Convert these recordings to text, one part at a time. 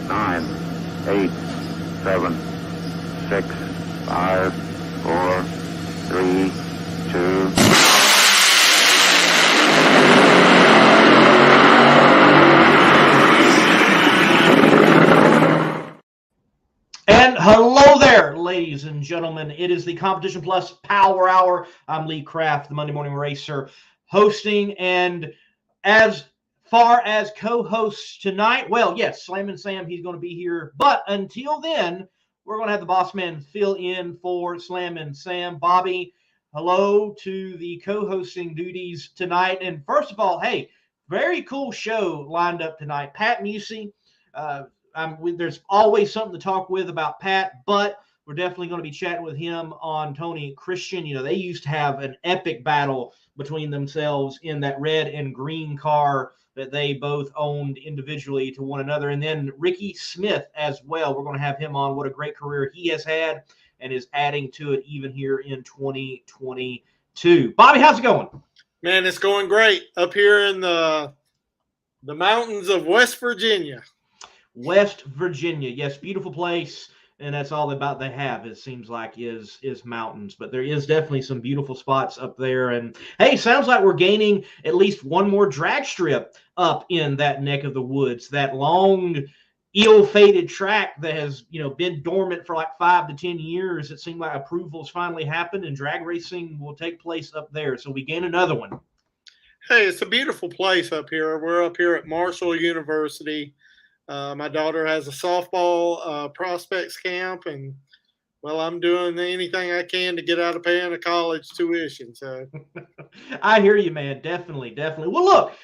9, 8, 7, 6, 5, 4, 3, 2. And hello there, ladies and gentlemen. It is the Competition Plus Power Hour. I'm Lee Kraft, the Monday Morning Racer, hosting. And as far as co-hosts tonight, well, yes, Slam Sam, he's going to be here. But until then, we're going to have the boss man fill in for Slam Sam. Bobby, hello to the co-hosting duties tonight. And first of all, hey, very cool show lined up tonight. Pat Musi. There's always something to talk with about Pat, but we're definitely going to be chatting with him on Tony Christian. You know, they used to have an epic battle between themselves in that red and green car that they both owned individually to one another. And then Rickie Smith as well. We're going to have him on. What a great career he has had and is adding to it even here in 2022. Bobby, how's it going? Man, it's going great up here in the mountains of West Virginia. West Virginia, yes, beautiful place, and that's all about they have, it seems like, is mountains. But there is definitely some beautiful spots up there. And hey, sounds like we're gaining at least one more drag strip up in that neck of the woods. That long, ill-fated track that has, been dormant for like 5 to 10 years. It seemed like approval's finally happened, and drag racing will take place up there. So we gain another one. Hey, it's a beautiful place up here. We're up here at Marshall University. My daughter has a softball prospects camp, and, well, I'm doing anything I can to get out of paying a college tuition. So I hear you, man. Definitely. Well, look,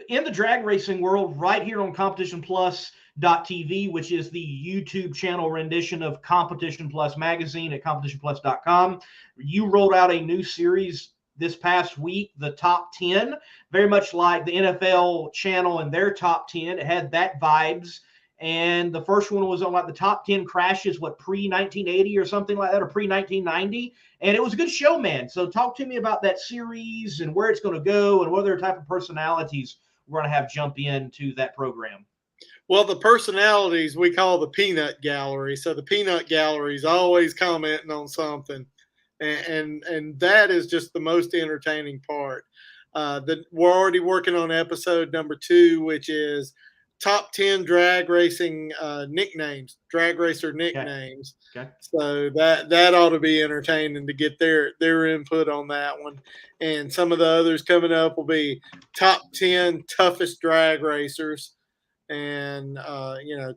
in the drag racing world, right here on CompetitionPlus.tv, which is the YouTube channel rendition of Competition Plus magazine at CompetitionPlus.com, you rolled out a new series this past week, the top 10, very much like the NFL channel and their top 10. It had that vibes. And the first one was on like the top 10 crashes, pre-1980 or something like that, or pre-1990. And it was a good show, man. So talk to me about that series and where it's going to go and what other type of personalities we're going to have jump into that program. Well, the personalities we call the peanut gallery. So the peanut gallery is always commenting on something. And that is just the most entertaining part. We're already working on episode number 2, which is top 10 drag racing nicknames, drag racer nicknames. Okay. So that ought to be entertaining to get their input on that one. And some of the others coming up will be top 10 toughest drag racers and,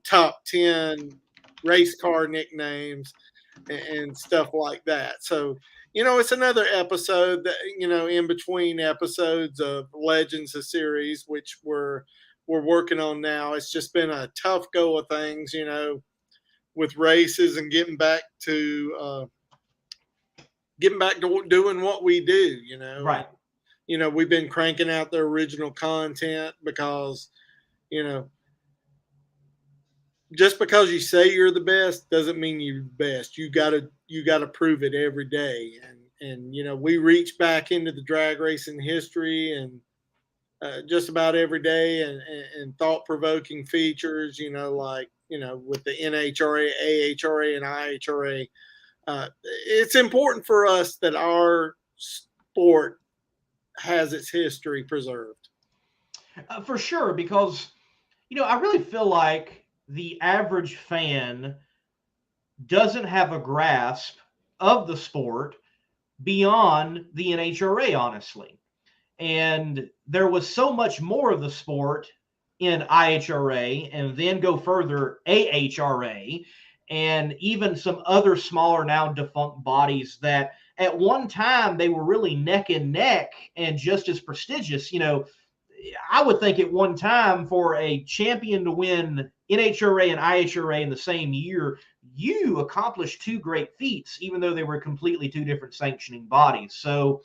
top 10 race car nicknames and stuff like that. So, it's another episode that, in between episodes of Legends, a series, which we're working on now. It's just been a tough go of things, with races and getting back to doing what we do, Right. We've been cranking out the original content because, just because you say you're the best doesn't mean you're the best. You gotta prove it every day. And we reach back into the drag racing history and just about every day and thought-provoking features, with the NHRA, AHRA, and IHRA. It's important for us that our sport has its history preserved. For sure, because, I really feel like the average fan doesn't have a grasp of the sport beyond the NHRA, honestly. And there was so much more of the sport in IHRA, and then go further, AHRA, and even some other smaller now defunct bodies that at one time they were really neck and neck and just as prestigious. I would think at one time for a champion to win NHRA and IHRA in the same year, you accomplished 2 great feats, even though they were completely 2 different sanctioning bodies. So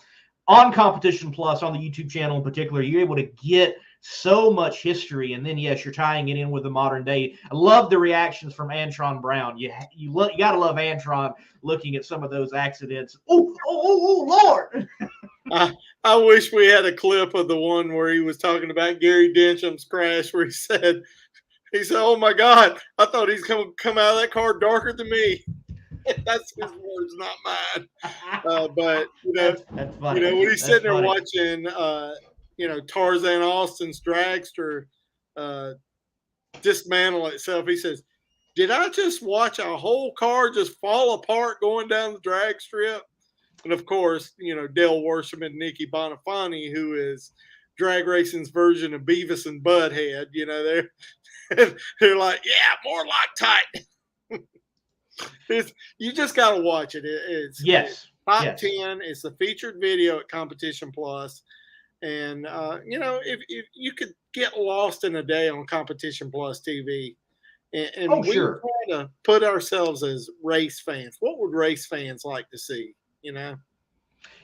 on Competition Plus, on the YouTube channel in particular, you're able to get so much history. And then, yes, you're tying it in with the modern day. I love the reactions from Antron Brown. You got to love Antron looking at some of those accidents. Oh, Lord. I wish we had a clip of the one where he was talking about Gary Dencham's crash, where he said, He said, "Oh my God, I thought he's going to come out of that car darker than me." That's his words, not mine. But that's funny. when he's That's sitting there funny. watching, Tarzan Austin's dragster dismantle itself, he says, "Did I just watch a whole car just fall apart going down the drag strip?" And of course, Dale Worsham and Nikki Bonifani, who is drag racing's version of Beavis and Butthead, they're like, "Yeah, more Loctite." You just got to watch it. It's top 10. It's the featured video at Competition Plus. And, if you could get lost in a day on Competition Plus TV, and we try to put ourselves as race fans. What would race fans like to see,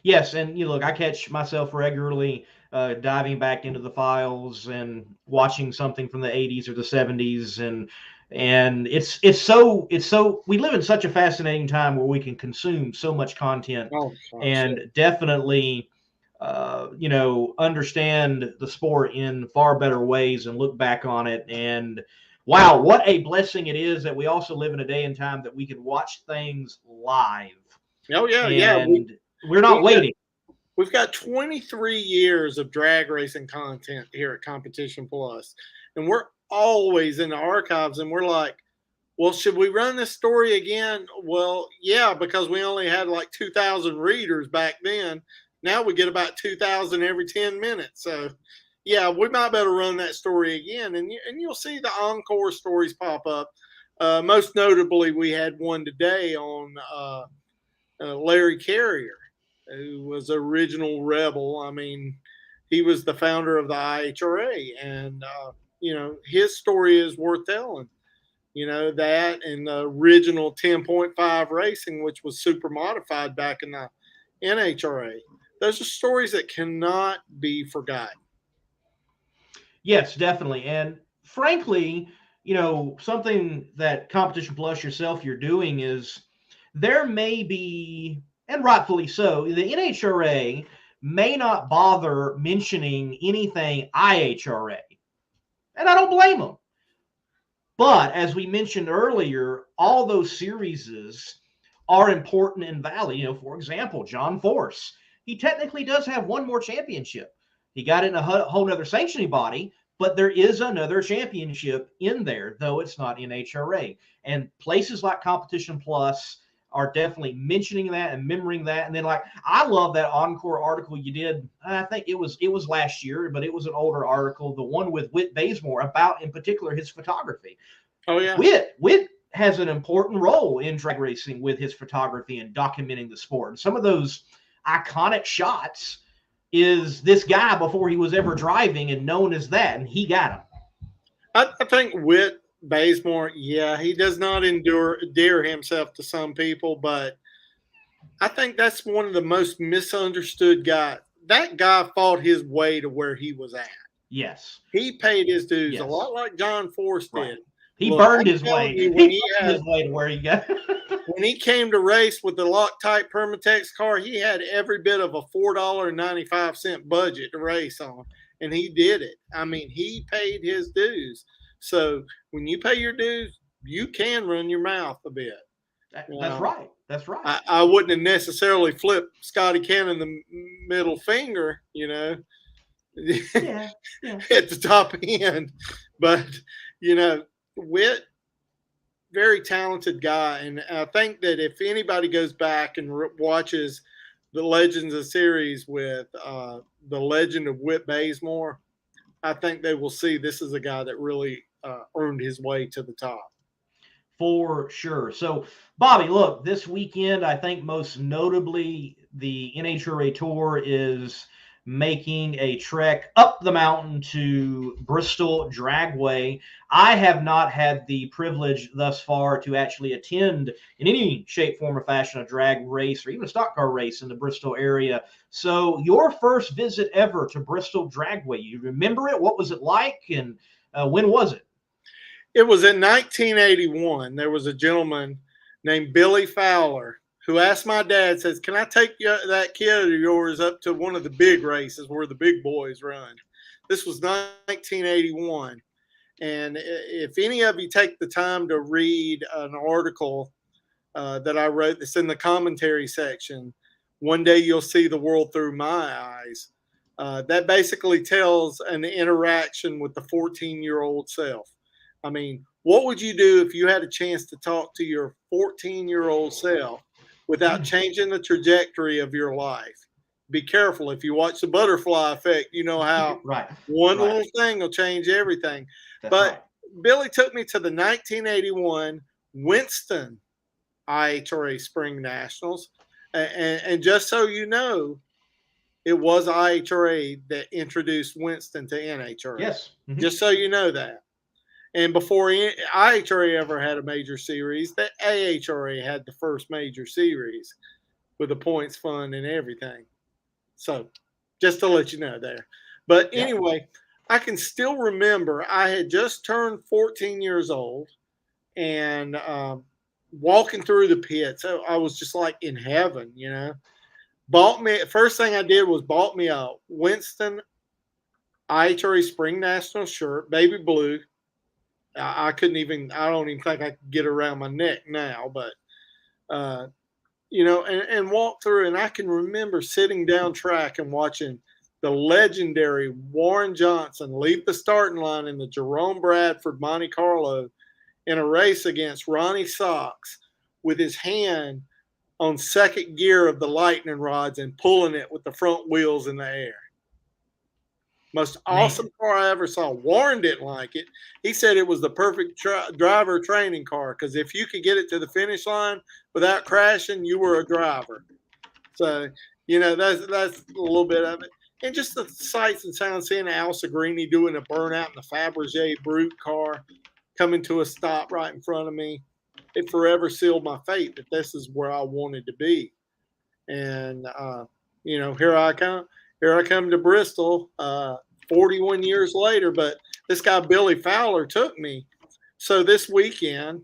Yes, and look, I catch myself regularly diving back into the files and watching something from the 80s or the 70s, and it's so we live in such a fascinating time where we can consume so much content and definitely understand the sport in far better ways and look back on it. And wow, what a blessing it is that we also live in a day and time that we can watch things live. Oh yeah, and we're not waiting. We've got 23 years of drag racing content here at Competition Plus, and we're always in the archives, and we're like, well, should we run this story again? Well, yeah, because we only had like 2,000 readers back then. Now we get about 2,000 every 10 minutes. So, yeah, we might better run that story again, and you'll see the encore stories pop up. Most notably, we had one today on Larry Carrier, who was an original rebel. I mean, he was the founder of the IHRA, and his story is worth telling. That and the original 10.5 racing, which was super modified back in the NHRA. Those are stories that cannot be forgotten. Yes, definitely. And frankly, something that Competition Plus yourself you're doing is there may be, and rightfully so, the NHRA may not bother mentioning anything IHRA. And I don't blame them. But as we mentioned earlier, all those series are important and valid. For example, John Force, he technically does have one more championship. He got in a whole other sanctioning body, but there is another championship in there, though it's not NHRA. And places like Competition Plus are definitely mentioning that and remembering that. And then, I love that encore article you did. I think it was last year, but it was an older article, the one with Whit Bazemore, about in particular his photography. Oh yeah, Whit has an important role in drag racing with his photography and documenting the sport. And some of those iconic shots is this guy before he was ever driving and known as that, and he got him. I think Whit Bazemore, he does not endear himself to some people, but I think that's one of the most misunderstood guys. That guy fought his way to where he was at. Yes. He paid his dues, a lot like John Force did. He burned his way. He burned his way to where he got. When he came to race with the Loctite Permatex car, he had every bit of a $4.95 budget to race on, and he did it. I mean, he paid his dues. So when you pay your dues, you can run your mouth a bit. That's right. That's right. I wouldn't have necessarily flipped Scotty Cannon the middle finger, at the top end. But, Whit, very talented guy. And I think that if anybody goes back and watches the Legends of Series with the legend of Whit Bazemore, I think they will see this is a guy that really earned his way to the top. For sure. So, Bobby, look, this weekend, I think most notably the NHRA Tour is making a trek up the mountain to Bristol Dragway. I have not had the privilege thus far to actually attend in any shape, form, or fashion a drag race or even a stock car race in the Bristol area. So your first visit ever to Bristol Dragway, you remember it? What was it like? And when was it? It was in 1981. There was a gentleman named Billy Fowler who asked my dad, says, "Can I take that kid of yours up to one of the big races where the big boys run?" This was 1981. And if any of you take the time to read an article that I wrote that's in the commentary section, One Day You'll See the World Through My Eyes, that basically tells an interaction with the 14-year-old self. I mean, what would you do if you had a chance to talk to your 14-year-old self without changing the trajectory of your life? Be careful. If you watch the butterfly effect, you know how Right. one little thing will change everything. That's But right. Billy took me to the 1981 Winston IHRA Spring Nationals. And just so you know, it was IHRA that introduced Winston to NHRA. Yes. Mm-hmm. Just so you know that. And before IHRA ever had a major series, the AHRA had the first major series with the points fund and everything. So just to let you know there. But anyway, I can still remember I had just turned 14 years old and walking through the pits. So I was just like in heaven, you know. First thing I did was bought me a Winston IHRA Spring National shirt, baby blue. I don't even think I could get around my neck now, but, you know, and walk through. And I can remember sitting down track and watching the legendary Warren Johnson leave the starting line in the Jerome Bradford Monte Carlo in a race against Ronnie Sox with his hand on second gear of the lightning rods and pulling it with the front wheels in the air. Most awesome car I ever saw. Warren didn't like it. He said it was the perfect driver training car because if you could get it to the finish line without crashing, you were a driver. So, you know, that's a little bit of it. And just the sights and sounds, seeing Al Segrini doing a burnout in the Fabergé Brute car coming to a stop right in front of me. It forever sealed my fate that this is where I wanted to be. And, you know, here I come to Bristol 41 years later, but this guy Billy Fowler took me. So this weekend,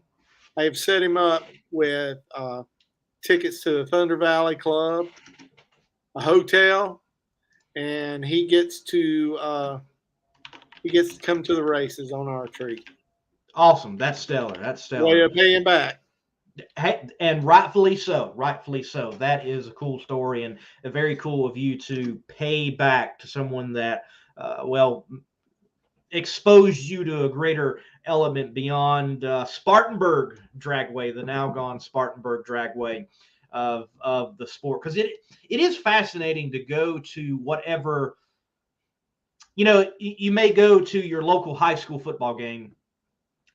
I have set him up with tickets to the Thunder Valley Club, a hotel, and he gets to come to the races on our tree. Awesome. That's stellar. That's stellar. Way of paying back. And rightfully so. Rightfully so. That is a cool story and very cool of you to pay back to someone that, exposed you to a greater element beyond Spartanburg Dragway, the now gone Spartanburg Dragway of the sport. Because it is fascinating to go to whatever, you know, you may go to your local high school football game,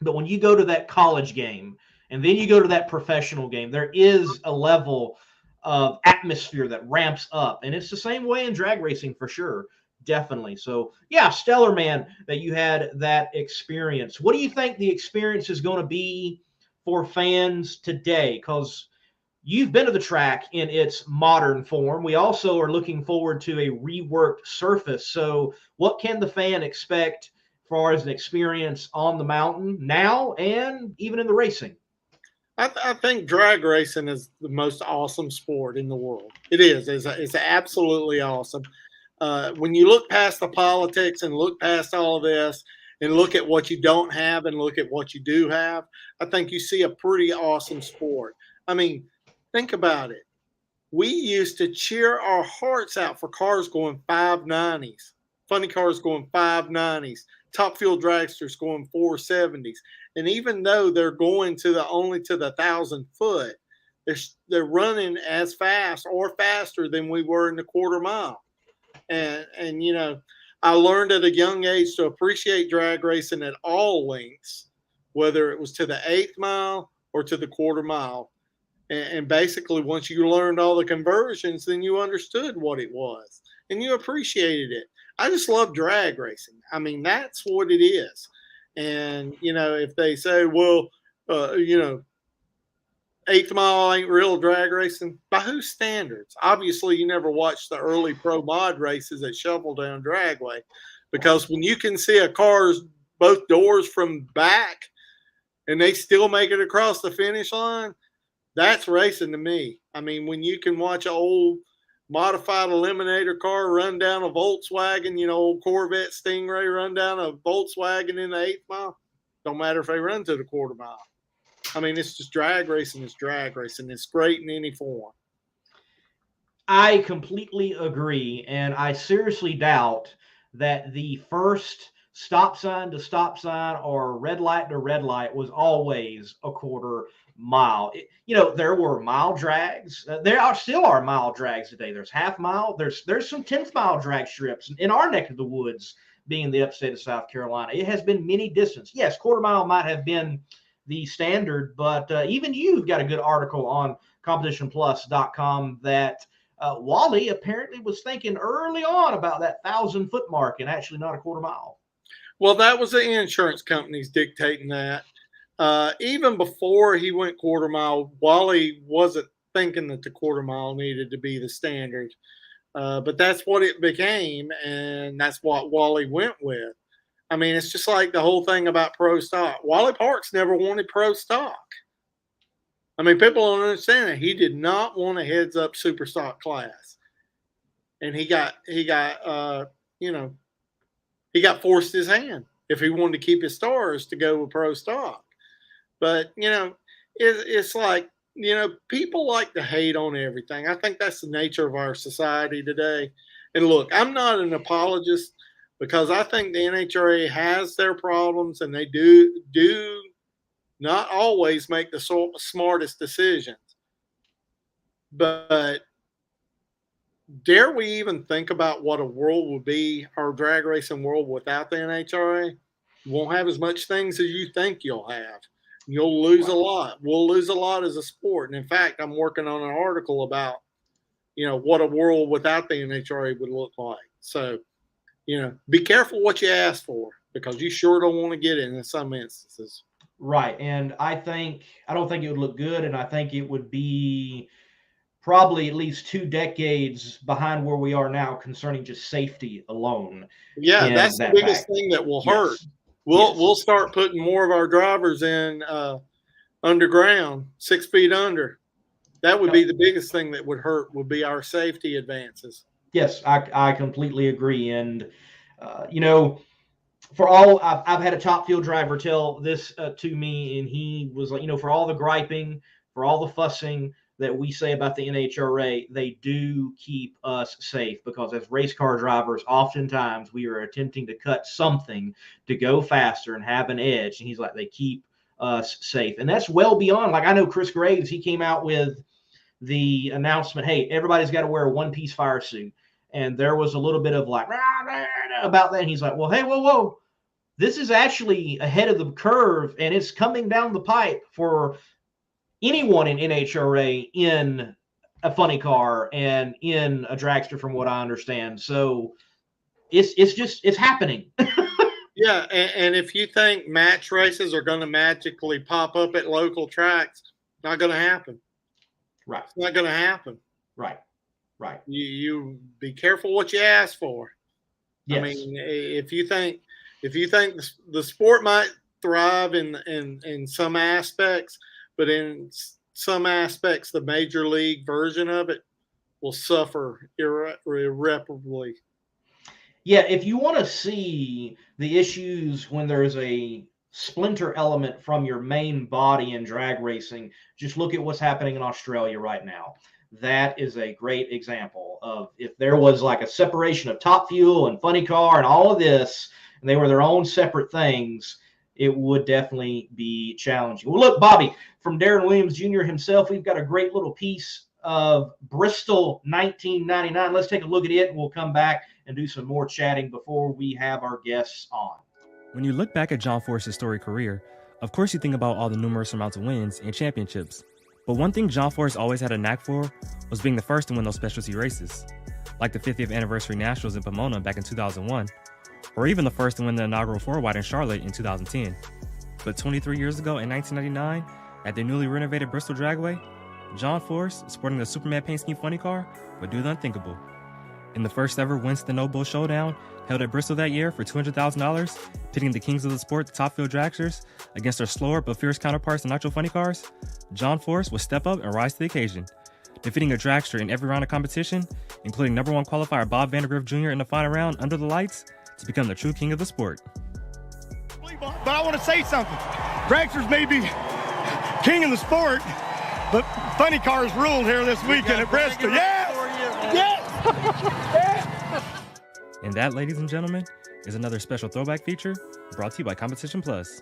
but when you go to that college game, and then you go to that professional game, there is a level of atmosphere that ramps up. And it's the same way in drag racing for sure. Definitely. So, yeah, stellar, man, that you had that experience. What do you think the experience is going to be for fans today? Because you've been to the track in its modern form. We also are looking forward to a reworked surface. So what can the fan expect as far as an experience on the mountain now and even in the racing? I think drag racing is the most awesome sport in the world. It is. It's absolutely awesome. When you look past the politics and look past all of this and look at what you don't have and look at what you do have, I think you see a pretty awesome sport. I mean, think about it. We used to cheer our hearts out for cars going 590s, funny cars going 590s, top fuel dragsters going 470s. And even though they're going only to the 1,000 foot, they're running as fast or faster than we were in the quarter mile. And you know, I learned at a young age to appreciate drag racing at all lengths, whether it was to the 8th mile or to the quarter mile. And basically, once you learned all the conversions, then you understood what it was and you appreciated it. I just love drag racing. I mean, that's what it is. And, you know, if they say, well, you know, 8th mile ain't real drag racing, by whose standards? Obviously, you never watched the early pro mod races at Showdown Dragway, because when you can see a car's both doors from back and they still make it across the finish line, that's racing to me. I mean, when you can watch an old modified eliminator car run down a Volkswagen, old Corvette Stingray run down a Volkswagen in the 8th mile. Don't matter if they run to the quarter mile. I mean, it's just drag racing. It's drag racing. It's great in any form. I completely agree, and I seriously doubt that the first stop sign to stop sign or red light to red light was always a quarter mile. There were mile drags. There still are mile drags today. There's half mile. There's some 10th mile drag strips in our neck of the woods, being the upstate of South Carolina. It has been many distance. Yes, quarter mile might have been the standard, but even you've got a good article on competitionplus.com that Wally apparently was thinking early on about that 1,000-foot mark and actually not a quarter mile. Well, that was the insurance companies dictating that. Even before he went quarter mile, Wally wasn't thinking that the quarter mile needed to be the standard. But that's what it became, and that's what Wally went with. I mean, it's just like the whole thing about pro stock. Wally Parks never wanted pro stock. I mean, people don't understand that. He did not want a heads-up super stock class. And he got forced his hand if he wanted to keep his stars to go with pro stock. But, it's like, people like to hate on everything. I think that's the nature of our society today. And look, I'm not an apologist because I think the NHRA has their problems and they do not always make the smartest decisions. But dare we even think about what a world would be, our drag racing world, without the NHRA? You won't have as much things as you think you'll have. You'll lose a lot. We'll lose a lot as a sport. And in fact, I'm working on an article about, what a world without the NHRA would look like. So, be careful what you ask for because you sure don't want to get it in some instances. Right. And I don't think it would look good. And I think it would be probably at least 2 decades behind where we are now concerning just safety alone. Yeah, that's the biggest thing that will hurt. We'll start putting more of our drivers in underground, 6 feet under. That would be the biggest thing that would hurt, would be our safety advances. Yes, I completely agree. And, for all, I've had a top field driver tell this to me, and he was like, for all the griping, for all the fussing that we say about the NHRA, they do keep us safe because as race car drivers, oftentimes we are attempting to cut something to go faster and have an edge. And he's like, they keep us safe. And that's well beyond, like I know Chris Graves, he came out with the announcement, hey, everybody's got to wear a one-piece fire suit. And there was a little bit of like about that. And he's like, well, hey, whoa. This is actually ahead of the curve, and it's coming down the pipe for anyone in NHRA in a funny car and in a dragster, from what I understand. So it's happening. Yeah, and if you think match races are going to magically pop up at local tracks, not going to happen. Right. It's not going to happen. Right. You be careful what you ask for. Yes. I mean, if you think the sport might thrive in some aspects, but in some aspects, the major league version of it will suffer irreparably. Yeah, if you want to see the issues when there's a splinter element from your main body in drag racing, just look at what's happening in Australia right now. That is a great example of if there was like a separation of Top Fuel and Funny Car and all of this, and they were their own separate things, it would definitely be challenging. Well, look, Bobby, from Darren Williams Jr. himself, we've got a great little piece of Bristol 1999. Let's take a look at it, and we'll come back and do some more chatting before we have our guests on. When you look back at John Force's storied career, of course you think about all the numerous amounts of wins and championships. But one thing John Force always had a knack for was being the first to win those specialty races, like the 50th anniversary Nationals in Pomona back in 2001, or even the first to win the inaugural 4-wide in Charlotte in 2010. But 23 years ago in 1999, at the newly renovated Bristol Dragway, John Force, sporting the Superman paint scheme funny car, would do the unthinkable. In the first ever Winston Noble Showdown, held at Bristol that year for $200,000, pitting the kings of the sport, the top field dragsters, against their slower but fierce counterparts, the Nacho funny cars, John Force would step up and rise to the occasion. defeating a dragster in every round of competition, including #1 qualifier Bob Vandergriff Jr. in the final round under the lights to become the true king of the sport. But I want to say something. Dragsters may be king of the sport, but funny cars ruled here this weekend at Bristol. Yes! Yes! And that, ladies and gentlemen, is another special throwback feature brought to you by Competition Plus.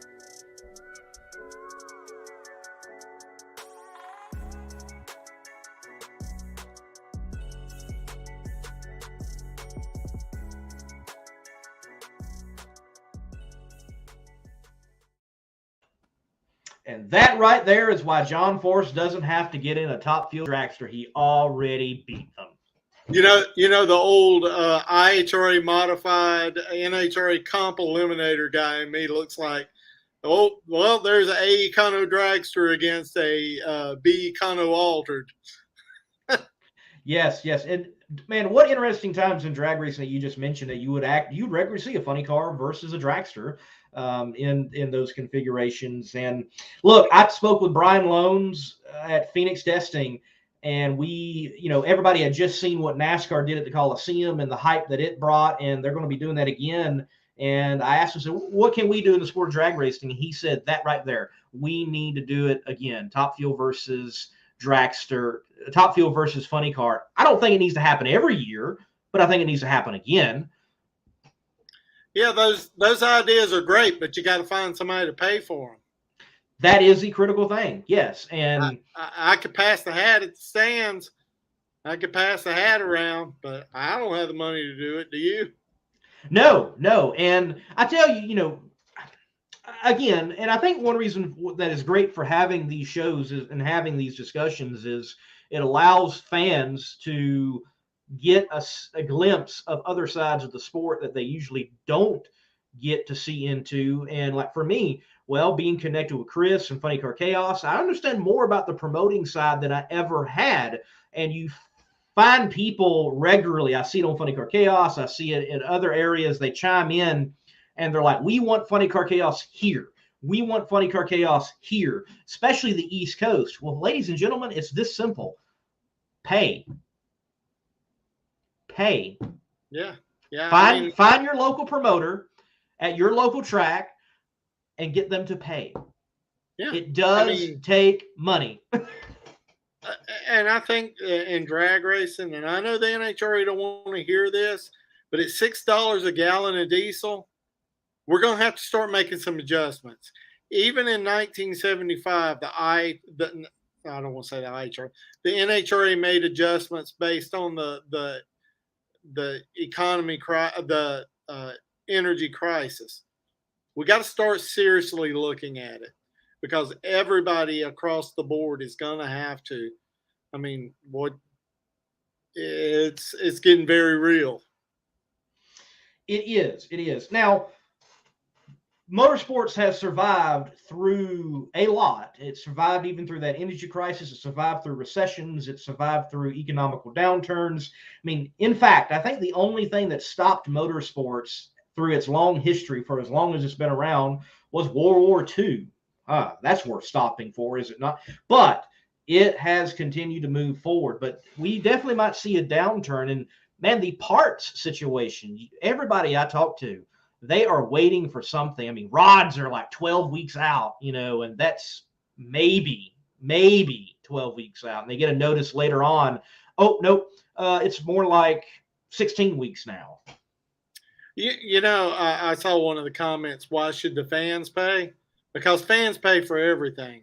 And that right there is why John Force doesn't have to get in a top fuel dragster. He already beat them. You know the old IHRA modified NHRA comp eliminator guy in me looks like, oh, well, there's an A Econo dragster against a B Econo altered. Yes. And man, what interesting times in drag racing that you just mentioned that you'd regularly see a funny car versus a dragster in those configurations. And look, I spoke with Brian Loans at Phoenix Testing, and everybody had just seen what NASCAR did at the Coliseum and the hype that it brought, and they're going to be doing that again. And I asked him, so what can we do in the sport of drag racing? And he said that right there, we need to do it again. Top fuel versus dragster, top fuel versus funny car. I don't think it needs to happen every year, but I think it needs to happen again. Yeah, those ideas are great, but you got to find somebody to pay for them. That is the critical thing. Yes, and I could pass the hat at the stands. I could pass the hat around, but I don't have the money to do it. Do you? No. And I tell you, again, and I think one reason that is great for having these shows and having these discussions is it allows fans to get a glimpse of other sides of the sport that they usually don't get to see into. And like for me, well, being connected with Chris and Funny Car Chaos, I understand more about the promoting side than I ever had. And you find people regularly. I see it on Funny Car Chaos. I see it in other areas. They chime in and they're like, we want Funny Car Chaos here. We want Funny Car Chaos here, especially the East Coast. Well, ladies and gentlemen, it's this simple. Pay. Yeah. Find your local promoter at your local track and get them to pay. Yeah. It does take money. And I think in drag racing, and I know the NHRA don't want to hear this, but at $6 a gallon of diesel, we're going to have to start making some adjustments. Even in 1975, I don't want to say the IHRA, the NHRA made adjustments based on the economy, the energy crisis. We got to start seriously looking at it because everybody across the board is going to have to. I mean, it's getting very real. It is. Now, motorsports has survived through a lot. It survived even through that energy crisis. It survived through recessions. It survived through economical downturns. I mean, in fact, I think the only thing that stopped motorsports through its long history for as long as it's been around was World War II. That's worth stopping for, is it not? But it has continued to move forward. But we definitely might see a downturn. And, man, the parts situation, everybody I talk to, they are waiting for something. I mean, rods are like 12 weeks out, and that's maybe 12 weeks out. And they get a notice later on, oh, nope, it's more like 16 weeks now. I saw one of the comments, why should the fans pay? Because fans pay for everything.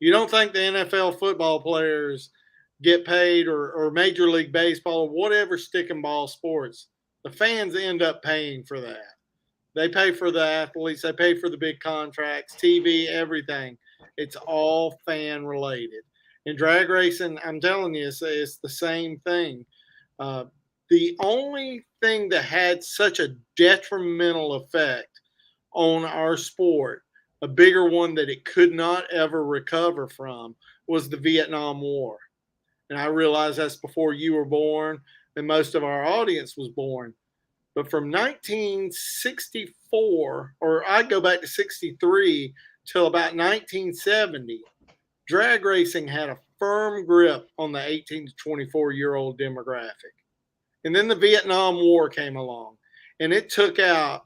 You don't think the NFL football players get paid or Major League Baseball or whatever stick and ball sports. The fans end up paying for that. They pay for the athletes. They pay for the big contracts, TV, everything. It's all fan related. In drag racing, I'm telling you, it's the same thing. The only thing that had such a detrimental effect on our sport, a bigger one that it could not ever recover from, was the Vietnam War. And I realize that's before you were born and most of our audience was born. But from 1964, or I'd go back to 63 till about 1970, drag racing had a firm grip on the 18 to 24-year-old demographic. And then the Vietnam War came along, and it took out,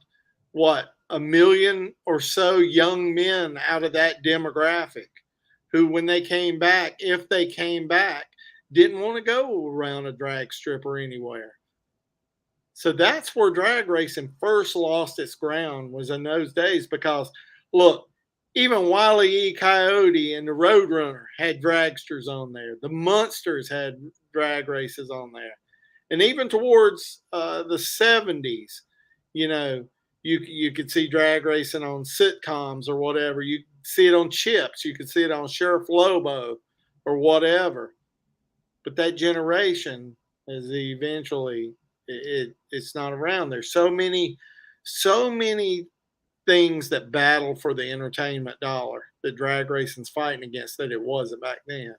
1 million or so young men out of that demographic who, when they came back, if they came back, didn't want to go around a drag strip or anywhere. So that's where drag racing first lost its ground, was in those days, because, look, even Wile E. Coyote and the Roadrunner had dragsters on there. The Munsters had drag races on there. And even towards the 70s, you know, you could see drag racing on sitcoms or whatever. You could see it on Chips. You could see it on Sheriff Lobo or whatever. But that generation is eventually, it's not around. There's so many things that battle for the entertainment dollar that drag racing's fighting against that it wasn't back then.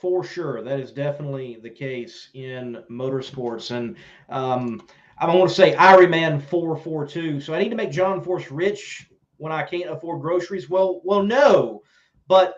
For sure. That is definitely the case in motorsports. And I want to say Ironman 442. So I need to make John Force rich when I can't afford groceries. Well, no. But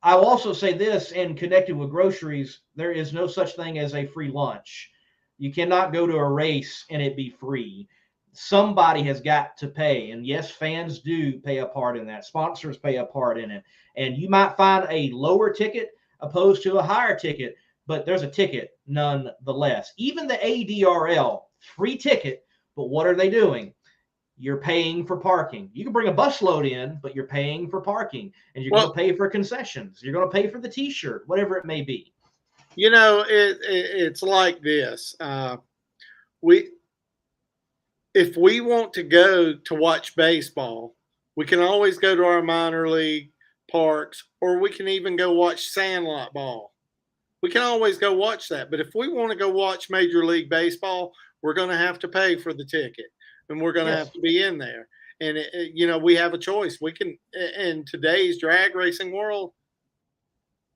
I will also say this, and connected with groceries, there is no such thing as a free lunch. You cannot go to a race and it be free. Somebody has got to pay. And yes, fans do pay a part in that. Sponsors pay a part in it. And you might find a lower ticket opposed to a higher ticket, but there's a ticket nonetheless. Even the ADRL, free ticket, but what are they doing? You're paying for parking. You can bring a busload in, but you're paying for parking, and you're going to pay for concessions. You're going to pay for the T-shirt, whatever it may be. You know, it's like this. If we want to go to watch baseball, we can always go to our minor league parks, or we can even go watch Sandlot ball. We can always go watch that. But if we want to go watch Major League Baseball, we're going to have to pay for the ticket, and we're going to have to be in there. And, you know, we have a choice. We can, in today's drag racing world,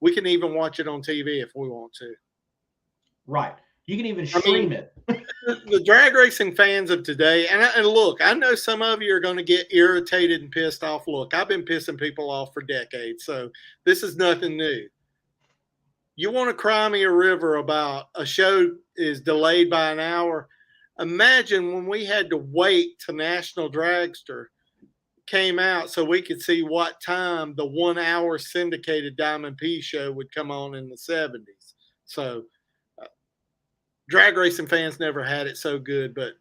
we can even watch it on TV if we want to. Right. You can even stream it. The drag racing fans of today, and look, I know some of you are going to get irritated and pissed off. Look, I've been pissing people off for decades, so this is nothing new. You want to cry me a river about a show is delayed by an hour? Imagine when we had to wait till National Dragster came out so we could see what time the 1 hour syndicated Diamond P show would come on in the 70s. So drag racing fans never had it so good, but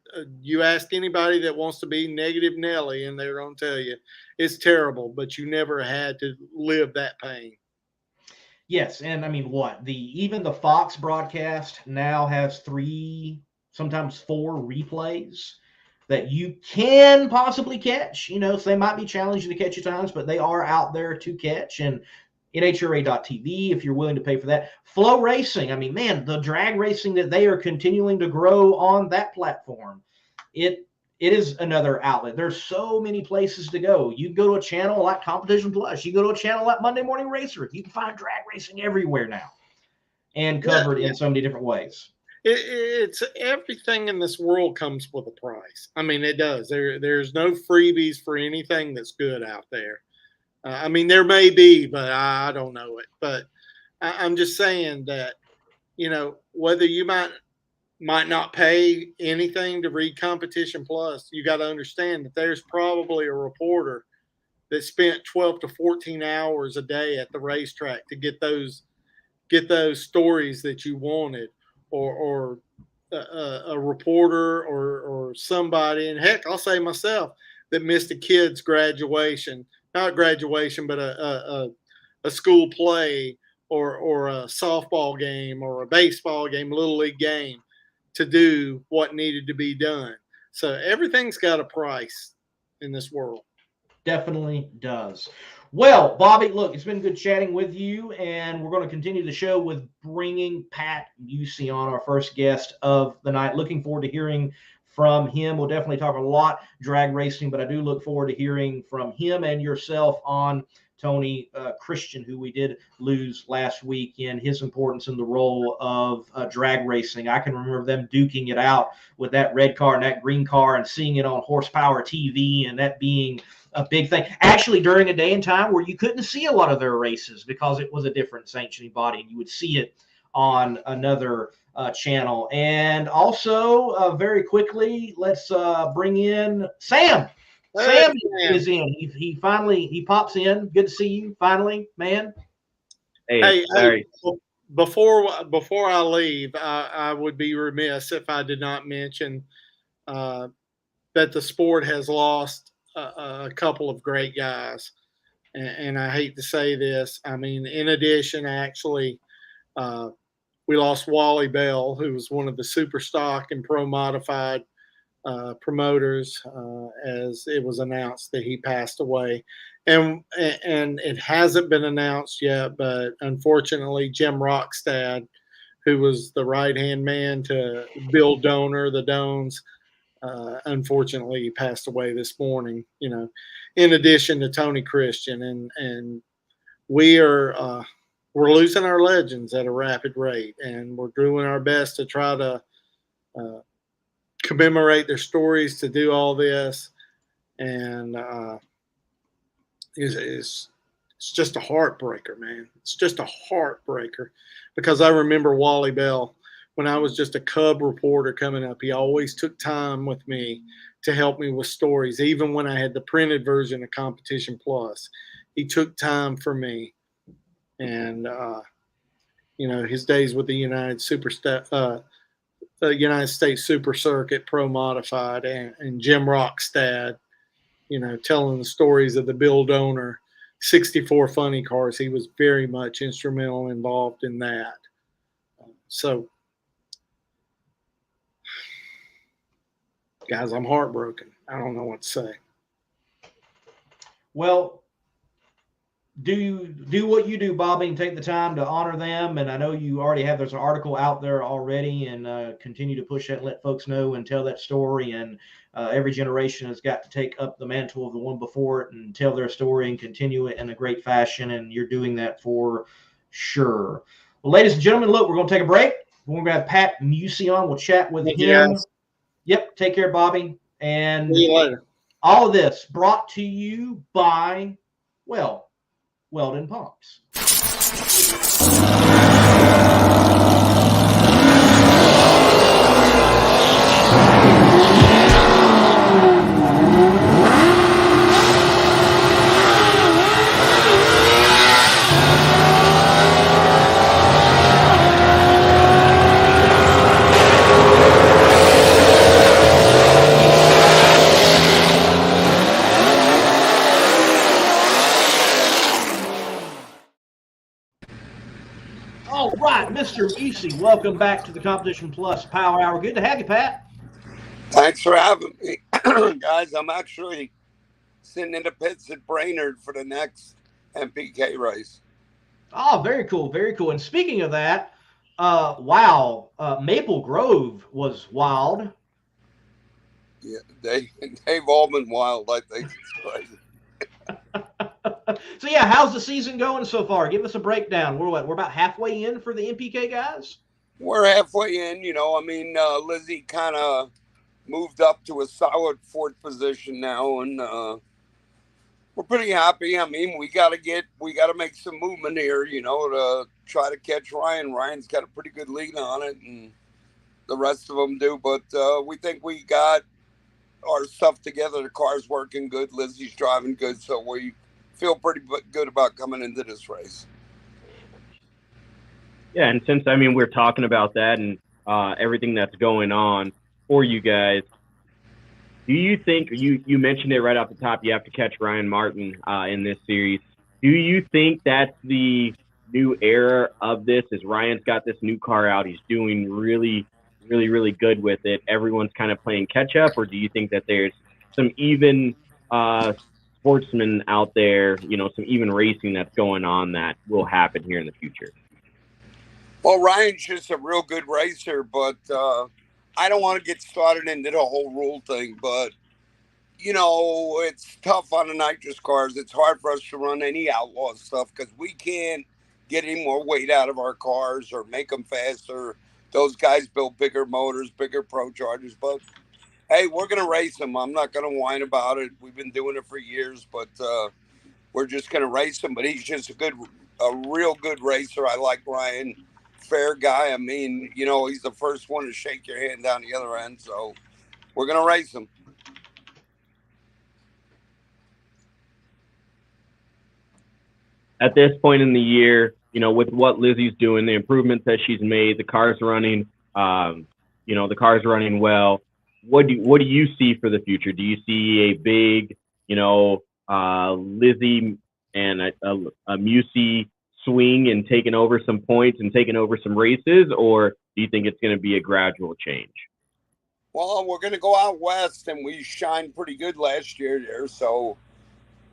you ask anybody that wants to be negative Nelly, and they're going to tell you it's terrible, but you never had to live that pain. Yes, and I mean, even the Fox broadcast now has 3, sometimes 4 replays that you can possibly catch. You know, so they might be challenging to catch at times, but they are out there to catch. And NHRA.TV, if you're willing to pay for that. Flow Racing, I mean, man, the drag racing that they are continuing to grow on that platform, it is another outlet. There's so many places to go. You go to a channel like Competition Plus. You go to a channel like Monday Morning Racer. You can find drag racing everywhere now and covered in so many different ways. It's everything in this world comes with a price. I mean, it does. There's no freebies for anything that's good out there. I mean, there may be, but I don't know it. But I'm just saying that, you know, whether you might not pay anything to read Competition Plus, you got to understand that there's probably a reporter that spent 12 to 14 hours a day at the racetrack to get those stories that you wanted, or a reporter or somebody. And heck, I'll say myself, that missed a kid's graduation. Not graduation, but a school play or a softball game or a baseball game, a little league game, to do what needed to be done. So everything's got a price in this world. Definitely does. Well, Bobby, look, it's been good chatting with you, and we're going to continue the show with bringing Pat Musi on, our first guest of the night. Looking forward to hearing from him. We'll definitely talk a lot drag racing, but I do look forward to hearing from him and yourself on Tony Christian, who we did lose last week, in his importance in the role of drag racing. I can remember them duking it out with that red car and that green car and seeing it on Horsepower TV, and that being a big thing. Actually, during a day and time where you couldn't see a lot of their races because it was a different sanctioning body, and you would see it on another channel. And also, very quickly, let's bring in Sam. Hey, Sam is in. He finally pops in. Good to see you finally, man. Hey, sorry. Before I leave, I would be remiss if I did not mention that the sport has lost a couple of great guys, and I hate to say this. I mean, in addition, actually, we lost Wally Bell, who was one of the super stock and pro modified promoters, as it was announced that he passed away. And it hasn't been announced yet, but unfortunately, Jim Rockstad, who was the right-hand man to Bill Donor, the Dones, unfortunately, he passed away this morning, in addition to Tony Christian. And we're losing our legends at a rapid rate, and we're doing our best to try to commemorate their stories, to do all this. And it's just a heartbreaker, man. It's just a heartbreaker, because I remember Wally Bell when I was just a Cub reporter coming up. He always took time with me to help me with stories. Even when I had the printed version of Competition Plus, he took time for me. And, his days with the United States Super Circuit Pro Modified and Jim Rockstad, telling the stories of the Bill Donor 64 funny cars. He was very much instrumental involved in that. So, guys, I'm heartbroken. I don't know what to say. Well, do what you do, Bobby, and take the time to honor them. And I know you already have, there's an article out there already, and continue to push that and let folks know and tell that story. And every generation has got to take up the mantle of the one before it and tell their story and continue it in a great fashion. And you're doing that for sure. Well, ladies and gentlemen, look, we're going to take a break. We're going to have Pat Musi on. We'll chat with him. Yes. Yep. Take care, Bobby. And See you later. all of this brought to you by, Weldon Pumps. All right, Mr. Musi, welcome back to the Competition Plus Power Hour. Good to have you, Pat. Thanks for having me. Guys, I'm actually sitting in the pits at Brainerd for the next MPK race. Oh, very cool, very cool. And speaking of that, Maple Grove was wild. Yeah, they've all been wild. I think it's crazy. So yeah, how's the season going so far? Give us a breakdown. We're about halfway in for the MPK guys. We're halfway in. Lizzie kind of moved up to a solid fourth position now, and we're pretty happy. I mean, we got to make some movement here, to try to catch Ryan. Ryan's got a pretty good lead on it, and the rest of them do. But we think we got our stuff together. The car's working good. Lizzie's driving good, so we feel pretty good about coming into this race. Yeah, and since, we're talking about that and everything that's going on for you guys, do you think, you mentioned it right off the top, you have to catch Ryan Martin in this series. Do you think that's the new era of this, is Ryan's got this new car out, he's doing really, really, really good with it, everyone's kind of playing catch up, or do you think that there's some even sportsmen out there, some even racing that's going on that will happen here in the future? Well, Ryan's just a real good racer, but I don't want to get started into the whole rule thing, but, it's tough on the nitrous cars. It's hard for us to run any outlaw stuff because we can't get any more weight out of our cars or make them faster. Those guys build bigger motors, bigger pro chargers, but hey, we're going to race him. I'm not going to whine about it. We've been doing it for years, but we're just going to race him. But he's just a real good racer. I like Ryan. Fair guy. I mean, you know, he's the first one to shake your hand down the other end. So we're going to race him. At this point in the year, you know, with what Lizzie's doing, the improvements that she's made, the car's running, you know, the car's running well. What do you see for the future? Do you see a big, you know, Lizzie and a Musi swing and taking over some points and taking over some races, or do you think it's going to be a gradual change? Well, we're going to go out west, and we shined pretty good last year there, so.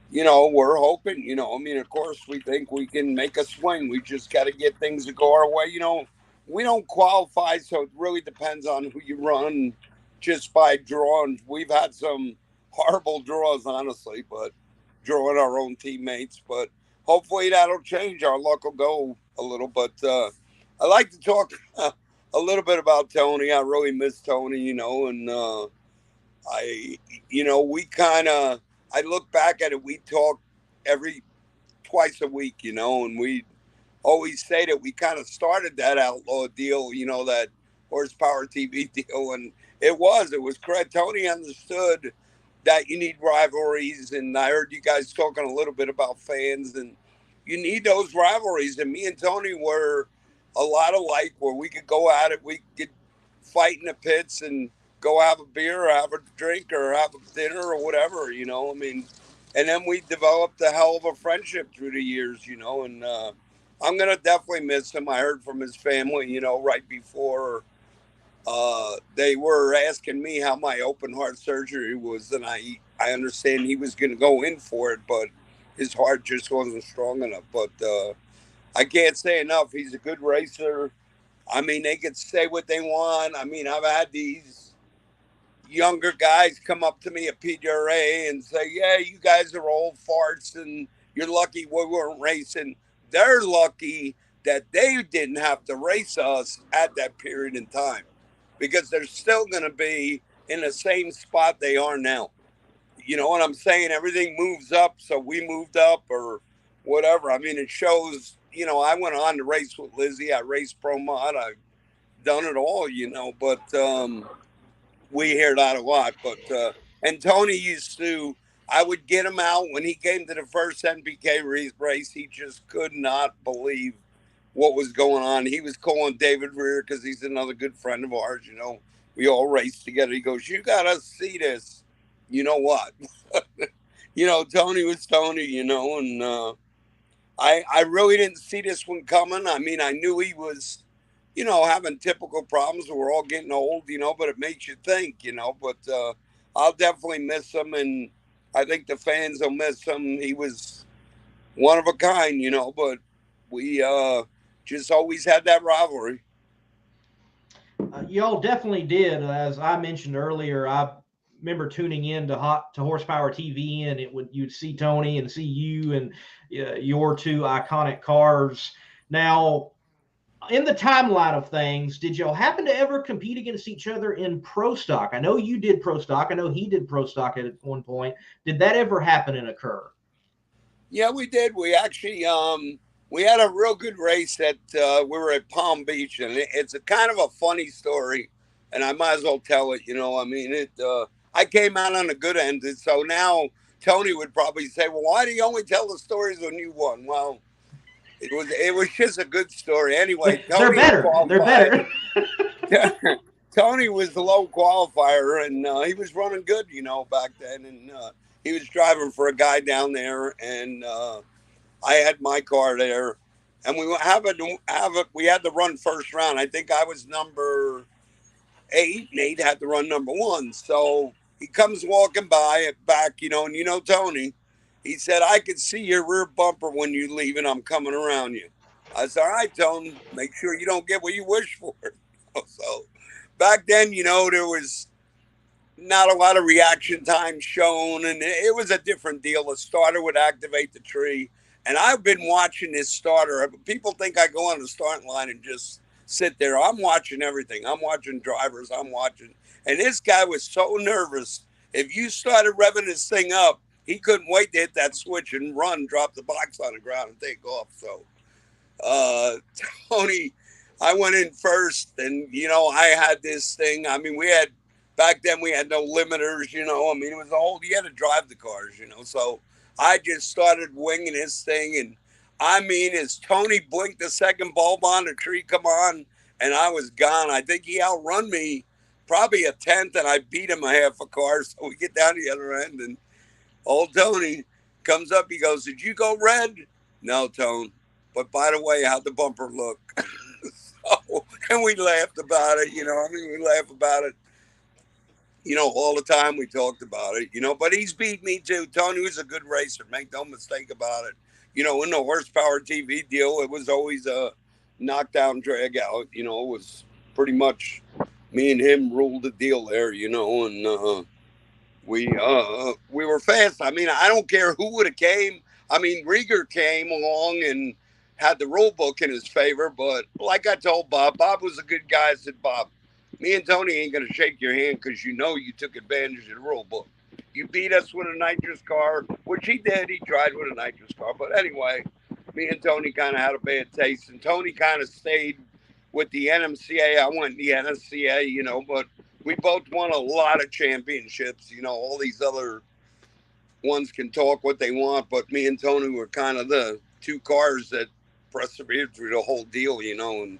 You know, we're hoping, you know, I mean, of course, we think we can make a swing. We just got to get things to go our way. You know, we don't qualify, so it really depends on who you run just by drawing. We've had some horrible draws, honestly, but drawing our own teammates. But hopefully that'll change. Our luck will go a little. But I like to talk a little bit about Tony. I really miss Tony, you know, and I look back at it, we talk twice a week, you know, and we always say that we kind of started that outlaw deal, you know, that horsepower TV deal. And it was correct. Tony understood that you need rivalries. And I heard you guys talking a little bit about fans, and you need those rivalries. And me and Tony were a lot alike, where we could go at it. We could fight in the pits and go have a beer or have a drink or have a dinner or whatever, you know, I mean, and then we developed a hell of a friendship through the years, you know, and I'm going to definitely miss him. I heard from his family, you know, right before they were asking me how my open heart surgery was, and I understand he was going to go in for it, but his heart just wasn't strong enough. But I can't say enough. He's a good racer. I mean, they could say what they want. I mean, I've had these younger guys come up to me at PDRA and say, yeah, you guys are old farts and you're lucky we weren't racing. They're lucky that they didn't have to race us at that period in time, because they're still going to be in the same spot they are now. You know what I'm saying? Everything moves up, so we moved up or whatever. I mean, it shows, you know, I went on to race with Lizzie. I raced Pro Mod. I've done it all, you know, but we hear that a lot. But and Tony used to, I would get him out when he came to the first NPK race. He just could not believe what was going on. He was calling David Rear, because he's another good friend of ours, you know. We all raced together. He goes, you got to see this. You know what? You know, Tony was Tony, you know, and I really didn't see this one coming. I mean, I knew he was, you know, having typical problems. We're all getting old, you know, but it makes you think, you know. But I'll definitely miss him, and I think the fans will miss him. He was one of a kind, you know, but we just always had that rivalry. Y'all definitely did. As I mentioned earlier, I remember tuning in to Horsepower TV, and you'd see Tony and see you and your two iconic cars. Now, in the timeline of things, did y'all happen to ever compete against each other in pro stock? I know you did pro stock. I know he did pro stock at one point. Did that ever happen and occur? Yeah, we did. We actually we had a real good race at we were at Palm Beach, and it's a kind of a funny story, and I might as well tell it. You know, I mean, I came out on the good end, and so now Tony would probably say, "Well, why do you only tell the stories when you won?" Well, it was just a good story. Anyway, They're better. They're better. Tony was the low qualifier, and he was running good, you know, back then, and he was driving for a guy down there, and I had my car there, and we had to run first round. I think I was number 8, and 8 had to run number 1. So he comes walking by back, you know, and you know Tony. He said, I could see your rear bumper when you leave, and I'm coming around you. I said, all right, Tony, make sure you don't get what you wish for. So back then, you know, there was not a lot of reaction time shown, and it was a different deal. The starter would activate the tree, and I've been watching this starter. People think I go on the starting line and just sit there. I'm watching everything. I'm watching drivers. And this guy was so nervous. If you started revving this thing up, he couldn't wait to hit that switch and run, drop the box on the ground, and take off. So, Tony, I went in first, and, you know, I had this thing. I mean, back then we had no limiters, you know. I mean, it was you had to drive the cars, you know. So I just started winging this thing. And I mean, as Tony blinked the second bulb on, the tree come on, and I was gone. I think he outrun me probably a tenth, and I beat him a half a car. So we get down the other end, and old Tony comes up. He goes, "Did you go red?" "No, Tone. But by the way, how'd the bumper look?" And we laughed about it, you know. I mean, we laugh about it, you know, all the time. We talked about it, you know. But he's beat me too. Tony was a good racer. Make no mistake about it. You know, in the horsepower TV deal, it was always a knockdown, drag out. You know, it was pretty much me and him ruled the deal there, you know. And we were fast. I mean, I don't care who would have came. I mean, Rieger came along and had the rule book in his favor, but like I told Bob was a good guy. I said, "Bob, me and Tony ain't going to shake your hand because you know you took advantage of the rule book. You beat us with a nitrous car," which he did. He tried with a nitrous car. But anyway, me and Tony kind of had a bad taste, and Tony kind of stayed with the NMCA. I went in the NSCA, you know, but we both won a lot of championships. You know, all these other ones can talk what they want, but me and Tony were kind of the two cars that persevered through the whole deal, you know. And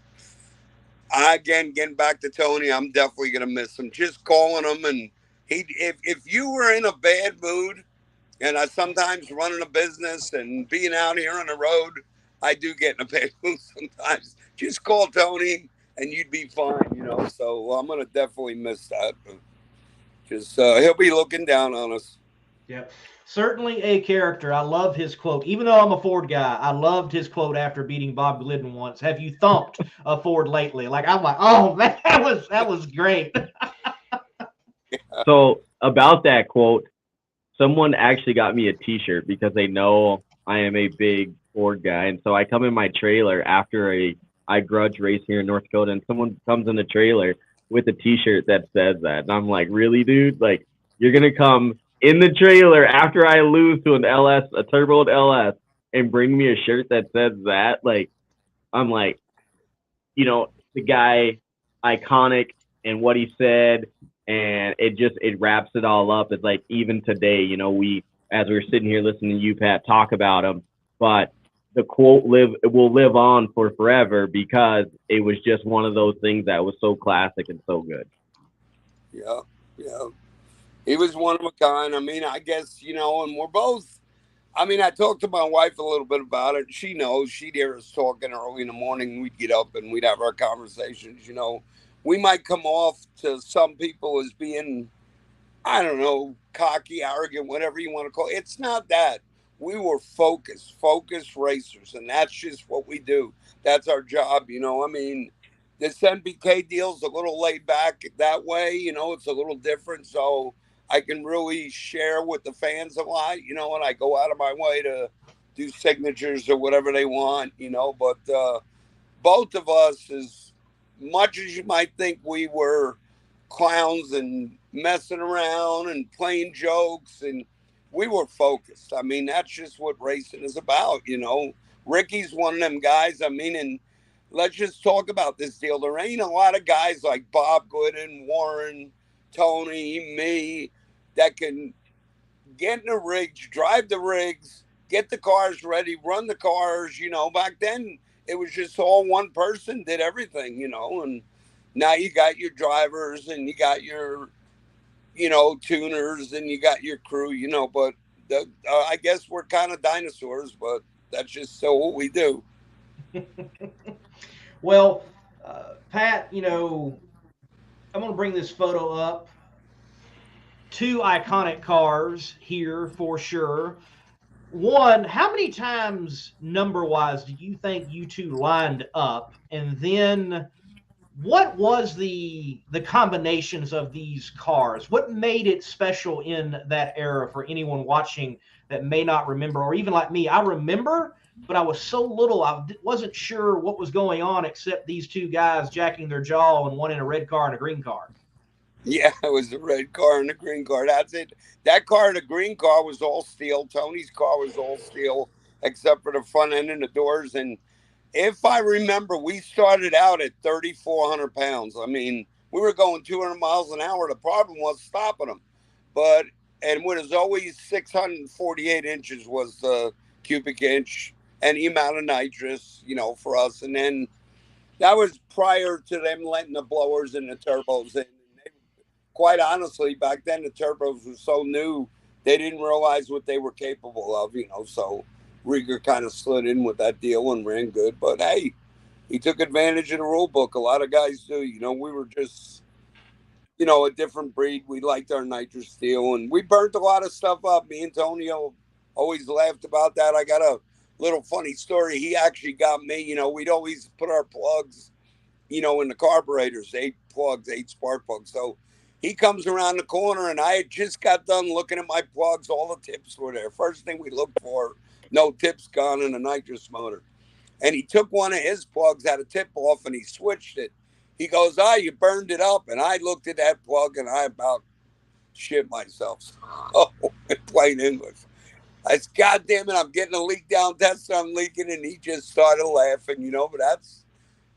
getting back to Tony, I'm definitely gonna miss him. Just calling him, and if you were in a bad mood, and I sometimes running a business and being out here on the road, I do get in a bad mood sometimes. Just call Tony, and you'd be fine, you know. So I'm gonna definitely miss that. Just he'll be looking down on us. Yep. Certainly a character. I love his quote. Even though I'm a Ford guy, I loved his quote after beating Bob Glidden once. "Have you thumped a Ford lately?" Like, I'm like, oh man, that was great. So about that quote, someone actually got me a T-shirt because they know I am a big Ford guy, and so I come in my trailer after I grudge race here in North Dakota, and someone comes in the trailer with a T-shirt that says that, and I'm like, really, dude? Like, you're gonna come in the trailer after I lose to an LS, a turboed LS, and bring me a shirt that says that? Like, I'm like, you know, the guy, iconic, and what he said, and it wraps it all up. It's like, even today, you know, as we're sitting here listening to you, Pat, talk about him, but the quote will live on for forever because it was just one of those things that was so classic and so good. Yeah. He was one of a kind. I mean, I guess, you know, and we're both, I mean, I talked to my wife a little bit about it. She knows. She'd hear us talking early in the morning. We'd get up and we'd have our conversations, you know. We might come off to some people as being, I don't know, cocky, arrogant, whatever you want to call it. It's not that. We were focused racers, and that's just what we do. That's our job, you know. I mean, this NBK deal's a little laid back that way, you know. It's a little different, so I can really share with the fans a lot, you know, and I go out of my way to do signatures or whatever they want, you know. But both of us, as much as you might think we were clowns and messing around and playing jokes, and we were focused. I mean, that's just what racing is about, you know. Rickie's one of them guys. I mean, and let's just talk about this deal. There ain't a lot of guys like Bob Glidden, Warren, Tony, me, that can get in the rigs, drive the rigs, get the cars ready, run the cars. You know, back then it was just all one person did everything, you know, and now you got your drivers and you got your, you know, tuners and you got your crew, you know, but I guess we're kind of dinosaurs, but that's just so what we do. Well, Pat, you know, I'm going to bring this photo up. Two iconic cars here for sure. One, how many times number-wise do you think you two lined up? And then what was the combinations of these cars? What made it special in that era for anyone watching that may not remember, or even like me? I remember but I was so little, wasn't sure what was going on except these two guys jacking their jaw and one in a red car and a green car. Yeah, it was the red car and the green car. That's it. That car and the green car was all steel. Tony's car was all steel, except for the front end and the doors. And if I remember, we started out at 3,400 pounds. I mean, we were going 200 miles an hour. The problem was stopping them. And what is always 648 inches was the cubic inch and the amount of nitrous, for us. And then that was prior to them letting the blowers and the turbos in. Quite honestly, back then the turbos were so new, they didn't realize what they were capable of, so Rieger kind of slid in with that deal and ran good. But hey, he took advantage of the rule book. A lot of guys do. We were just, a different breed. We liked our nitrous steel, and we burnt a lot of stuff up. Me and Tonio always laughed about that. I got a little funny story. He actually got me, we'd always put our plugs, in the carburetors, 8 spark plugs. So he comes around the corner, and I had just got done looking at my plugs. All the tips were there. First thing we looked for, no tips gone in a nitrous motor. And he took one of his plugs, had a tip off, and he switched it. He goes, you burned it up. And I looked at that plug, and I about shit myself. Oh, in plain English. I said, God damn it, I'm getting a leak down test. I'm leaking. And he just started laughing, but that's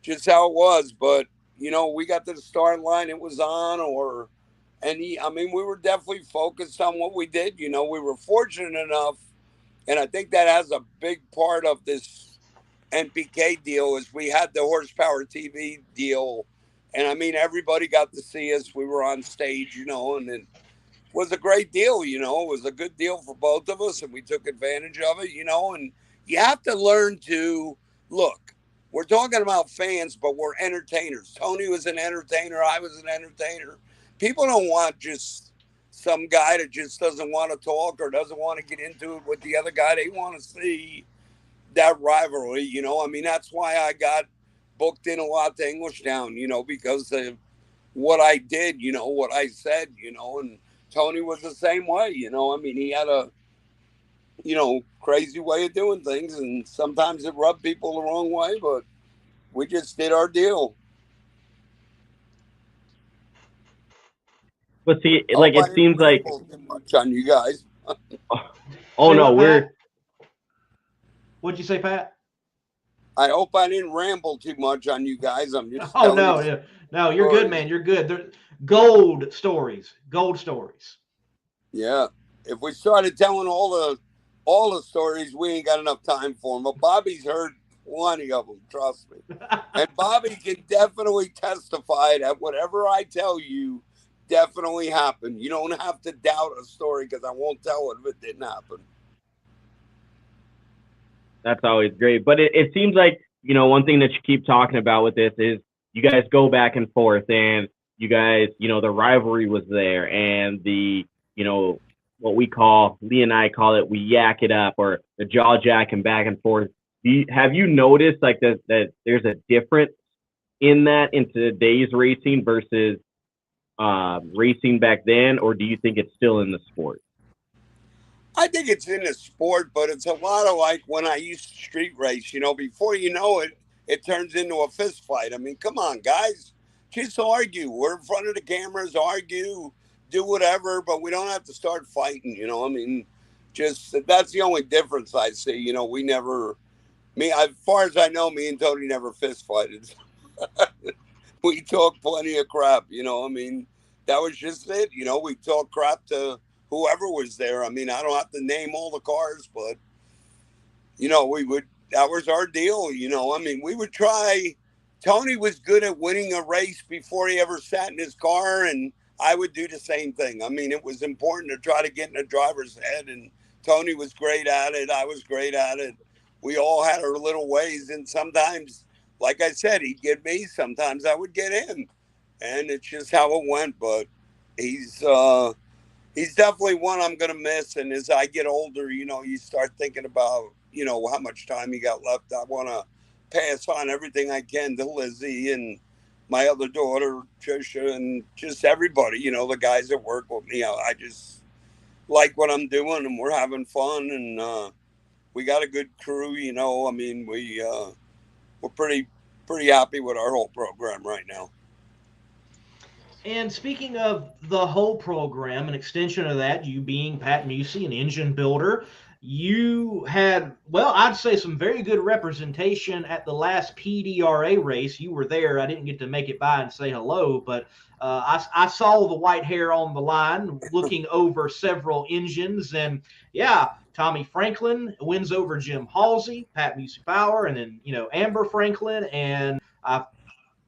just how it was. But, we got to the start line, it was on, we were definitely focused on what we did. We were fortunate enough, and I think that has a big part of this NPK deal is we had the horsepower TV deal, and everybody got to see us. We were on stage, and it was a great deal. It was a good deal for both of us, and we took advantage of it. And you have to learn to look. We're talking about fans, but we're entertainers. Tony was an entertainer. I was an entertainer. People don't want just some guy that just doesn't want to talk or doesn't want to get into it with the other guy. They want to see that rivalry, That's why I got booked in a lot to Englishtown, because of what I did, what I said, and Tony was the same way, he had a, crazy way of doing things, and sometimes it rubbed people the wrong way, but we just did our deal. But see, like it seems like much on you guys. Oh no, What'd you say, Pat? I hope I didn't ramble too much on you guys. I'm just no, you're good, man. You're good. They're gold stories. Yeah, if we started telling all the stories, we ain't got enough time for them. But Bobby's heard plenty of them, trust me. And Bobby can definitely testify that whatever I tell you definitely happened. You don't have to doubt a story because I won't tell it if it didn't happen. That's always great. But it seems like, one thing that you keep talking about with this is you guys go back and forth, and you guys, the rivalry was there, and the, what we call, Lee and I call it, we yak it up, or the jaw jacking back and forth. Have you noticed like that there's a difference in that in today's racing versus racing back then, or do you think it's still in the sport? I think it's in the sport, but it's a lot of like when I used to street race, before you know it, it turns into a fist fight. Come on, guys, just argue. We're in front of the cameras, argue, do whatever, but we don't have to start fighting, just that's the only difference I see. We never, as far as I know, me and Tony never fist fighted. We talk plenty of crap, that was just it. We talk crap to whoever was there. I don't have to name all the cars, but, that was our deal. We would try. Tony was good at winning a race before he ever sat in his car, and I would do the same thing. It was important to try to get in the driver's head, and Tony was great at it. I was great at it. We all had our little ways, and sometimes, like I said, he'd get me. Sometimes I would get him, and it's just how it went. But he's definitely one I'm going to miss. And as I get older, you start thinking about, how much time you got left. I want to pass on everything I can to Lizzie and my other daughter, Trisha, and just everybody, the guys that work with me. I just like what I'm doing, and we're having fun. And we got a good crew. I mean, we're pretty happy with our whole program right now. And speaking of the whole program, an extension of that, you being Pat Musi, an engine builder, you had, well, I'd say some very good representation at the last PDRA race. You were there. I didn't get to make it by and say hello, but I saw the white hair on the line looking over several engines. And yeah, Tommy Franklin wins over Jim Halsey, Pat Musi Power, and then, Amber Franklin. And I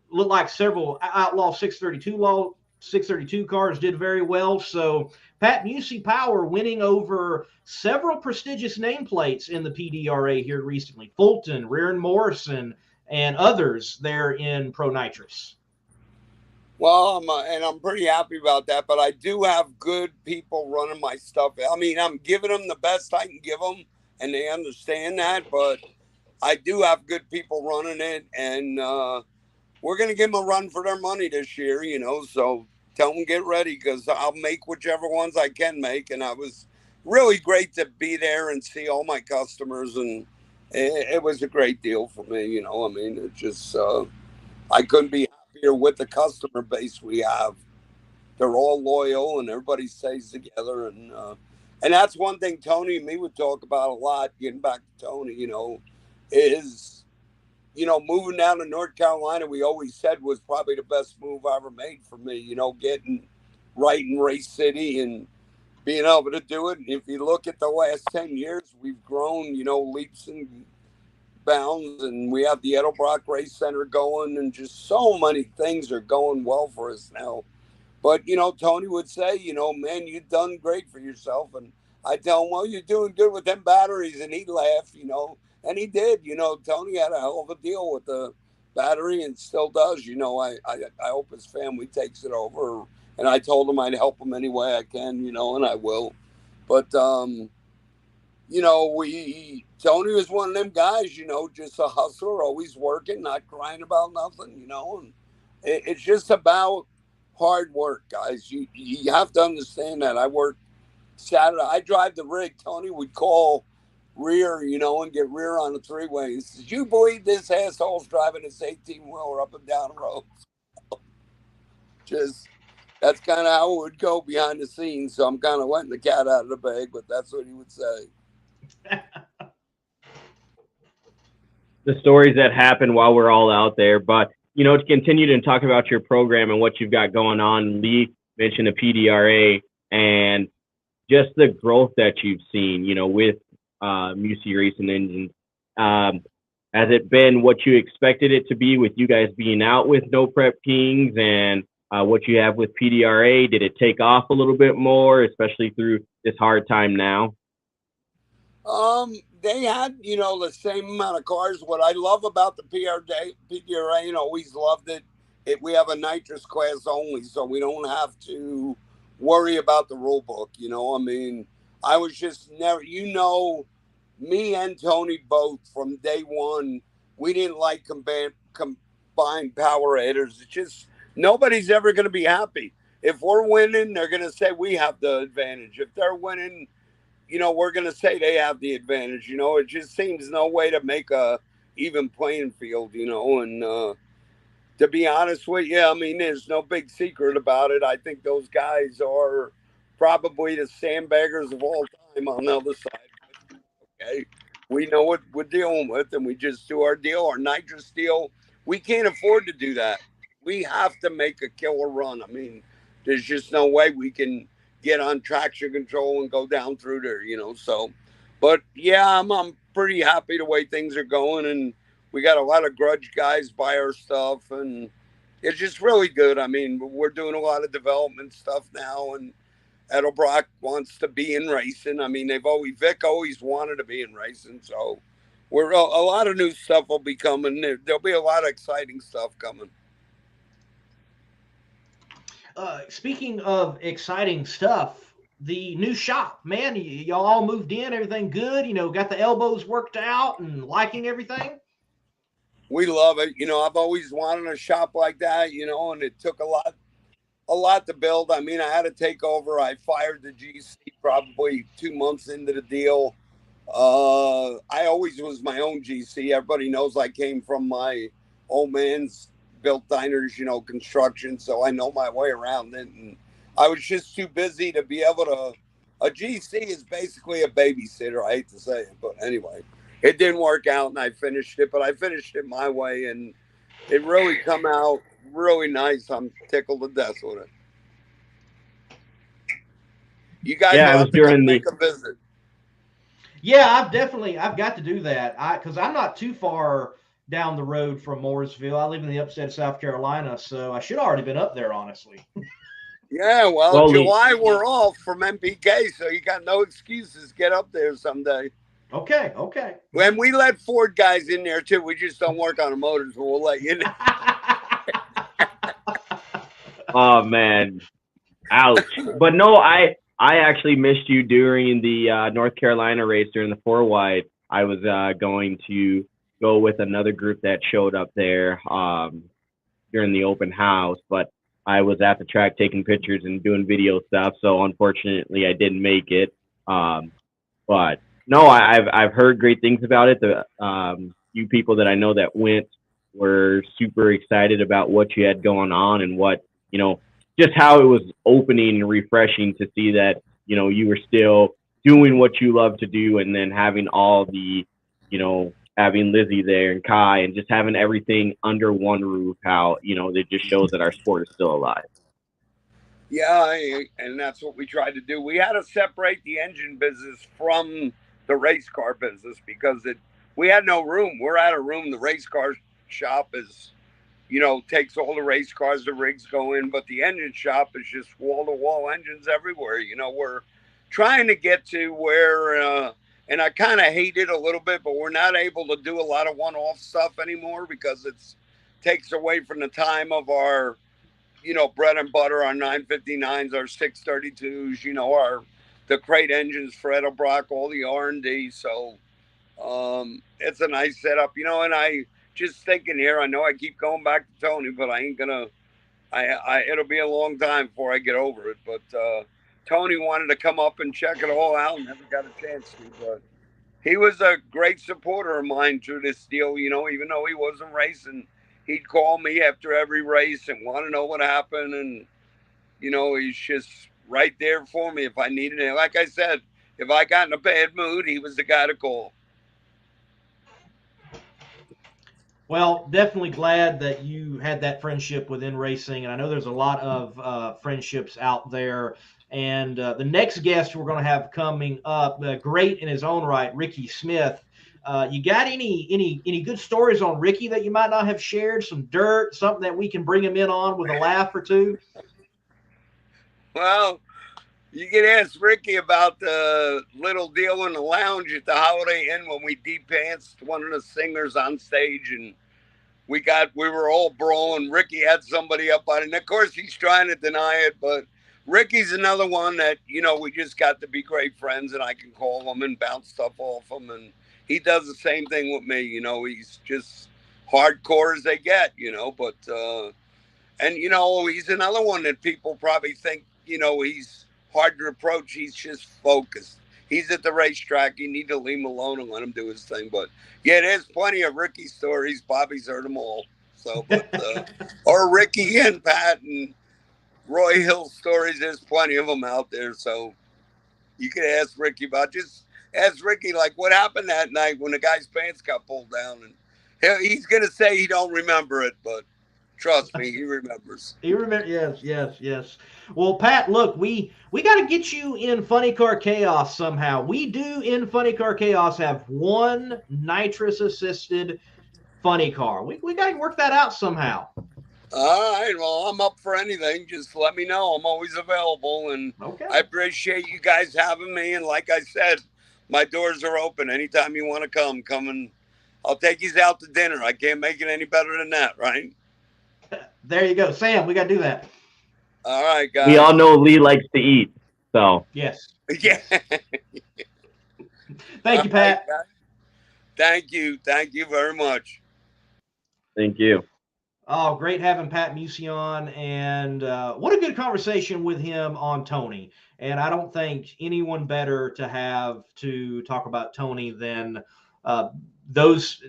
looked like several Outlaw 632 cars did very well. So Pat Musi Power winning over several prestigious nameplates in the PDRA here recently. Fulton, Rear and Morrison, and others there in Pro Nitrous. Well, I'm pretty happy about that, but I do have good people running my stuff. I mean, I'm giving them the best I can give them, and they understand that, but I do have good people running it, and we're going to give them a run for their money this year, so tell them get ready, because I'll make whichever ones I can make. And I was really great to be there and see all my customers, and it was a great deal for me. I mean, it just I couldn't be happier with the customer base we have. They're all loyal, and everybody stays together, and that's one thing Tony and me would talk about a lot. Getting back to Tony, is moving down to North Carolina, we always said was probably the best move I ever made for me, getting right in Race City and being able to do it. And if you look at the last 10 years, we've grown, leaps and bounds, and we have the Edelbrock Race Center going, and just so many things are going well for us now. But, Tony would say, man, you've done great for yourself. And I tell him, well, you're doing good with them batteries. And he'd laugh, and he did. Tony had a hell of a deal with the battery and still does. I hope his family takes it over. And I told him I'd help him any way I can, and I will. But, Tony was one of them guys, just a hustler, always working, not crying about nothing, and it's just about hard work, guys. You have to understand that. I work Saturday. I drive the rig. Tony would call rear, and get rear on the three-way. He says, you believe this asshole's driving this 18-wheeler up and down the road? Just, that's kind of how it would go behind the scenes. So I'm kind of letting the cat out of the bag, but that's what he would say. The stories that happen while we're all out there. But, to continue to talk about your program and what you've got going on, Lee mentioned the PDRA and just the growth that you've seen, with Musi Racing Engines. Has it been what you expected it to be with you guys being out with No Prep Kings and what you have with PDRA? Did it take off a little bit more, especially through this hard time now? They had, the same amount of cars. What I love about the PDRA, always loved it. We have a nitrous class only, so we don't have to worry about the rule book. I mean, I was just never, me and Tony both from day one, we didn't like combined power headers. It's just, nobody's ever going to be happy. If we're winning, they're going to say we have the advantage. If they're winning, we're going to say they have the advantage. It just seems no way to make a even playing field, and to be honest with you, I mean, there's no big secret about it. I think those guys are probably the sandbaggers of all time on the other side. Okay. We know what we're dealing with, and we just do our deal, our nitrous deal. We can't afford to do that. We have to make a killer run. I mean, there's just no way we can get on traction control and go down through there, so. But, yeah, I'm pretty happy the way things are going, and we got a lot of grudge guys buy our stuff, and it's just really good. I mean, we're doing a lot of development stuff now, and Edelbrock wants to be in racing. I mean, Vic always wanted to be in racing, so a lot of new stuff will be coming. There'll be a lot of exciting stuff coming. Speaking of exciting stuff, the new shop, man, y'all all moved in, everything good, got the elbows worked out and liking everything? We love it. I've always wanted a shop like that, and it took a lot to build. I mean, I had to take over. I fired the GC probably 2 months into the deal. I always was my own GC. Everybody knows I came from my old man's built diners, you know, construction. So I know my way around it. And I was just too busy to be able to. A GC is basically a babysitter. I hate to say it, but anyway, it didn't work out, and I finished it. But I finished it my way, and it really come out really nice. I'm tickled to death with it. You guys Yeah, will I was have to come during make a visit. Yeah, I've got to do that. Because I'm not too far down the road from Mooresville. I live in the upstate of South Carolina, so I should have already been up there, honestly. Yeah, well, Well, July we're off from MPK, so you got no excuses. Get up there someday. Okay. When we let Ford guys in there too, we just don't work on the motors, but we'll let you know. Oh man, ouch! But no, I actually missed you during the North Carolina race during the 4 wide. I was going to go with another group that showed up there during the open house, but I was at the track taking pictures and doing video stuff, so unfortunately I didn't make it. But no, I've heard great things about it. The few people that I know that went were super excited about what you had going on and what, you know, just how it was opening and refreshing to see that, you know, you were still doing what you love to do, and then having all the, you know, having Lizzie there and Kai and just having everything under one roof, how, you know, it just shows that our sport is still alive. Yeah, and that's what we tried to do. We had to separate the engine business from the race car business because we had no room. We're out of room. The race car shop is, you know, takes all the race cars, the rigs go in, but the engine shop is just wall-to-wall engines everywhere. You know, we're trying to get to where, and I kind of hate it a little bit, but we're not able to do a lot of one-off stuff anymore because it takes away from the time of our, you know, bread and butter, our 959s, our 632s, you know, the crate engines for Edelbrock, all the R&D. So it's a nice setup, you know, and I just thinking here, I know I keep going back to Tony, but I ain't gonna, it'll be a long time before I get over it. But Tony wanted to come up and check it all out, and never got a chance to, but he was a great supporter of mine through this deal, you know, even though he wasn't racing, he'd call me after every race and want to know what happened. And, you know, he's just right there for me if I needed it. Like I said, if I got in a bad mood, he was the guy to call. Well, definitely glad that you had that friendship within racing, and I know there's a lot of friendships out there. And the next guest we're going to have coming up, great in his own right, Rickie Smith. You got any good stories on Rickie that you might not have shared? Some dirt, something that we can bring him in on with a laugh or two? Well, you can ask Rickie about the little deal in the lounge at the Holiday Inn when we de-pantsed one of the singers on stage, and we were all brawling. Rickie had somebody up on it, and of course he's trying to deny it, but Rickie's another one that, you know, we just got to be great friends, and I can call him and bounce stuff off him, and he does the same thing with me. You know, he's just hardcore as they get, you know, but and, you know, he's another one that people probably think, you know, he's hard to approach. He's just focused. He's at the racetrack. You need to leave him alone and let him do his thing. But yeah, there's plenty of Rickie stories. Bobby's heard them all. So, but or Rickie and Pat and Roy Hill stories. There's plenty of them out there. So you can ask Rickie about. Just ask Rickie, like, what happened that night when the guy's pants got pulled down, and he's gonna say he don't remember it, but trust me, he remembers. He remember, yes. Well, Pat, look, we got to get you in Funny Car Chaos somehow. We do in Funny Car Chaos have one nitrous-assisted funny car. We got to work that out somehow. All right, well, I'm up for anything. Just let me know. I'm always available, and okay. I appreciate you guys having me. And like I said, my doors are open. Anytime you want to come and I'll take you out to dinner. I can't make it any better than that, right? There you go. Sam, we got to do that. All right, guys. We all know Lee likes to eat, so. Yes. Yeah. Thank you, Pat. Right, thank you. Thank you very much. Thank you. Oh, great having Pat Musi on, and what a good conversation with him on Tony. And I don't think anyone better to have to talk about Tony than uh,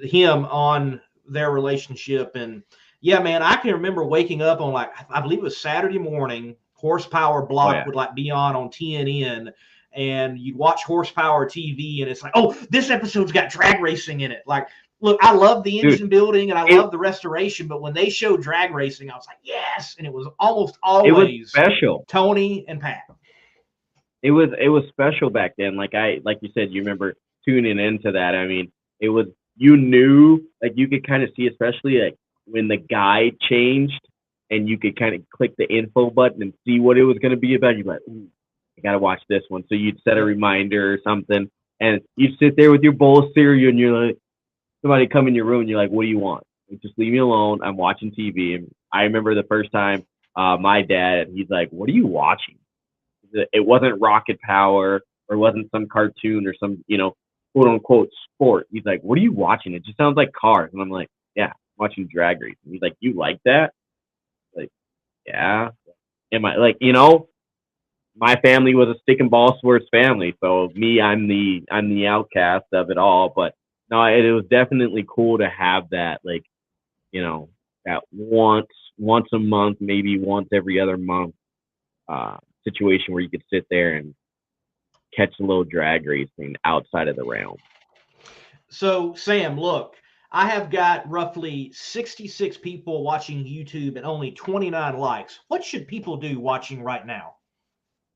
him on their relationship. And yeah, man, I can remember waking up on, like, I believe it was Saturday morning. Horsepower Oh block yeah. would like be on TNN, and you'd watch Horsepower TV, and it's like, oh, this episode's got drag racing in it. Like, look, I love the engine building and I love the restoration, but when they showed drag racing, I was like, yes. And it was almost It was always special. Tony and Pat. It was special back then. Like you said, you remember tuning into that. I mean, it was, you knew, like, you could kind of see, especially like when the guide changed and you could kind of click the info button and see what it was going to be about. You're like, ooh, I got to watch this one. So you'd set a reminder or something, and you'd sit there with your bowl of cereal and you're like, somebody come in your room and you're like, what do you want? Like, just leave me alone. I'm watching TV. And I remember the first time my dad, he's like, what are you watching? It wasn't Rocket Power or wasn't some cartoon or some, quote unquote sport. He's like, what are you watching? It just sounds like cars. And I'm like, yeah, I'm watching drag racing. He's like, you like that? Like, yeah. Am I like, my family was a stick and ball sports family. So me, I'm the outcast of it all. But no, it was definitely cool to have that, like, that once a month, maybe once every other month situation where you could sit there and catch a little drag racing outside of the realm. So, Sam, look, I have got roughly 66 people watching YouTube and only 29 likes. What should people do watching right now?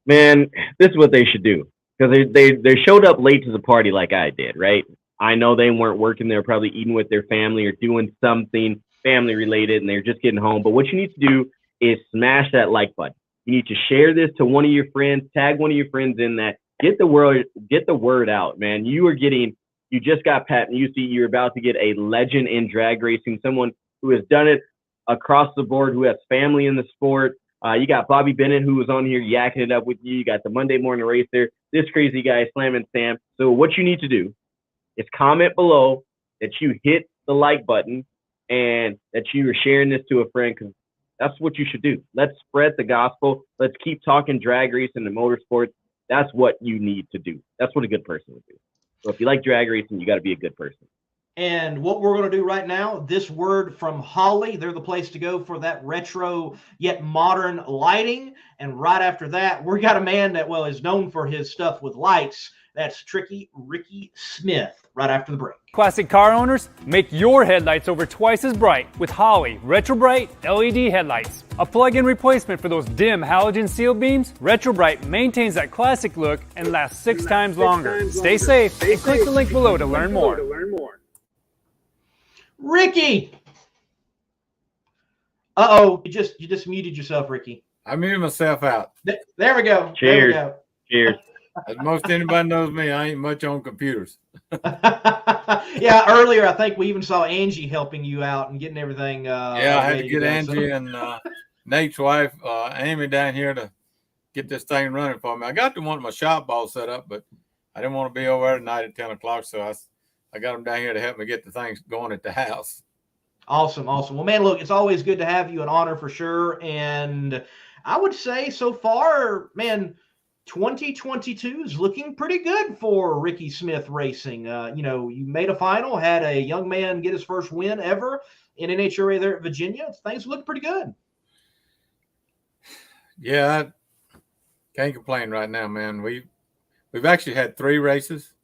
Man, this is what they should do, because they showed up late to the party like I did, right? I know they weren't working. They were probably eating with their family or doing something family related, and they're just getting home. But what you need to do is smash that like button. You need to share this to one of your friends, tag one of your friends in that. Get the word out, man. You just got Pat Musi. You're about to get a legend in drag racing, someone who has done it across the board, who has family in the sport. You got Bobby Bennett, who was on here yakking it up with you. You got the Monday Morning Racer, this crazy guy, Slam and Sam. So what you need to do is comment below that you hit the like button and that you are sharing this to a friend, because that's what you should do. Let's spread the gospel. Let's keep talking drag racing and motorsports. That's what you need to do. That's what a good person would do. So if you like drag racing, you got to be a good person. And what we're going to do right now, this word from Holly, they're the place to go for that retro yet modern lighting. And right after that, we got a man that, well, is known for his stuff with lights. That's Rickie Smith, right after the break. Classic car owners, make your headlights over twice as bright with Holley Retro Bright LED headlights. A plug-in replacement for those dim halogen seal beams, Retro Bright maintains that classic look and lasts six times longer. Stay safe and click the link below to learn more. Rickie! Uh-oh, you just muted yourself, Rickie. I muted myself out. There we go. Cheers. There we go. Cheers. As most anybody knows me, I ain't much on computers. Yeah, earlier I think we even saw Angie helping you out and getting everything. Yeah, I had to get Angie and Nate's wife, Amy, down here to get this thing running for me. I got to want my shop ball set up, but I didn't want to be over there tonight at 10 o'clock, so I got them down here to help me get the things going at the house. Awesome. Well, man, look, it's always good to have you. An honor for sure. And I would say so far, man, 2022 is looking pretty good for Rickie Smith Racing. You made a final, had a young man get his first win ever in NHRA there at Virginia. Things look pretty good. Yeah, I can't complain right now, man. We've actually had 3 races,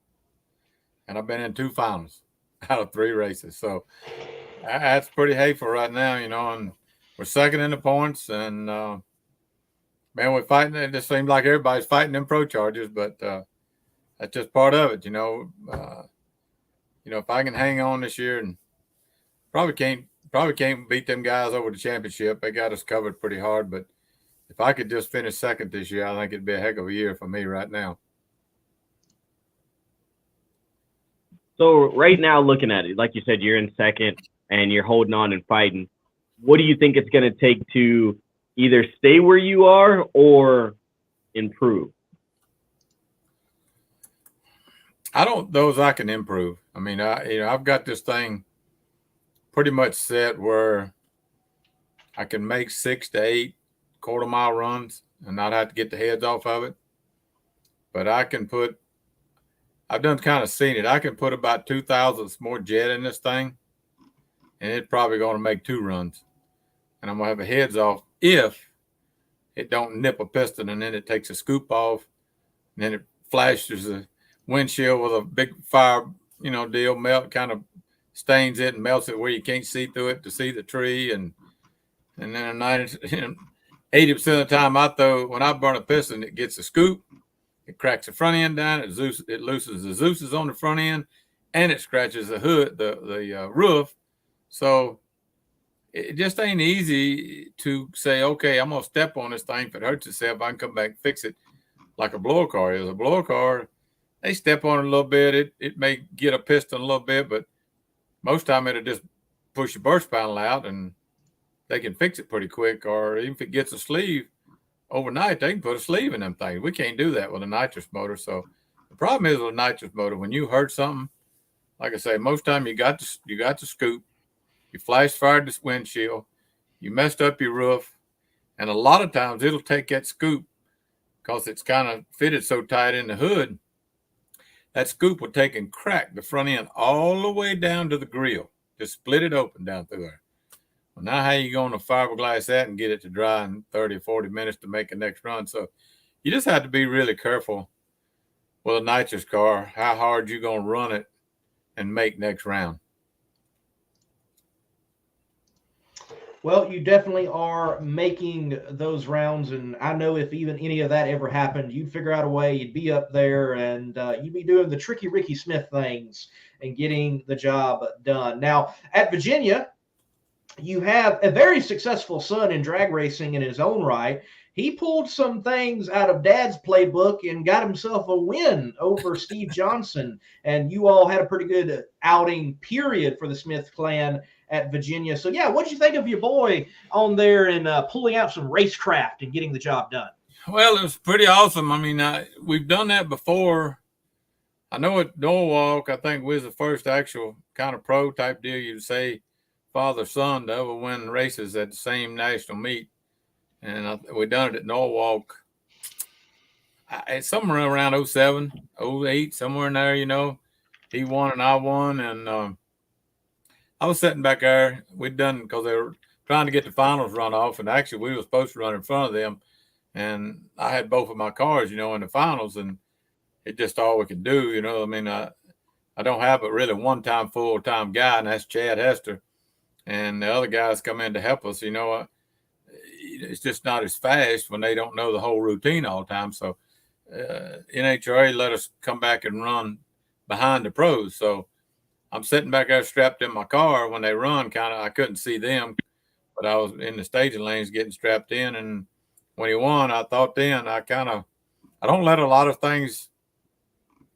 and I've been in 2 finals out of 3 races. So that's pretty hateful right now, and we're second in the points, and man, we're fighting. It just seems like everybody's fighting them pro chargers, but that's just part of it, if I can hang on this year, and probably can't beat them guys over the championship. They got us covered pretty hard, but if I could just finish second this year, I think it'd be a heck of a year for me right now. So right now, looking at it, like you said, you're in second and you're holding on and fighting. What do you think it's going to take to either stay where you are or improve? I don't know if I can improve. I mean, I've got this thing pretty much set where I can make 6 to 8 quarter-mile runs and not have to get the heads off of it. But I've done kind of seen it. I can put about 2 thousandths more jet in this thing, and it's probably going to make 2 runs. And I'm going to have the heads off if it don't nip a piston, and then it takes a scoop off, and then it flashes the windshield with a big fire, deal, melt, kind of stains it and melts it where you can't see through it to see the tree. And then 80% of the time when I burn a piston, it gets a scoop, it cracks the front end down, it loosens the Zeus's on the front end, and it scratches the hood, the roof. So it just ain't easy to say, okay, I'm going to step on this thing. If it hurts itself, I can come back and fix it like a blower car is. A blower car, they step on it a little bit. It may get a piston a little bit, but most time it'll just push the burst panel out and they can fix it pretty quick. Or even if it gets a sleeve overnight, they can put a sleeve in them things. We can't do that with a nitrous motor. So the problem is with a nitrous motor, when you hurt something, like I say, most time you got the scoop. You flash fired the windshield, you messed up your roof, and a lot of times it'll take that scoop because it's kind of fitted so tight in the hood. That scoop will take and crack the front end all the way down to the grill, just split it open down through there. Well, now how you going to fiberglass that and get it to dry in 30 or 40 minutes to make a next run? So you just have to be really careful with a nitrous car, how hard you're going to run it and make next round. Well, you definitely are making those rounds, and I know if even any of that ever happened, you'd figure out a way, you'd be up there, and you'd be doing the tricky Rickie Smith things and getting the job done. Now, at Virginia, you have a very successful son in drag racing in his own right. He pulled some things out of Dad's playbook and got himself a win over Steve Johnson, and you all had a pretty good outing, period, for the Smith clan at Virginia. So, yeah, what did you think of your boy on there and pulling out some racecraft and getting the job done? Well, it was pretty awesome. I mean, we've done that before. I know at Norwalk, I think was the first actual kind of pro type deal you'd say father-son to ever win races at the same national meet. And we done it at Norwalk. It's somewhere around 07, 08, somewhere in there, He won and I won. And I was sitting back there. We'd done because they were trying to get the finals run off. And actually, we were supposed to run in front of them. And I had both of my cars, in the finals. And it's just all we could do, I mean, I don't have but really one-time full-time guy, and that's Chad Hester. And the other guys come in to help us, it's just not as fast when they don't know the whole routine all the time. So NHRA let us come back and run behind the pros. So I'm sitting back there strapped in my car when they run. I couldn't see them, but I was in the staging lanes getting strapped in. And when he won, I thought then I don't let a lot of things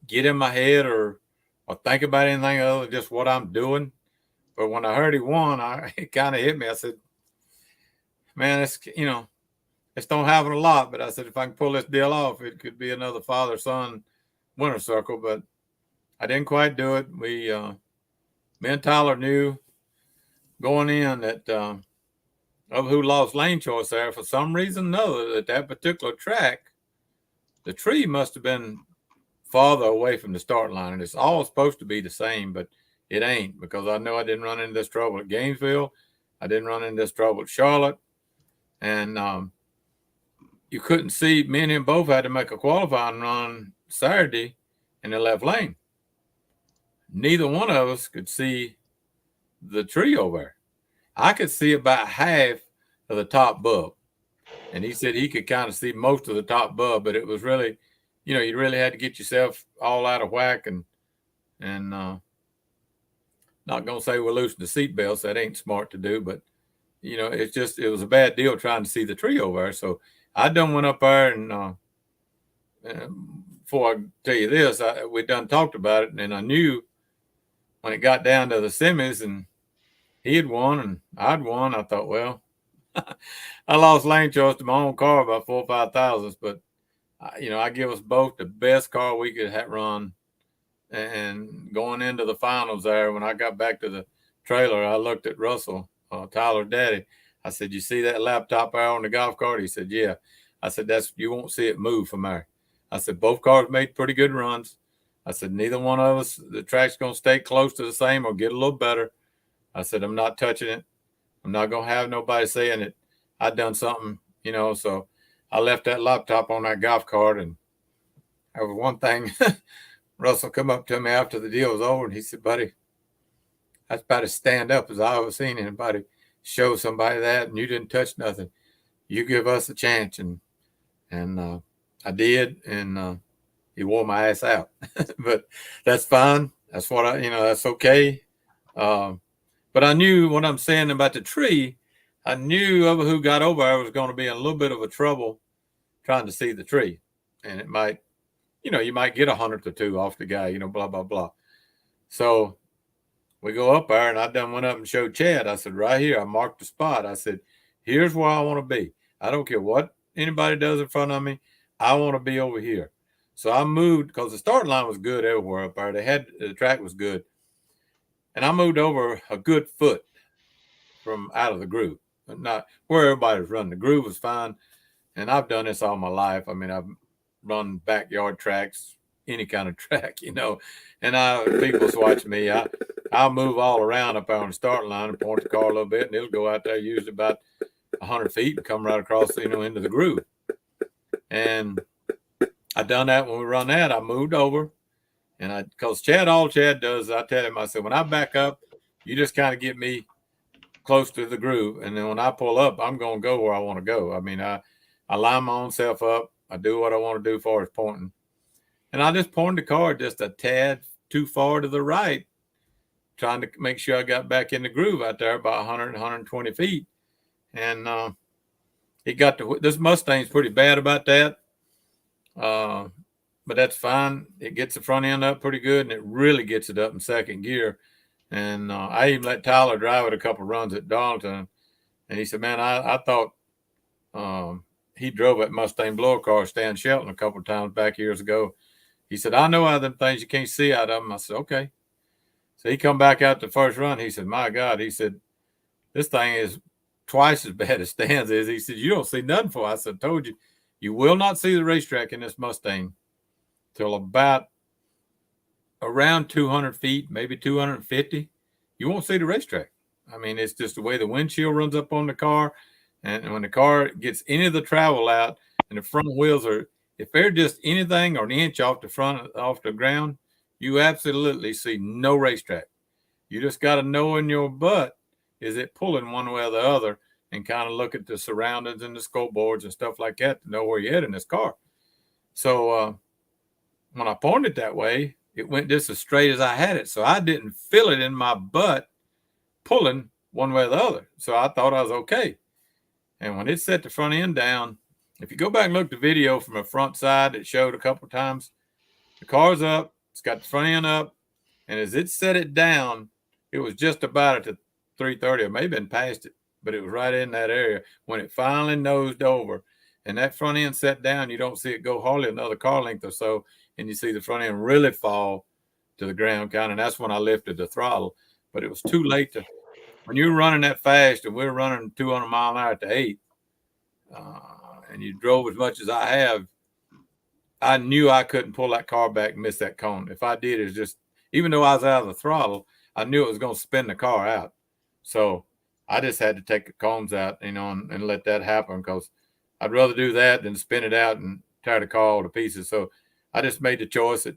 get in my head or think about anything other than just what I'm doing. But when I heard he won, it kind of hit me. I said, man, it's don't happen a lot. But I said, if I can pull this deal off, it could be another father-son winner circle. But I didn't quite do it. Me and Tyler knew going in that of who lost lane choice there. For some reason or another, at that particular track, the tree must have been farther away from the start line. And it's all supposed to be the same, but it ain't, because I know I didn't run into this trouble at Gainesville. I didn't run into this trouble at Charlotte. And you couldn't see. Me and him both had to make a qualifying run Saturday in the left lane. Neither one of us could see the tree over there. I could see about half of the top bulb. And he said he could kind of see most of the top bulb, but it was really, you really had to get yourself all out of whack and not going to say we're loosening the seat belts. That ain't smart to do, but it was a bad deal trying to see the tree over there. So I done went up there and before I tell you this, we done talked about it, and I knew when it got down to the semis and he had won and I'd won, I thought, well, I lost lane choice to my own car by 4 or 5 thousandths, but I give us both the best car we could have run. And going into the finals there, when I got back to the trailer, I looked at Russell, Tyler's daddy. I said, you see that laptop there on the golf cart? He said, yeah. I said, you won't see it move from there. I said, both cars made pretty good runs. I said, neither one of us, the track's going to stay close to the same or get a little better. I said, I'm not touching it. I'm not going to have nobody saying that I done something, so I left that laptop on that golf cart. And there was one thing, Russell come up to me after the deal was over, and he said, buddy, that's about as stand up as I ever seen anybody show somebody that, and you didn't touch nothing. You give us a chance. And I did, and he wore my ass out. But that's fine. That's what that's okay. But I knew what I'm saying about the tree. I knew who got over there was going to be in a little bit of a trouble trying to see the tree. And it might, you might get 100th or 2 off the guy, blah, blah, blah. So we go up there, and I done went up and showed Chad. I said, right here, I marked the spot. I said, here's where I want to be. I don't care what anybody does in front of me. I want to be over here. So I moved because the starting line was good everywhere up there. The track was good. And I moved over a good foot from out of the groove, but not where everybody was running. The groove was fine. And I've done this all my life. I mean, I've run backyard tracks, any kind of track, and people watch me. I'll move all around up there on the starting line and point the car a little bit, and it'll go out there usually about 100 feet and come right across, into the groove. And I done that when we run that. I moved over, and because all Chad does, I tell him, I said, when I back up, you just kind of get me close to the groove, and then when I pull up, I'm going to go where I want to go. I mean, I line my own self up. I do what I want to do as far as pointing. And I just pointed the car just a tad too far to the right, trying to make sure I got back in the groove out there about 100, 120 feet. And this Mustang's pretty bad about that. But that's fine. It gets the front end up pretty good, and it really gets it up in second gear. And I even let Tyler drive it a couple runs at Darlington. And he said, man, I thought he drove that Mustang blower car, Stan Shelton, a couple of times back years ago. He said, I know how them things you can't see out of them. I said, okay. So he come back out the first run. He said, my God, he said, this thing is twice as bad as Stan's is. He said, you don't see nothing for it. I said, told you, you will not see the racetrack in this Mustang till about around 200 feet, maybe 250. You won't see the racetrack. I mean, it's just the way the windshield runs up on the car. And when the car gets any of the travel out and the front wheels if they're just anything or an inch off the ground, you absolutely see no racetrack. You just got to know in your butt, is it pulling one way or the other, and kind of look at the surroundings and the scoreboards and stuff like that to know where you're heading in this car. So when I pointed that way, it went just as straight as I had it. So I didn't feel it in my butt pulling one way or the other. So I thought I was okay. And when it set the front end down, if you go back and look at the video from the front side, it showed a couple of times, the car's up, it's got the front end up, and as it set it down, it was just about at the 330, or maybe been past it, but it was right in that area. When it finally nosed over and that front end set down, you don't see it go hardly another car length or so, and you see the front end really fall to the ground kind of, and that's when I lifted the throttle. But it was too late when you're running that fast, and we're running 200 mile an hour at the 8, and you drove as much as I have, I knew I couldn't pull that car back and miss that cone. If I did, it's just, even though I was out of the throttle, I knew it was going to spin the car out. So I just had to take the cones out, and let that happen, because I'd rather do that than spin it out and tear the car all to pieces. So I just made the choice that,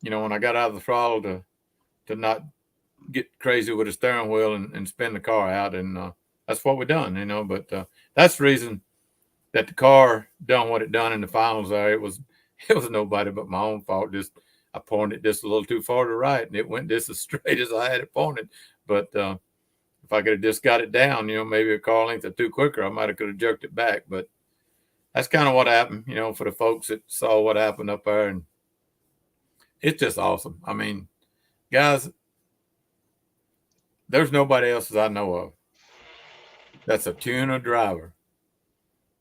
when I got out of the throttle to not get crazy with the steering wheel and spin the car out. And that's what we done, but that's the reason that the car done what it done in the finals there. It was nobody but my own fault. Just I pointed it just a little too far to the right, and it went just as straight as I had it pointed. But if I could have just got it down, maybe a car length or two quicker, I might have could have jerked it back. But that's kind of what happened, for the folks that saw what happened up there. And it's just awesome. I mean, guys, there's nobody else that I know of that's a tuner driver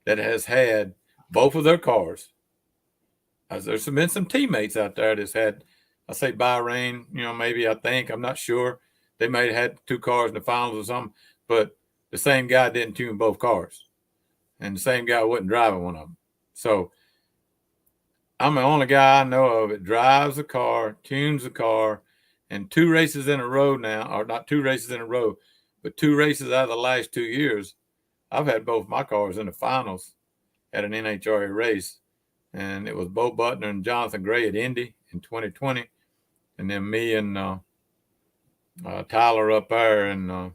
that has had both of their cars. There's been some teammates out there that's had, I say Bahrain, maybe, I'm not sure. They may have had 2 cars in the finals or something, but the same guy didn't tune both cars, and the same guy wasn't driving one of them. So I'm the only guy I know of that drives a car, tunes a car, and 2 races in a row now, or not 2 races in a row, but 2 races out of the last 2 years, I've had both my cars in the finals at an NHRA race. And it was Bo Butner and Jonathan Gray at Indy in 2020. And then me and Tyler up there. And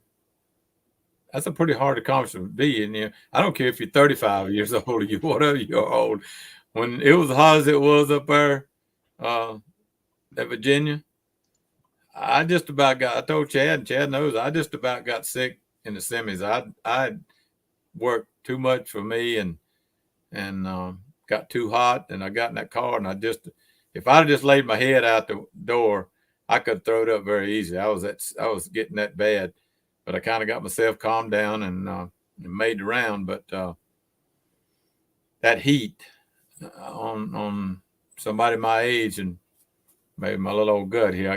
that's a pretty hard accomplishment to be. And I don't care if you're 35 years old or whatever you're old. When it was as hot as it was up there at Virginia, I told Chad, and Chad knows, I just about got sick in the semis. I worked too much for me and got too hot, and I got in that car, and if I'd just laid my head out the door, I could throw it up very easy. I was getting that bad, but I kind of got myself calmed down and made the round. But that heat on somebody my age and maybe my little old gut here,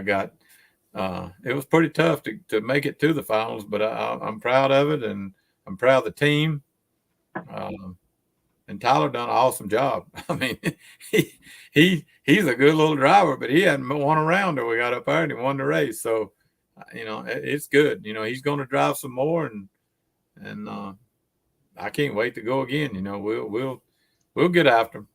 it was pretty tough to make it to the finals, but I'm proud of it, and I'm proud of the team. And Tyler done an awesome job. I mean, he's a good little driver, but he hadn't won a round till we got up there and he won the race. So, it's good. He's going to drive some more, and I can't wait to go again. We'll get after him.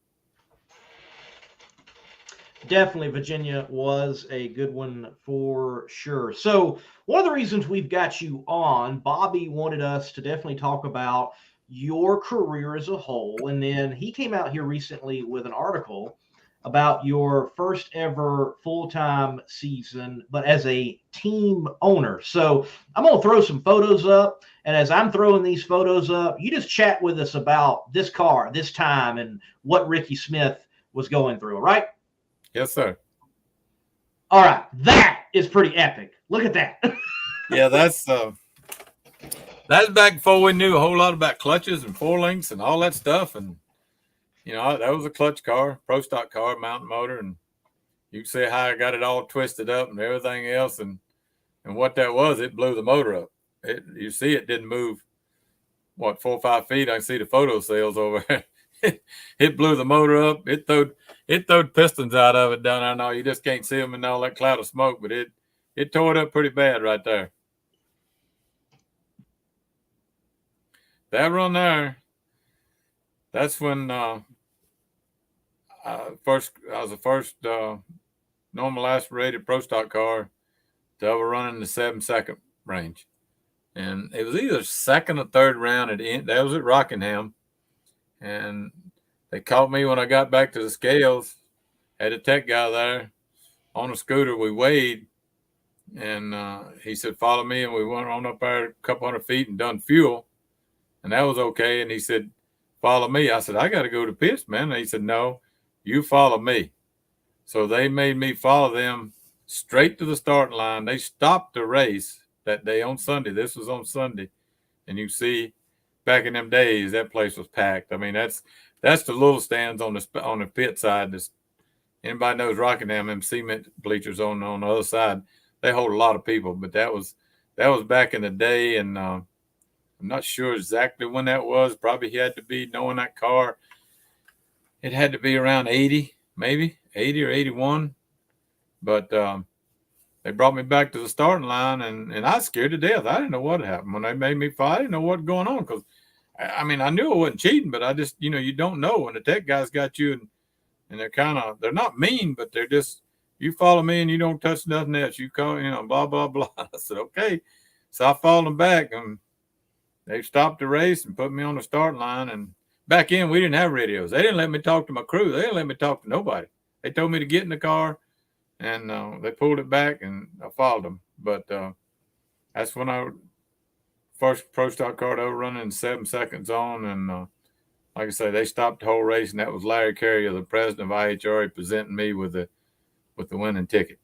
Definitely, Virginia was a good one for sure. So one of the reasons we've got you on, Bobby wanted us to definitely talk about your career as a whole. And then he came out here recently with an article about your first ever full-time season, but as a team owner. So I'm going to throw some photos up. And as I'm throwing these photos up, you just chat with us about this car, this time, and what Rickie Smith was going through. All right? Yes, sir. All right. That is pretty epic. Look at that. Yeah, that's back before we knew a whole lot about clutches and 4-links and all that stuff. And, that was a clutch car, pro stock car, mountain motor. And you can see how I got it all twisted up and everything else. And what that was, it blew the motor up. You see it didn't move, 4 or 5 feet. I can see the photo cells over there. It blew the motor up. It throwed pistons out of it down there. No, you just can't see them in all that cloud of smoke, but it tore it up pretty bad right there. That run there, that's when I was the first normal aspirated pro stock car to ever run in the 7-second range. And it was either second or third round that was at Rockingham. And they caught me when I got back to the scales. Had a tech guy there on a scooter. We weighed, and he said, "Follow me." And we went on up there a couple hundred feet and done fuel, and that was okay. And he said, "Follow me." I said, "I got to go to pits, man." And he said, "No, you follow me." So they made me follow them straight to the starting line. They stopped the race that day on Sunday. This was on Sunday, and you see, back in them days, that place was packed. I mean, that's the little stands on the pit side. Anybody knows Rockingham, them cement bleachers on the other side, they hold a lot of people. But that was back in the day, and I'm not sure exactly when that was. Probably he had to be, knowing that car, it had to be around 80, maybe 80 or 81. But they brought me back to the starting line, and I was scared to death. I didn't know what happened when they made me fight. I didn't know what was going on because, I mean, I knew I wasn't cheating, but I just, you don't know when the tech guys got you, and they're not mean, but they're just, you follow me and you don't touch nothing else. You call, blah, blah, blah. I said, okay. So I followed them back, and they stopped the race and put me on the starting line. And back in, we didn't have radios. They didn't let me talk to my crew. They didn't let me talk to nobody. They told me to get in the car. And they pulled it back, and I followed them. But that's when I first pro stock car ever running in 7-second zone. And like I say, they stopped the whole race, and that was Larry Carrier, the president of IHRA, presenting me with the winning ticket.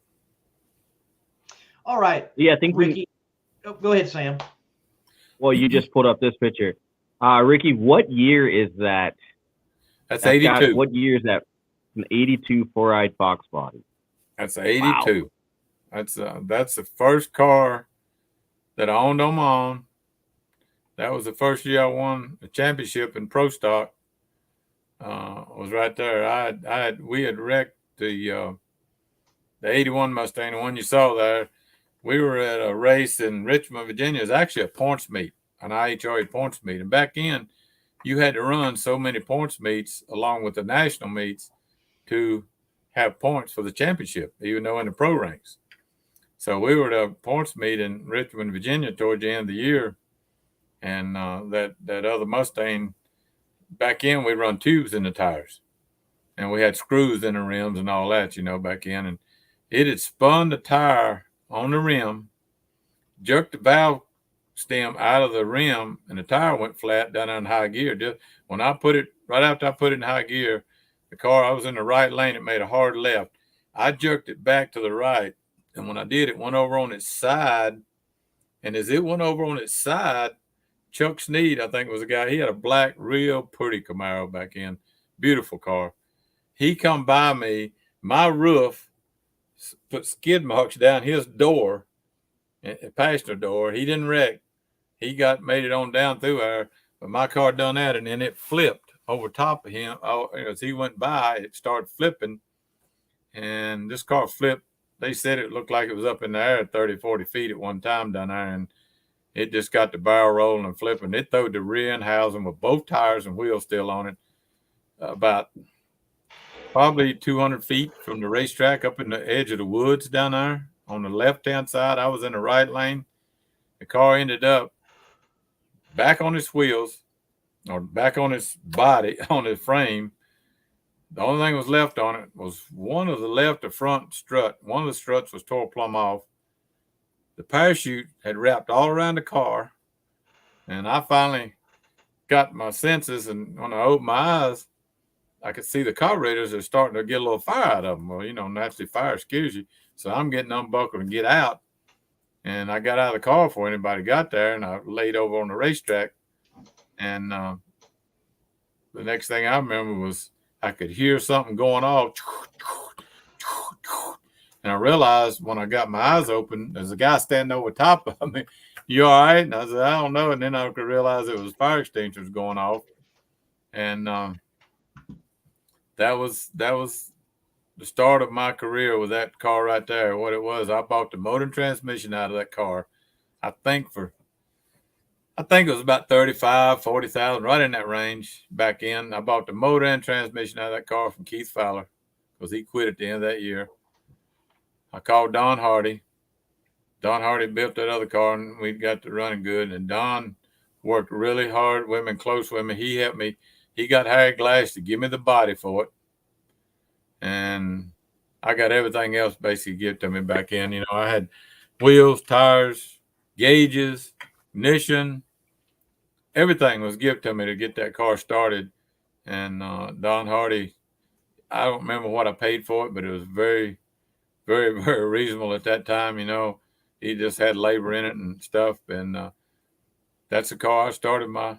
All right. Yeah, I think Rickie. Go ahead, Sam. Well, you just pulled up this picture. Rickie, what year is that? That's 82. What year is that? An 82 4-eyed Fox body. That's 82. Wow. That's the first car that I owned on my own. That was the first year I won a championship in pro stock. Was right there. We had wrecked the 81 Mustang, the one you saw there. We were at a race in Richmond, Virginia. It was actually a points meet, an IHRA points meet. And back in, you had to run so many points meets along with the national meets to have points for the championship, even though in the pro ranks. So we were at a points meet in Richmond, Virginia toward the end of the year. And that other Mustang, back in, we run tubes in the tires. And we had screws in the rims and all that, back in. And it had spun the tire on the rim, jerked the valve stem out of the rim, and the tire went flat down in high gear. Just when I put it, right after I put it in high gear, the car, I was in the right lane, it made a hard left. I jerked it back to the right, and when I did, it went over on its side. And as it went over on its side, Chuck Sneed, I think was the guy, he had a black, real pretty Camaro back in, beautiful car. He come by me, my roof put skid marks down his door, passenger door. He didn't wreck. He made it on down through there, but my car done that, and then it flipped over top of him. As he went by, it started flipping, and this car flipped. They said it looked like it was up in the air 30, 40 feet at one time down there, and it just got the barrel rolling and flipping. It throwed the rear end housing with both tires and wheels still on it about probably 200 feet from the racetrack up in the edge of the woods down there on the left-hand side. I was in the right lane. The car ended up back on its wheels or back on its body, on its frame. The only thing was left on it was one of the left or front strut. One of the struts was tore plumb off. The parachute had wrapped all around the car, and I finally got my senses, and when I opened my eyes, I could see the carburetors are starting to get a little fire out of them. Well, naturally fire scares you. So I'm getting unbuckled and get out. And I got out of the car before anybody got there, and I laid over on the racetrack. And the next thing I remember was I could hear something going off. And I realized when I got my eyes open, there's a guy standing over top of me. You all right? And I said, I don't know. And then I could realize it was fire extinguishers going off. And that was the start of my career with that car right there. What it was, I bought the motor and transmission out of that car. I think it was about 35, 40,000, right in that range back in. I bought the motor and transmission out of that car from Keith Fowler because he quit at the end of that year. I called Don Hardy. Don Hardy built that other car, and we got to running good. And Don worked really hard with me, close with me. He helped me. He got Harry Glass to give me the body for it. And I got everything else basically given to me back in. I had wheels, tires, gauges, ignition. Everything was given to me to get that car started. And Don Hardy, I don't remember what I paid for it, but it was very, very, very reasonable at that time. He just had labor in it and stuff. And that's the car I started my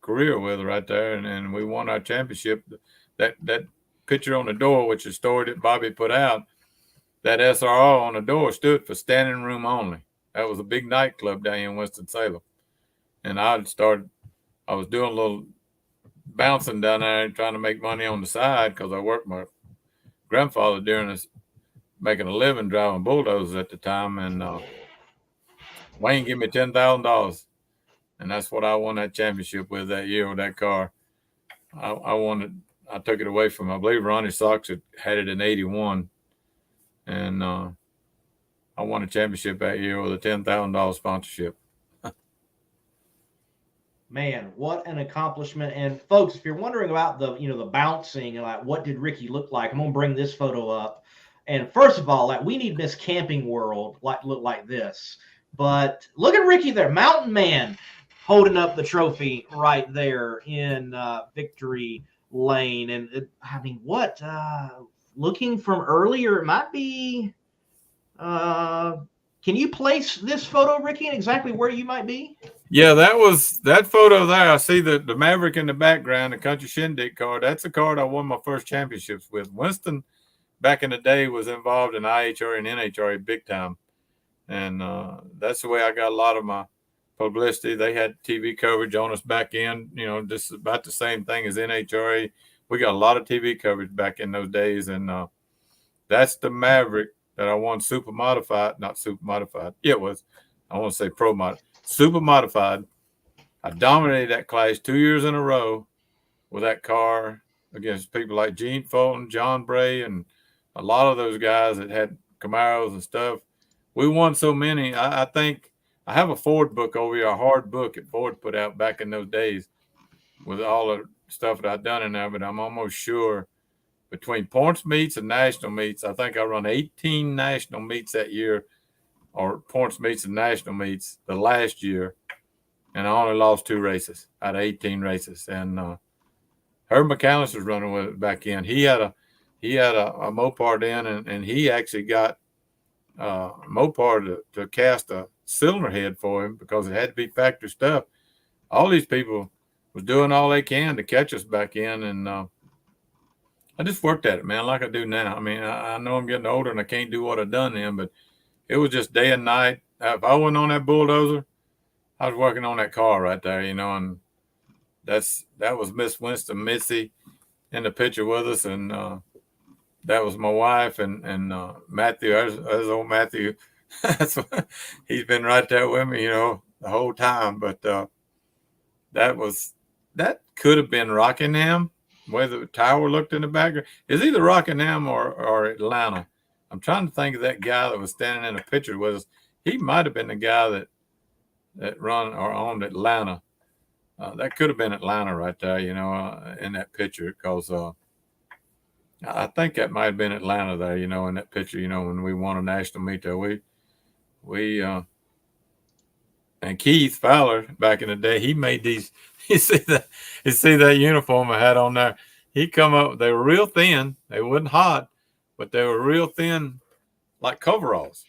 career with right there. And we won our championship. That picture on the door, which is a story that Bobby put out, that SRO on the door stood for standing room only. That was a big nightclub down in Winston-Salem. And I was doing a little bouncing down there trying to make money on the side because I worked my grandfather during this, making a living driving bulldozers at the time. And Wayne gave me $10,000. And that's what I won that championship with that year with that car. I took it away from, I believe Ronnie Sox had it in 81. And I won a championship that year with a $10,000 sponsorship. Man, what an accomplishment. And folks, if you're wondering about the bouncing and what did Rickie look like, I'm going to bring this photo up. And first of all, we need Miss Camping World look like this. But look at Rickie there, Mountain Man, holding up the trophy right there in victory lane. And looking from earlier, it might be can you place this photo, Rickie, and exactly where you might be? Yeah, that photo there. I see the Maverick in the background, the Country Shindig card. That's the card I won my first championships with. Winston back in the day was involved in IHRA and NHRA big time. And that's the way I got a lot of my publicity. They had TV coverage on us back in, just about the same thing as NHRA. We got a lot of TV coverage back in those days, and that's the Maverick that I won super modified, not super modified. Yeah, it was. I want to say pro mod, super modified. I dominated that class 2 years in a row with that car against people like Gene Fulton, John Bray, and a lot of those guys that had Camaros and stuff. We won so many. I think I have a Ford book over here, a hard book that Ford put out back in those days with all the stuff that I've done in there, but I'm almost sure between points meets and national meets, I think I run 18 national meets that year, or points meets and national meets the last year, and I only lost 2 races out of 18 races. And Herb McAllis was running with it back in. He had a Mopar in, and he actually got Mopar to cast a cylinder head for him because it had to be factory stuff. All these people was doing all they can to catch us back in, and I just worked at it, man, like I do now. I mean, I know I'm getting older and I can't do what I've done then, but it was just day and night. If I wasn't on that bulldozer, I was working on that car right there, and that was Miss Winston Missy in the picture with us, and that was my wife and Matthew. There's old Matthew. He's been right there with me, the whole time. But that could have been Rockingham, where the tower looked in the background. It's either Rockingham or Atlanta. I'm trying to think of that guy that was standing in a picture with us. He might have been the guy that run or owned Atlanta. That could have been Atlanta right there, in that picture, because I think that might have been Atlanta there, in that picture, when we won a national meet there. We and Keith Fowler back in the day, he made these. You see that uniform I had on there. He come up. They were real thin. They wasn't hot, but they were real thin, like coveralls.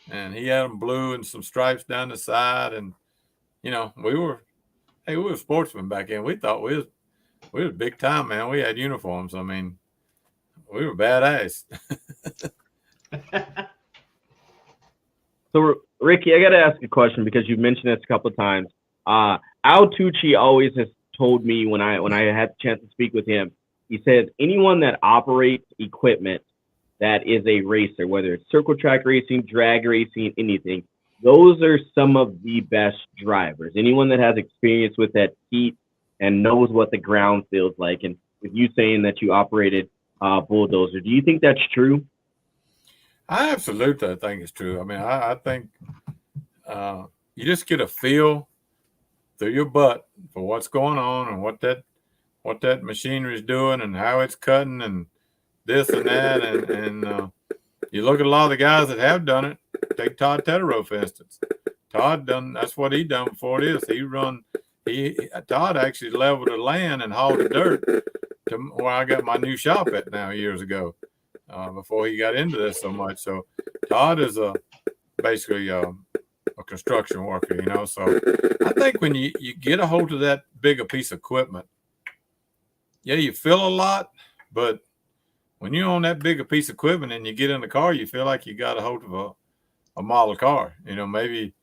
And he had them blue and some stripes down the side. And we were sportsmen back then. We thought we was big time, man. We had uniforms. I mean, we were badass. So, Rickie, I got to ask a question because you've mentioned this a couple of times. Al Tucci always has told me when I had the chance to speak with him, he says anyone that operates equipment that is a racer, whether it's circle track racing, drag racing, anything, those are some of the best drivers. Anyone that has experience with that heat and knows what the ground feels like. And with you saying that you operated bulldozer, do you think that's true? I absolutely think it's true. I mean, I think you just get a feel through your butt for what's going on and what that machinery is doing and how it's cutting and this and that. And you look at a lot of the guys that have done it. Take Todd Teterow, for instance. That's what he done before this. Todd actually leveled the land and hauled the dirt to where I got my new shop at now years ago, before he got into this so much. So Todd is basically a construction worker, So I think when you get a hold of that big a piece of equipment, yeah, you feel a lot, but when you're on that big a piece of equipment and you get in the car, you feel like you got a hold of a model car. Maybe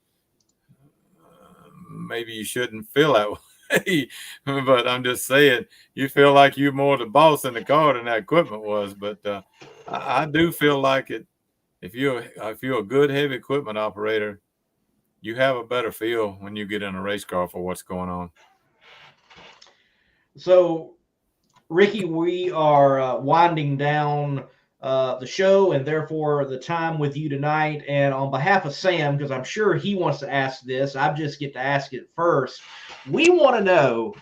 you shouldn't feel that way, but I'm just saying you feel like you're more the boss in the car than that equipment was. But I do feel like it. If you're a good heavy equipment operator, you have a better feel when you get in a race car for what's going on. So, Rickie, we are winding down the show and therefore the time with you tonight. And on behalf of Sam, because I'm sure he wants to ask this, I just get to ask it first. We want to know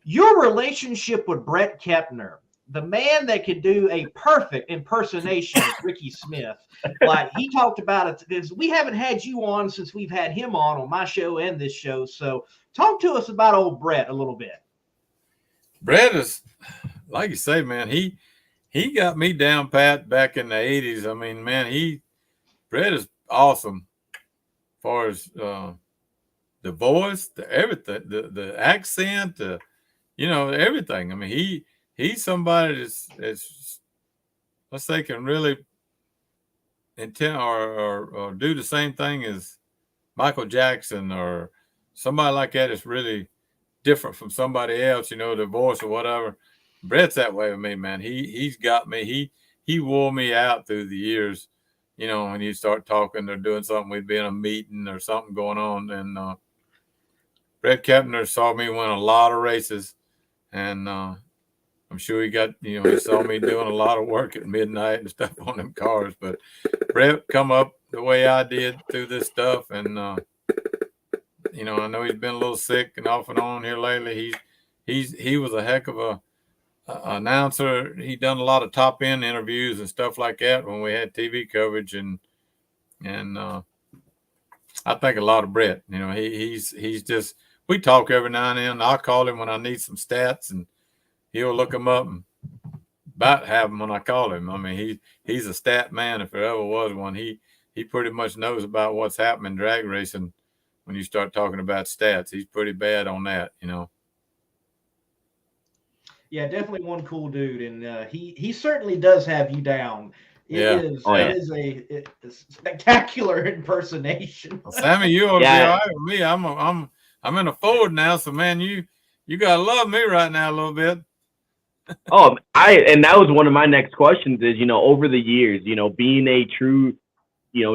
your relationship with Brett Kepner, the man that could do a perfect impersonation of Rickie Smith. Like he talked about it, because we haven't had you on since we've had him on my show and this show. So talk to us about old Brett a little bit. Brett is, like you say, man, he got me down pat back in the 80s. I mean, man, Brett is awesome as far as the voice, the everything, the accent, everything. I mean, he's somebody that's let's say can really intend or do the same thing as Michael Jackson or somebody like that is really different from somebody else, the voice or whatever. Brett's that way with me, man. He's got me. He wore me out through the years. When you start talking or doing something, we'd be in a meeting or something going on. And Brett Kepner saw me win a lot of races. And I'm sure he saw me doing a lot of work at midnight and stuff on them cars. But Brett come up the way I did through this stuff. And, I know he's been a little sick and off and on here lately. He was a heck of a announcer. He done a lot of top end interviews and stuff like that when we had TV coverage, and I think a lot of Brett. He's just, we talk every now and then. I'll call him when I need some stats, and he'll look them up and about have them when I call him. I mean, he's a stat man if there ever was one. He pretty much knows about what's happening in drag racing when you start talking about stats. He's pretty bad on that, Yeah, definitely one cool dude, and he certainly does have you down. It is a spectacular impersonation. Well, Sammy, you ought to be all right with me. I'm in a Ford now, so man, you gotta love me right now a little bit. And that was one of my next questions is, over the years, being a true,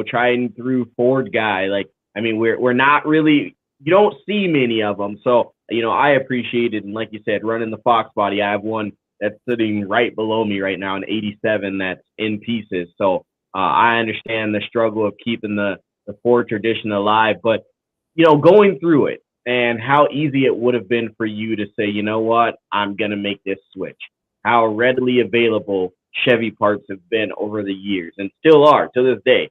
tried and through Ford guy, like, I mean, we're not really, you don't see many of them. So, I appreciate it. And like you said, running the Fox body, I have one that's sitting right below me right now, an 87 that's in pieces. So I understand the struggle of keeping the Ford tradition alive. But, going through it and how easy it would have been for you to say, you know what, I'm going to make this switch. How readily available Chevy parts have been over the years and still are to this day.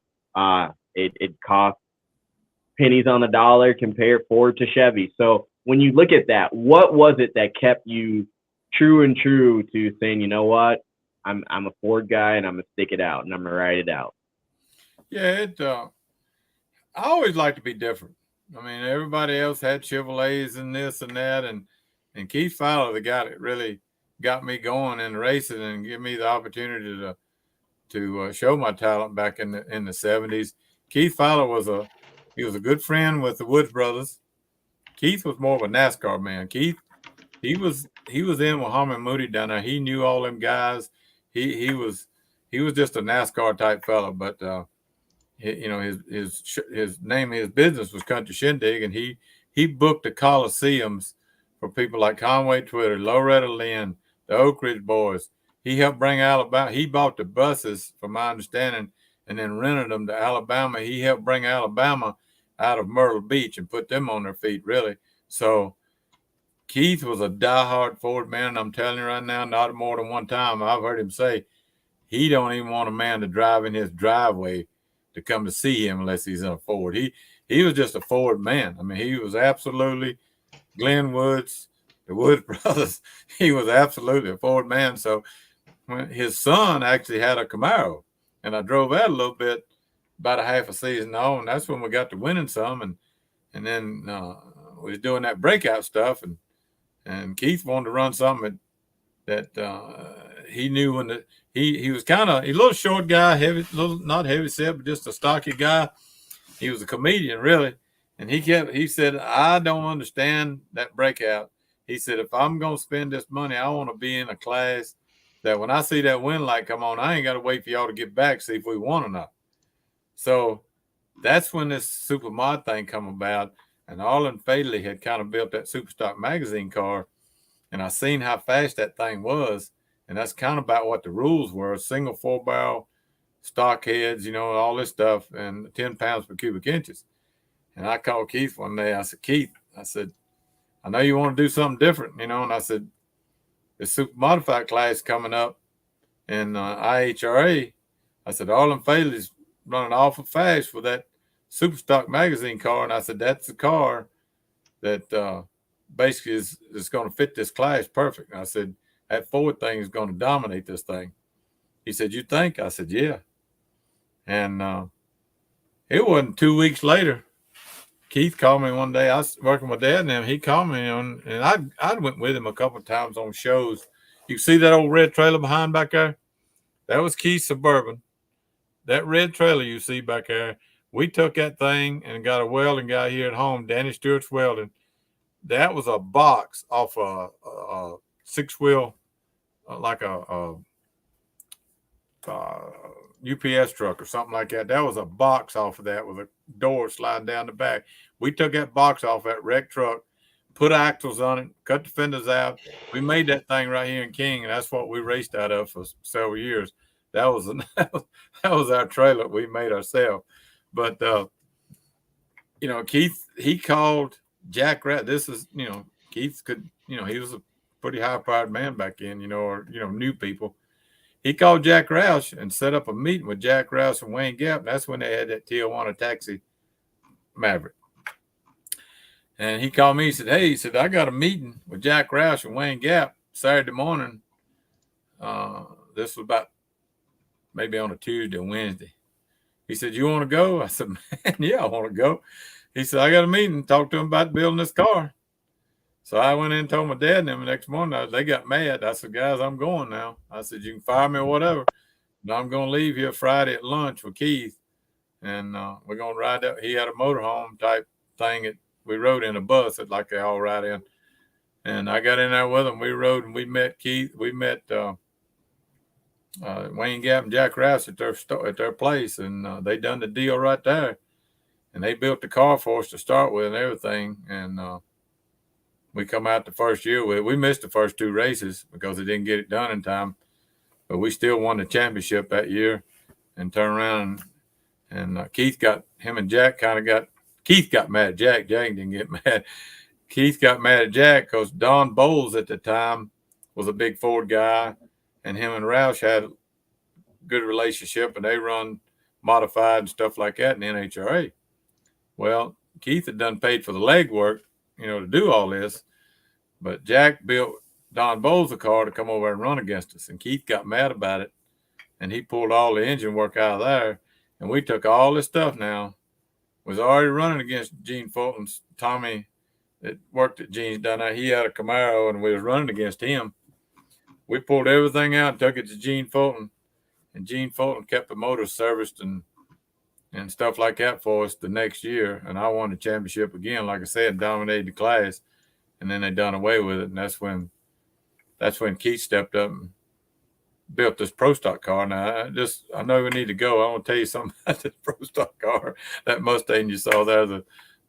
It costs pennies on the dollar, compare Ford to Chevy. So when you look at that, what was it that kept you true to saying, you know what, I'm a Ford guy and I'm gonna stick it out and I'm gonna ride it out? Yeah, I always like to be different. I mean, everybody else had Chevrolets and this and that, and Keith Fowler, the guy that really got me going in racing and give me the opportunity to show my talent back in the 70s. Keith Fowler was a good friend with the Woods brothers. Keith was more of a NASCAR man. Keith, he was in with Harmon Moody down there. He knew all them guys. He was just a NASCAR type fella. But his name, his business was Country Shindig, and he booked the Coliseums for people like Conway Twitter, Loretta Lynn, the Oak Ridge Boys. He helped bring Alabama. He bought the buses, from my understanding, and then rented them to Alabama. He helped bring Alabama out of Myrtle Beach and put them on their feet, really. So Keith was a diehard Ford man, and I'm telling you right now, not more than one time I've heard him say he don't even want a man to drive in his driveway to come to see him unless he's in a Ford. He was just a Ford man. I mean, he was absolutely Glenn Woods, the Woods brothers. He was absolutely a Ford man. So when his son actually had a Camaro, and I drove that a little bit about a half a season on. That's when we got to winning some, and then we was doing that breakout stuff, and Keith wanted to run something that he knew when he was kind of a little short guy, not heavy set, but just a stocky guy. He was a comedian, really, and he said, I don't understand that breakout. He said, if I'm gonna spend this money, I want to be in a class that when I see that win light come on, I ain't got to wait for y'all to get back, see if we won or not. So that's when this Supermod thing come about, and Arlen Fadley had kind of built that Superstock magazine car, and I seen how fast that thing was, and that's kind of about what the rules were: single 4-barrel, stock heads, all this stuff, and 10 pounds per cubic inches. And I called Keith one day. I said, Keith, I know you want to do something different, and I said, the super modified class coming up in IHRA. I said, Arlen Fadley's running awful fast for that Superstock magazine car. And I said, that's the car that basically is going to fit this class perfect. And I said, that Ford thing is going to dominate this thing. He said, you think? I said, yeah. And it wasn't 2 weeks later. Keith called me one day. I was working with Dad, and he called me, and I went with him a couple of times on shows. You see that old red trailer behind back there? That was Keith's Suburban. That red trailer you see back there We took that thing and got a welding guy here at home, Danny Stewart's Welding. That was a box off a six-wheel, like a UPS truck or something like that. That was a box off of that with a door sliding down the back. We took that box off that wrecked truck, put axles on it, cut the fenders out. We made that thing right here in King, and that's what we raced out of for several years. That was our trailer we made ourselves. But Keith, he called Jack Roush. This is, Keith could, he was a pretty high-powered man back then, knew people. He called Jack Roush and set up a meeting with Jack Roush and Wayne Gap. And that's when they had that Tijuana Taxi Maverick. And he called me. He said, "Hey," he said, "I got a meeting with Jack Roush and Wayne Gap Saturday morning." This was about maybe on a Tuesday or Wednesday. He said, "You want to go?" I said, "Man, yeah, I want to go." He said, "I got a meeting. Talk to him about building this car." So I went in and told my dad and them the next morning. They got mad. I said, "Guys, I'm going now." I said, "You can fire me or whatever, but I'm going to leave here Friday at lunch with Keith, and we're going to ride out." He had a motorhome type thing that we rode in a bus that like they all ride in. And I got in there with them. We rode and we met Keith. We met Wayne Gap and Jack Roush at their place, and they done the deal right there. And they built the car for us to start with and everything. And we come out the first year with it. We missed the first two races because they didn't get it done in time, but we still won the championship that year and turned around and Keith got mad at Jack. Jack didn't get mad. Keith got mad at Jack because Don Bowles at the time was a big Ford guy, and him and Roush had a good relationship, and they run modified and stuff like that in the NHRA. Well, Keith had done paid for the legwork, to do all this, but Jack built Don Bowles a car to come over and run against us, and Keith got mad about it, and he pulled all the engine work out of there, and we took all this stuff now. Was already running against Gene Fulton's Tommy that worked at Gene's down there. He had a Camaro, and we was running against him. We pulled everything out and took it to Gene Fulton, and Gene Fulton kept the motor serviced and stuff like that for us the next year. And I won the championship again, like I said, dominated the class, and then they done away with it. And that's when Keith stepped up and built this Pro Stock car. Now, I know we need to go. I want to tell you something about this Pro Stock car. That Mustang you saw there,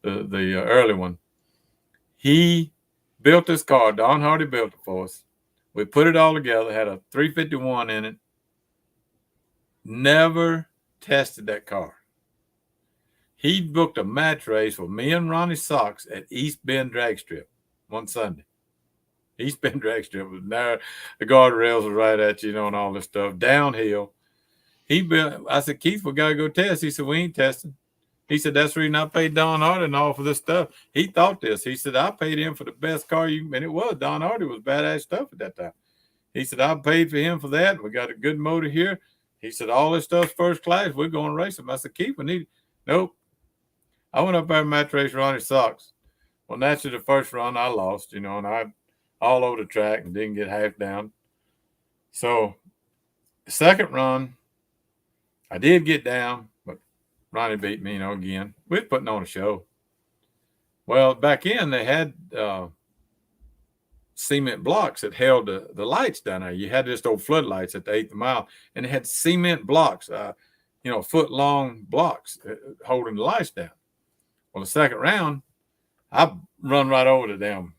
the early one. He built this car. Don Hardy built it for us. We put it all together, had a 351 in it. Never tested that car. He booked a match race with me and Ronnie Sox at East Bend Drag Strip one Sunday. East Bend Drag Strip was there. The guardrails was right at you, and all this stuff. Downhill. I said, "Keith, we got to go test." He said, "We ain't testing." He said, "That's the reason I paid Don Hardy and all for this stuff." He thought this. He said, "I paid him for the best car and it was. Don Hardy was badass stuff at that time." He said, "I paid for him for that. We got a good motor here." He said, "All this stuff's first class. We're going to race him." I said, "Keith, we need it." Nope. I went up there and match race Ronnie Sox. Well, naturally, the first run I lost, and I all over the track and didn't get half down. So the second run, I did get down, but Ronnie beat me, again. We were putting on a show. Well, back in, they had cement blocks that held the lights down there. You had just old floodlights at the 8th mile, and it had cement blocks, foot-long blocks holding the lights down. Well, the second round, I run right over the damn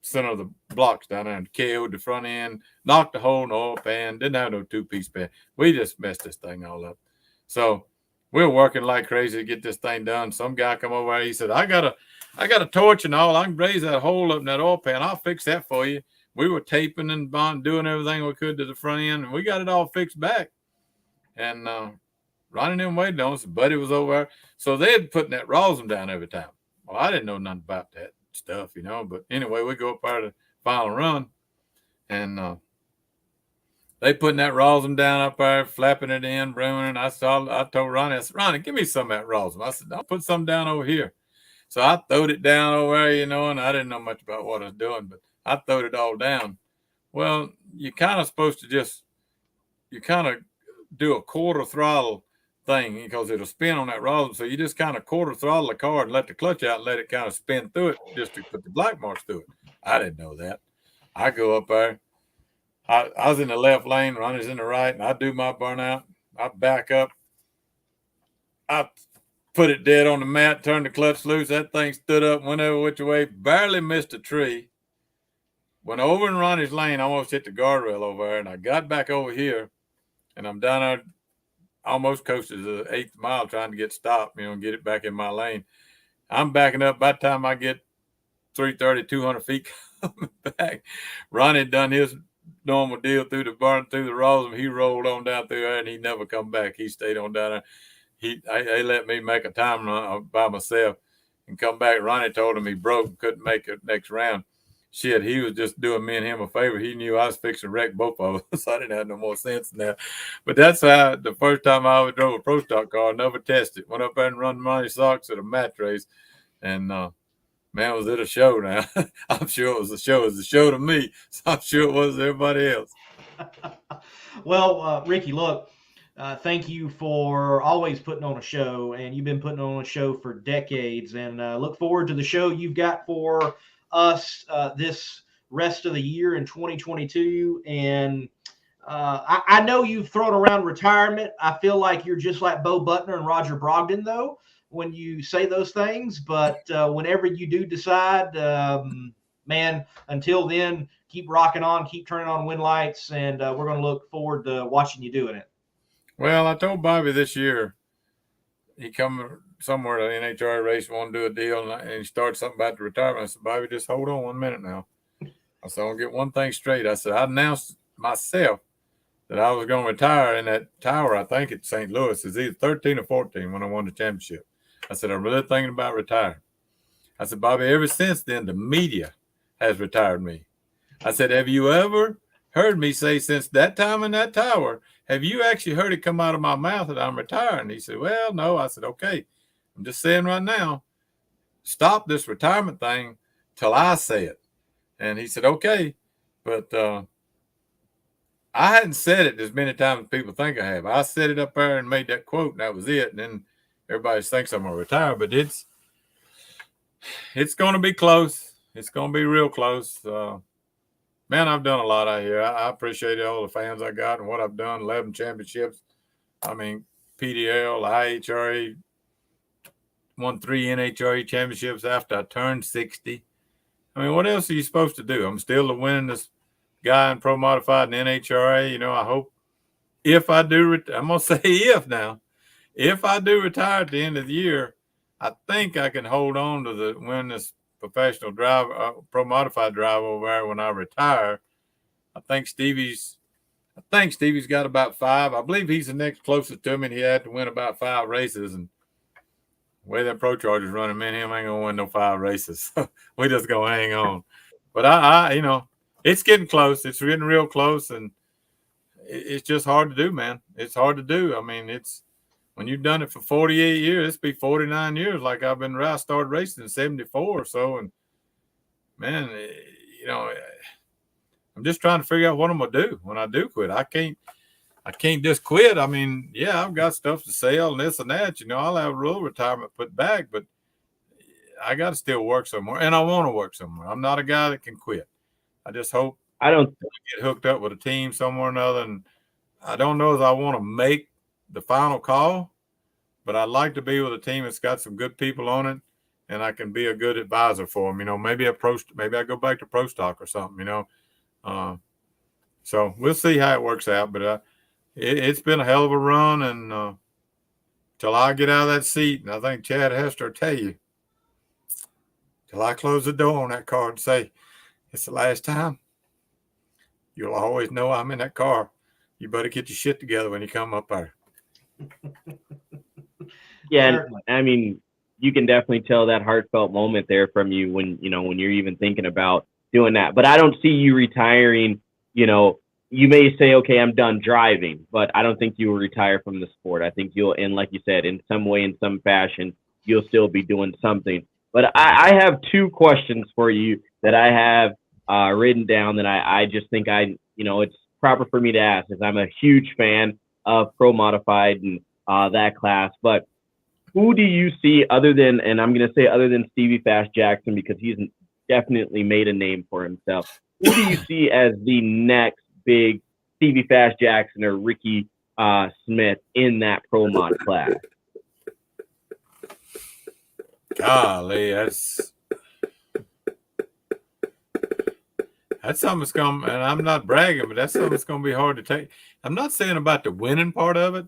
center of the blocks down there and KO'd the front end, knocked the hole in the oil pan, didn't have no two-piece pan. We just messed this thing all up. So we were working like crazy to get this thing done. Some guy come over there, he said, I got a torch and all. I can raise that hole up in that oil pan. I'll fix that for you. We were taping and doing everything we could to the front end, and we got it all fixed back. And Ronnie and them waiting on us. Buddy was over there. So they had putting that rosin down every time. Well, I didn't know nothing about that stuff, but anyway, we go up there to the final run, and they putting that rosin down up there, flapping it in, brooming. I told Ronnie, I said, "Ronnie, give me some of that rosin." I said, "I'll put some down over here." So I throwed it down over there, and I didn't know much about what I was doing, but I throwed it all down. Well, you're kind of supposed to you kind of do a quarter throttle thing because it'll spin on that rosin. So you just kind of quarter throttle the car and let the clutch out and let it kind of spin through it just to put the black marks through it. I didn't know that. I go up there. I was in the left lane, Ronnie's in the right, and I do my burnout. I back up. I put it dead on the mat, turned the clutch loose. That thing stood up, went over which way, barely missed a tree. Went over in Ronnie's lane, almost hit the guardrail over there, and I got back over here, and I'm down there, almost coasted to the 8th mile trying to get stopped, and get it back in my lane. I'm backing up. By the time I get 330, 200 feet coming back, Ronnie done his normal deal through the rosin. He rolled on down through there, and he never come back. He stayed on down there. They let me make a time run by myself and come back. Ronnie told him he broke and couldn't make it next round. Shit, he was just doing me and him a favor. He knew I was fixing to wreck both of us. I didn't have no more sense than that. But that's how the first time I ever drove a Pro Stock car, never tested. Went up there and run Ronnie's socks at a match race. And, man, was it a show now? I'm sure it was a show. It was a show to me. So I'm sure it was to everybody else. Well, Rickie, look, thank you for always putting on a show, and you've been putting on a show for decades, and look forward to the show you've got for us this rest of the year in 2022. And I know you've thrown around retirement. I feel like you're just like Bo Butner and Roger Brogdon, though, when you say those things. But whenever you do decide, man, until then, keep rocking on, keep turning on wind lights, and we're going to look forward to watching you doing it. Well, I told Bobby this year, he come somewhere to the NHRA race, want to do a deal, and he started something about the retirement. I said, Bobby, just hold on 1 minute now. I said, I'll get one thing straight. I said, I announced myself that I was going to retire in that tower, I think at St. Louis. It's either 13 or 14 when I won the championship. I said, I'm really thinking about retiring. I said, Bobby, ever since then, the media has retired me. I said, have you ever heard me say since that time in that tower, have you actually heard it come out of my mouth that I'm retiring? He said, well, no. I said, okay, I'm just saying right now, stop this retirement thing till I say it. And he said, okay. But I hadn't said it as many times as people think I have. I said it up there and made that quote, and that was it. And then everybody thinks I'm going to retire, but it's going to be close. It's going to be real close. Man, I've done a lot out here. I appreciate all the fans I got and what I've done. 11 championships. I mean, PDL, IHRA, won 3 NHRA championships after I turned 60. I mean, what else are you supposed to do? I'm still the winningest guy in Pro Modified and NHRA. I hope if I do, I'm going to say if now. If I do retire at the end of the year, I think I can hold on to the winningest professional driver, Pro Modified driver over there when I retire. I think Stevie's got about 5. I believe he's the next closest to me, and he had to win about 5 races. And the way that Pro Charger's running, man, him ain't gonna win no 5 races. We just gonna hang on. But I it's getting close. It's getting real close, and it's just hard to do, man. It's hard to do. I mean, it's when you've done it for 48 years, it's be 49 years. Like I started racing in 74 or so. And man, I'm just trying to figure out what I'm going to do when I do quit. I can't just quit. I mean, yeah, I've got stuff to sell and this and that, I'll have a real retirement put back, but I got to still work somewhere, and I want to work somewhere. I'm not a guy that can quit. I just hope I don't get hooked up with a team somewhere or another. And I don't know if I want to make the final call, but I'd like to be with a team that's got some good people on it, and I can be a good advisor for them. Maybe I go back to Pro Stock or something. So we'll see how it works out. But it's been a hell of a run, and till I get out of that seat, and I think Chad Hester will tell you, till I close the door on that car and say it's the last time, you'll always know I'm in that car. You better get your shit together when you come up there. Yeah, and I mean, you can definitely tell that heartfelt moment there from you when you're even thinking about doing that. But I don't see you retiring. You may say, okay, I'm done driving, but I don't think you will retire from the sport. I think you'll, and like you said, in some way, in some fashion, you'll still be doing something. But I have 2 questions for you that I have written down that I just think it's proper for me to ask, as I'm a huge fan of Pro Modified, and that class. But who do you see other than, and I'm going to say other than Stevie Fast Jackson, because he's definitely made a name for himself. Who do you see as the next big Stevie Fast Jackson or Rickie Smith in that pro mod class? Golly, that's something that's going, and I'm not bragging, but that's something that's going to be hard to take. I'm not saying about the winning part of it,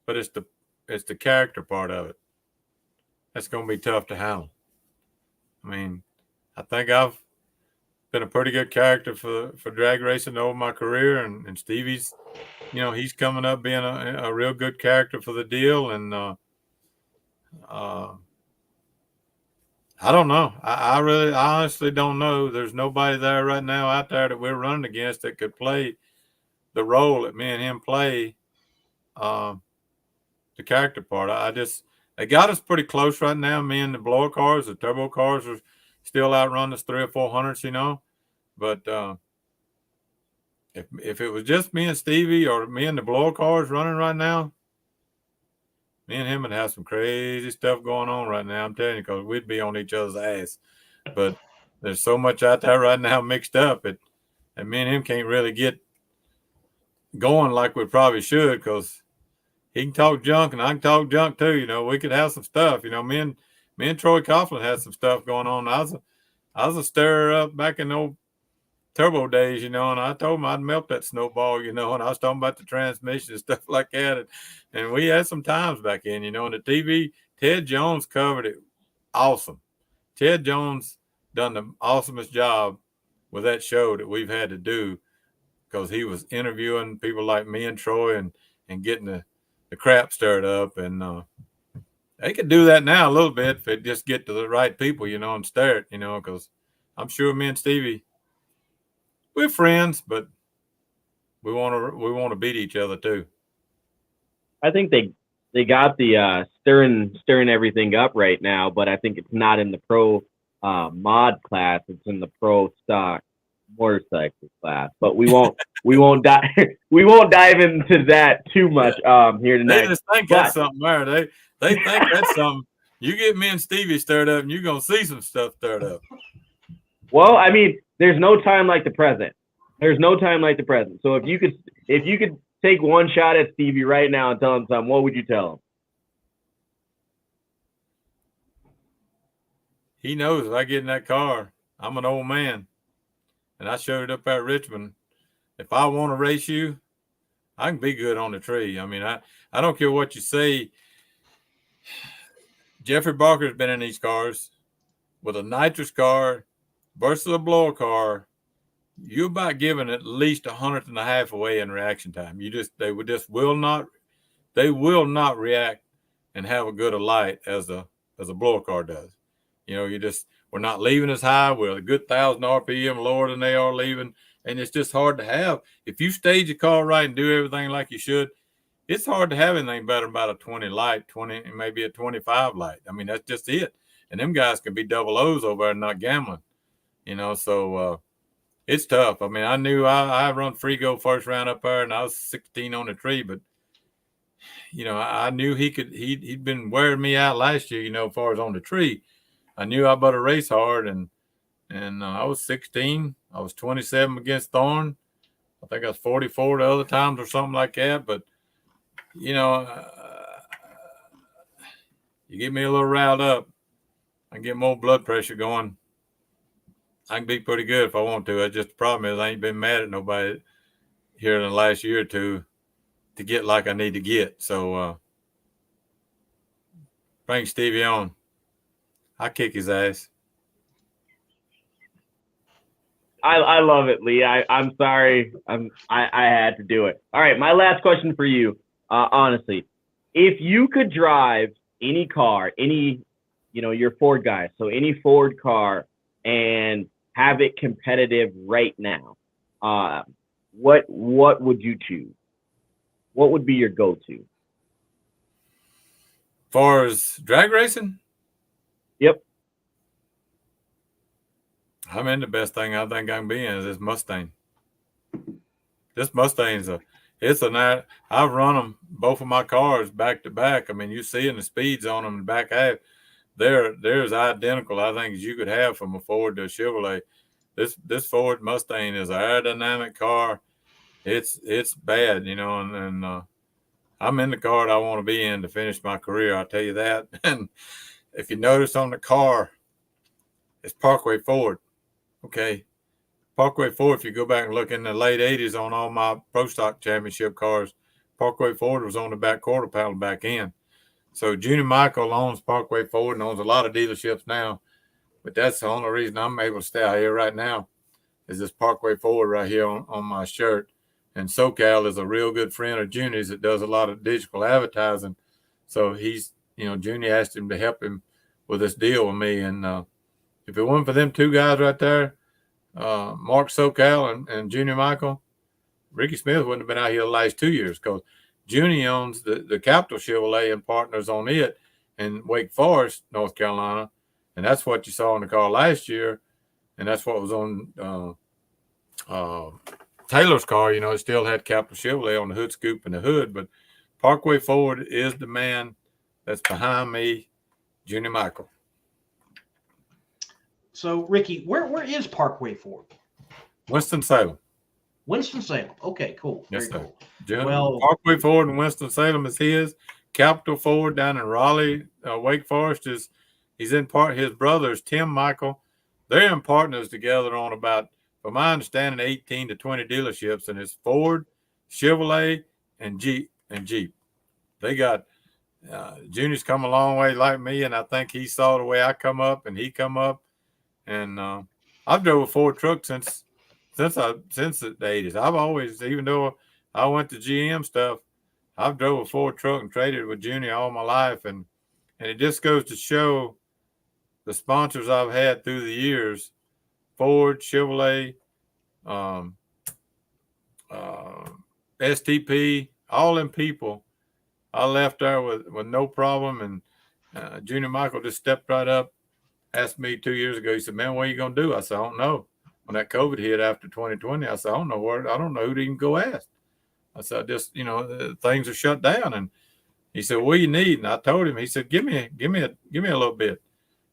but it's the character part of it. That's going to be tough to handle. I mean, I think I've been a pretty good character for drag racing over my career, and Stevie's, he's coming up being a real good character for the deal, and I don't know. I honestly don't know. There's nobody there right now out there that we're running against that could play the role that me and him play, the character part. They got us pretty close right now. Me and the blower cars, the turbo cars are still outrun us 300 or 400s, But if it was just me and Stevie or me and the blower cars running right now, me and him would have some crazy stuff going on right now. I'm telling you, because we'd be on each other's ass. But there's so much out there right now mixed up that me and him can't really get going like we probably should, because he can talk junk and I can talk junk too. We could have some stuff. Me and Troy Coughlin had some stuff going on. I was a stirrer up back in the old turbo days, and I told him I'd melt that snowball, and I was talking about the transmission and stuff like that. And we had some times back in, and the TV, Ted Jones covered it awesome. Ted Jones done the awesomest job with that show that we've had to do, because he was interviewing people like me and Troy and getting the crap stirred up. And they could do that now a little bit if they just get to the right people, and stir it, because I'm sure me and Stevie, we're friends, but we want to beat each other too. I think they got the stirring everything up right now, but I think it's not in the pro mod class. It's in the pro stock motorcycle class. But we won't dive into that too much here tonight. They just think that's something there. They think that's something. You get me and Stevie stirred up, and you're gonna see some stuff stirred up. Well, I mean, there's no time like the present. There's no time like the present. So if you could take one shot at Stevie right now and tell him something, what would you tell him? He knows if I get in that car, I'm an old man. And I showed it up at Richmond. If I want to race you, I can be good on the tree. I mean, I don't care what you say. Jeffrey Barker's been in these cars with a nitrous car versus a blower car. You're about giving at least 100th and a half away in reaction time. They will not react and have a good a light as a blower car does. We're not leaving as high. We're a good 1,000 RPM lower than they are leaving. And it's just hard to have. If you stage your car right and do everything like you should, it's hard to have anything better about a 20 light, 20, maybe a 25 light. I mean, that's just it. And them guys can be double O's over there and not gambling, so it's tough. I mean, I knew I run Frigo first round up there and I was 16 on the tree, but I knew he'd been wearing me out last year, as far as on the tree. I knew I better race hard, and I was 16. I was 27 against Thorne. I think I was 44 the other times or something like that. But, you get me a little riled up, I get more blood pressure going. I can be pretty good if I want to. Just the problem is I ain't been mad at nobody here in the last year or two to get like I need to get. So bring Stevie on. I kick his ass. I love it, Lee. I'm sorry. I had to do it. All right, my last question for you. Honestly, if you could drive any car, you're Ford guy, so any Ford car, and have it competitive right now, what would you choose? What would be your go-to? Far as drag racing? Yep. I mean, the best thing I think I can be in is this Mustang. This Mustang's it's I've run them, both of my cars, back to back. I mean, you seeing the speeds on them in the back half. They're as identical, I think, as you could have from a Ford to a Chevrolet. This Ford Mustang is an aerodynamic car. It's bad, and I'm in the car that I want to be in to finish my career. I'll tell you that. And if you notice on the car, it's Parkway Ford. Okay. Parkway Ford, if you go back and look in the late 80s on all my Pro Stock Championship cars, Parkway Ford was on the back quarter panel back end. So Junior Michael owns Parkway Ford and owns a lot of dealerships now. But that's the only reason I'm able to stay out here right now is this Parkway Ford right here on my shirt. And SoCal is a real good friend of Junior's that does a lot of digital advertising. So he's, Junior asked him to help him with this deal with me. And if it wasn't for them two guys right there, Mark SoCal and Junior Michael, Rickie Smith wouldn't have been out here the last 2 years because Junior owns the Capital Chevrolet and partners on it in Wake Forest, North Carolina. And that's what you saw in the car last year. And that's what was on Taylor's car. It still had Capital Chevrolet on the hood scoop and the hood. But Parkway Ford is the man that's behind me, Junior Michael. So, Ricky, where is Parkway Ford? Winston-Salem. Winston-Salem. Okay, cool. Very cool. Well, Parkway Ford in Winston-Salem is his. Capital Ford down in Raleigh, Wake Forest he's in part. His brothers, Tim Michael, they're in partners together on about, from my understanding, 18 to 20 dealerships, and it's Ford, Chevrolet, and Jeep. They got Junior's come a long way like me, and I think he saw the way I come up, and he come up. And I've drove a Ford truck since the 80s. I've always, even though I went to GM stuff, I've drove a Ford truck and traded with Junior all my life. And it just goes to show the sponsors I've had through the years, Ford, Chevrolet, STP, all them people, I left there with no problem. And Junior Michael just stepped right up. Asked me 2 years ago, he said, man, what are you going to do? I said, I don't know. When that COVID hit after 2020, I said, I don't know who to even go ask. I said, things are shut down. And he said, what do you need? And I told him, he said, give me a little bit.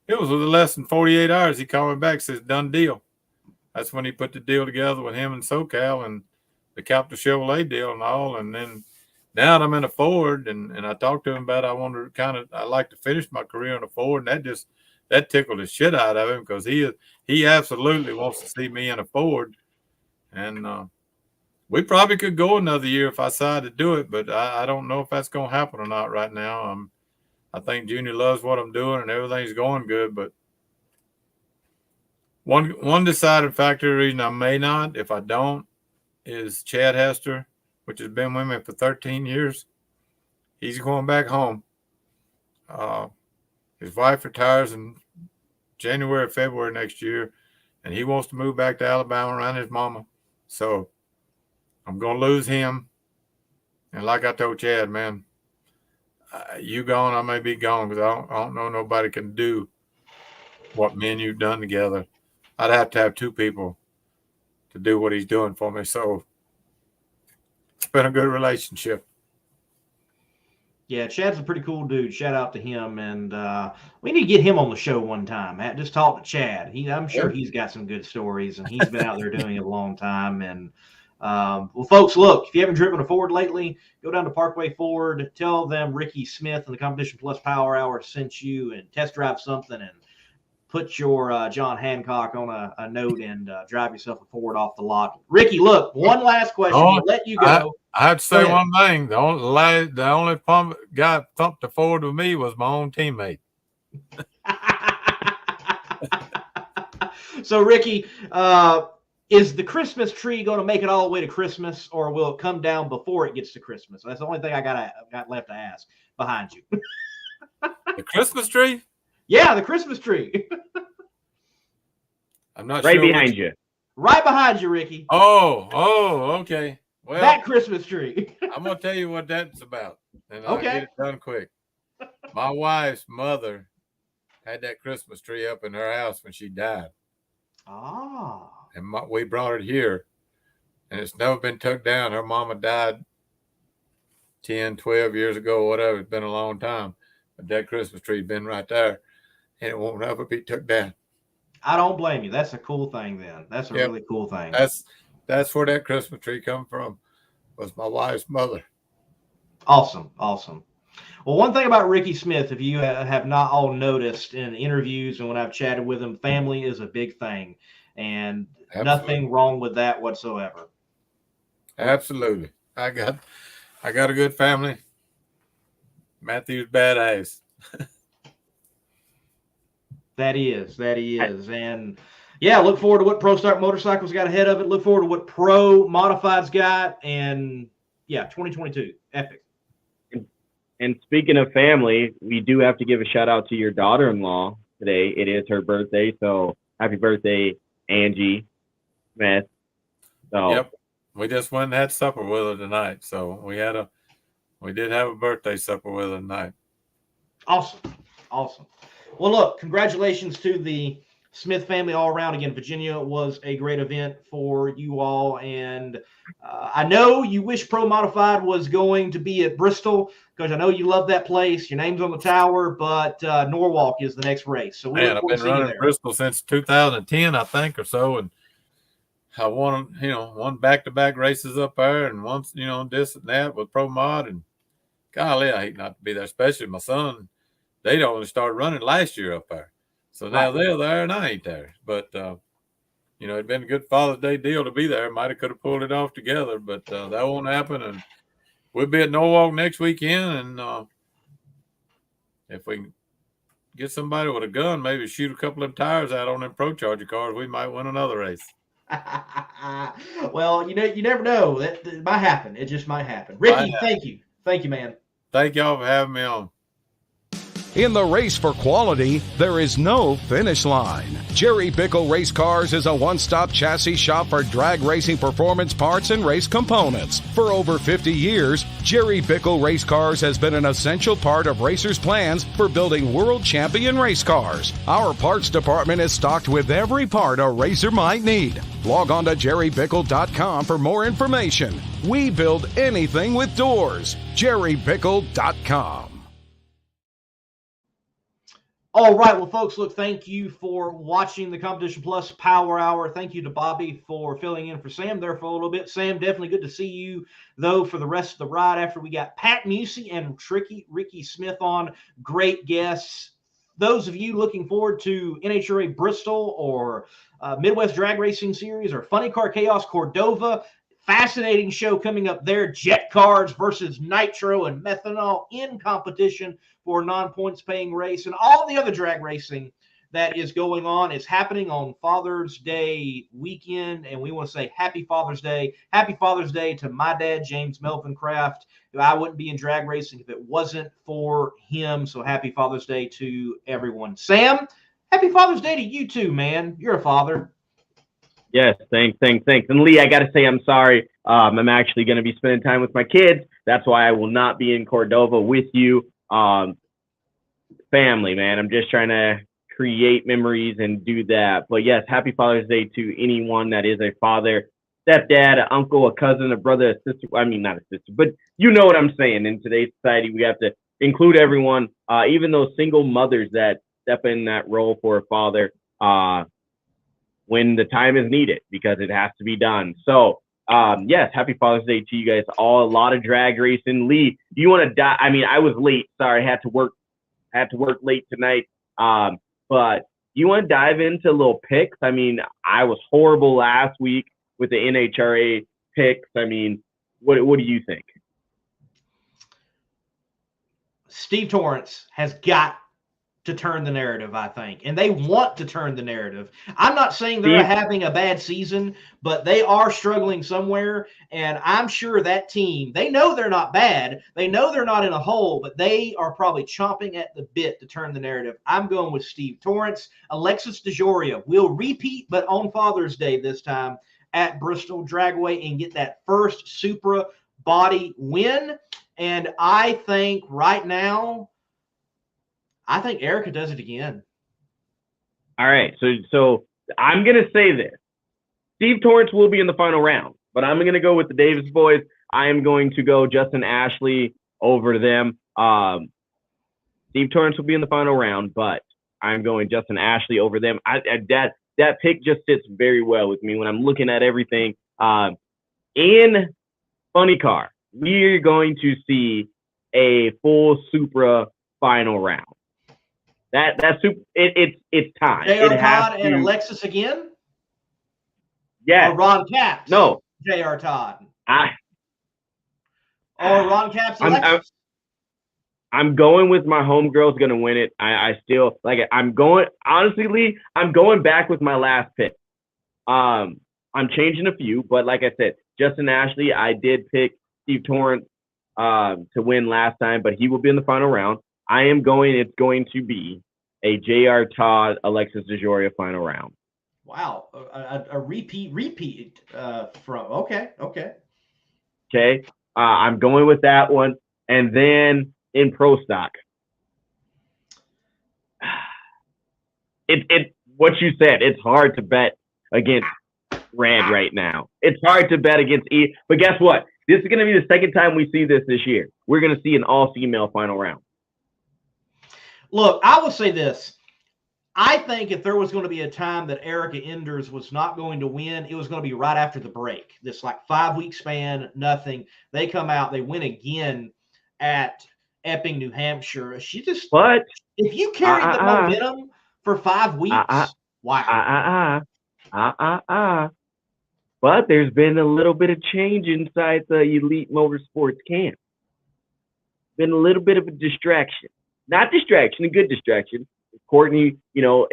It was within less than 48 hours. He called me back, says, done deal. That's when he put the deal together with him and SoCal and the Capital Chevrolet deal and all. And then now I'm in a Ford and I talked to him about, I like to finish my career in a Ford. And that tickled the shit out of him because he absolutely wants to see me in a Ford. And we probably could go another year if I decided to do it, but I don't know if that's going to happen or not right now. I think Junior loves what I'm doing and everything's going good, but one deciding factor, the reason I may not, if I don't, is Chad Hester, which has been with me for 13 years. He's going back home. His wife retires in January or February next year, and he wants to move back to Alabama around his mama. So I'm going to lose him. And like I told Chad, man, you gone, I may be gone because I don't know nobody can do what me and you've done together. I'd have to have two people to do what he's doing for me. So it's been a good relationship. Yeah, Chad's a pretty cool dude. Shout out to him. And we need to get him on the show one time. Just talk to Chad. I'm sure he's got some good stories, and he's been out there doing it a long time. And, well, folks, look, if you haven't driven a Ford lately, go down to Parkway Ford. Tell them Rickie Smith and the Competition Plus Power Hour sent you and test drive something and put your John Hancock on a note and drive yourself a Ford off the lot. Ricky, look, one last question. We'll let you go. I have to say one thing. The only guy thumped the Ford with me was my own teammate. So, Ricky, is the Christmas tree going to make it all the way to Christmas, or will it come down before it gets to Christmas? That's the only thing I got left to ask behind you. The Christmas tree? Yeah, the Christmas tree. I'm not right sure. Behind you. Right behind you, Ricky. Oh, okay. Well, that Christmas tree. I'm going to tell you what that's about, and okay. I'll get it done quick. My wife's mother had that Christmas tree up in her house when she died. Ah. And we brought it here, and it's never been took down. Her mama died 10, 12 years ago, whatever. It's been a long time. But that Christmas tree's been right there, and it won't ever be took down. I don't blame you. That's a cool thing then. That's a really cool thing. That's where that Christmas tree come from, was my wife's mother. Awesome. Awesome. Well, one thing about Rickie Smith, if you have not all noticed in interviews and when I've chatted with him, family is a big thing, and nothing wrong with that whatsoever. Absolutely. I got a good family. Matthew's badass. That is. And yeah, look forward to what Pro Stock Motorcycles got ahead of it. Look forward to what Pro Modified's got. And yeah, 2022. Epic. And speaking of family, we do have to give a shout out to your daughter-in-law today. It is her birthday. So happy birthday, Angie Smith. So yep. We just went and had supper with her tonight. So we did have a birthday supper with her tonight. Awesome. Well, look, congratulations to the Smith family all around. Again, Virginia was a great event for you all. And I know you wish Pro Modified was going to be at Bristol, because I know you love that place. Your name's on the tower, but Norwalk is the next race. So I've been running Bristol since 2010, I think, or so. And I won back-to-back races up there, and once, this and that with Pro Mod. And golly, I hate not to be there, especially my son. They only started running last year up there. So now they're there and I ain't there. But, it'd been a good Father's Day deal to be there. Might have could have pulled it off together, but that won't happen. And we'll be at Norwalk next weekend. And if we can get somebody with a gun, maybe shoot a couple of tires out on them Pro Charger cars, we might win another race. Well, you never know. That might happen. It just might happen. Rickie, thank you. Thank you, man. Thank y'all for having me on. In the race for quality, there is no finish line. Jerry Bickle Race Cars is a one-stop chassis shop for drag racing performance parts and race components. For over 50 years, Jerry Bickle Race Cars has been an essential part of racers' plans for building world champion race cars. Our parts department is stocked with every part a racer might need. Log on to jerrybickle.com for more information. We build anything with doors. jerrybickle.com. All right. Well, folks, look, thank you for watching the Competition Plus Power Hour. Thank you to Bobby for filling in for Sam there for a little bit. Sam, definitely good to see you, though, for the rest of the ride after we got Pat Musi and Rickie Smith on. Great guests. Those of you looking forward to NHRA Bristol or Midwest Drag Racing Series or Funny Car Chaos Cordova, fascinating show coming up there. Jet Cars versus Nitro and Methanol in competition for a non-points paying race, and all the other drag racing that is going on is happening on Father's Day weekend. And we want to say happy Father's Day. Happy Father's Day to my dad, James Melvin Kraft. I wouldn't be in drag racing if it wasn't for him. So happy Father's Day to everyone. Sam, happy Father's Day to you too, man. You're a father. Yes, thanks. And Lee, I got to say I'm sorry. I'm actually going to be spending time with my kids. That's why I will not be in Cordova with you. Family, man. I'm just trying to create memories and do that. But yes, happy Father's Day to anyone that is a father, stepdad, an uncle, a cousin, a brother, a sister. I mean, not a sister, but you know what I'm saying. In today's society, we have to include everyone, even those single mothers that step in that role for a father when the time is needed, because it has to be done. So yes, happy Father's Day to you guys all. A lot of drag racing. Lee, do you want to die? I mean, I was late. Sorry, I had to work late tonight. But do you want to dive into a little picks? I mean, I was horrible last week with the NHRA picks. I mean, what do you think? Steve Torrance has got to turn the narrative, I think. And they want to turn the narrative. I'm not saying they're having a bad season, but they are struggling somewhere. And I'm sure that team, they know they're not bad. They know they're not in a hole, but they are probably chomping at the bit to turn the narrative. I'm going with Steve Torrance. Alexis DeJoria will repeat, but on Father's Day this time at Bristol Dragway, and get that first Supra body win. And I think right now, I think Erica does it again. All right. So I'm going to say this. Steve Torrance will be in the final round, but I'm going to go with the Davis boys. I am going to go Justin Ashley over them. Steve Torrence will be in the final round, but I'm going Justin Ashley over them. That pick just fits very well with me when I'm looking at everything. In Funny Car, we're going to see a full Supra final round. It's time. J.R. Todd and Alexis again? Yeah. Or Ron Capps? No. J.R. Todd. Or Ron Capps, Alexis? I'm going with my homegirl's going to win it. I still like it. Honestly, Lee, I'm going back with my last pick. I'm changing a few, but like I said, Justin Ashley, I did pick Steve Torrence to win last time, but he will be in the final round. It's going to be a J.R. Todd, Alexis DeJoria final round. Wow. A repeat from, okay. Okay. I'm going with that one. And then in Pro Stock, what you said, it's hard to bet against Rand right now. It's hard to bet against E, but guess what? This is going to be the second time we see this year. We're going to see an all-female final round. Look, I will say this. I think if there was going to be a time that Erica Enders was not going to win, it was going to be right after the break. This like 5-week span, nothing. They come out, they win again at Epping, New Hampshire. If you carry the momentum for 5 weeks, wow. But there's been a little bit of change inside the Elite Motorsports camp. Been a little bit of a distraction. Not distraction, a good distraction. Courtney,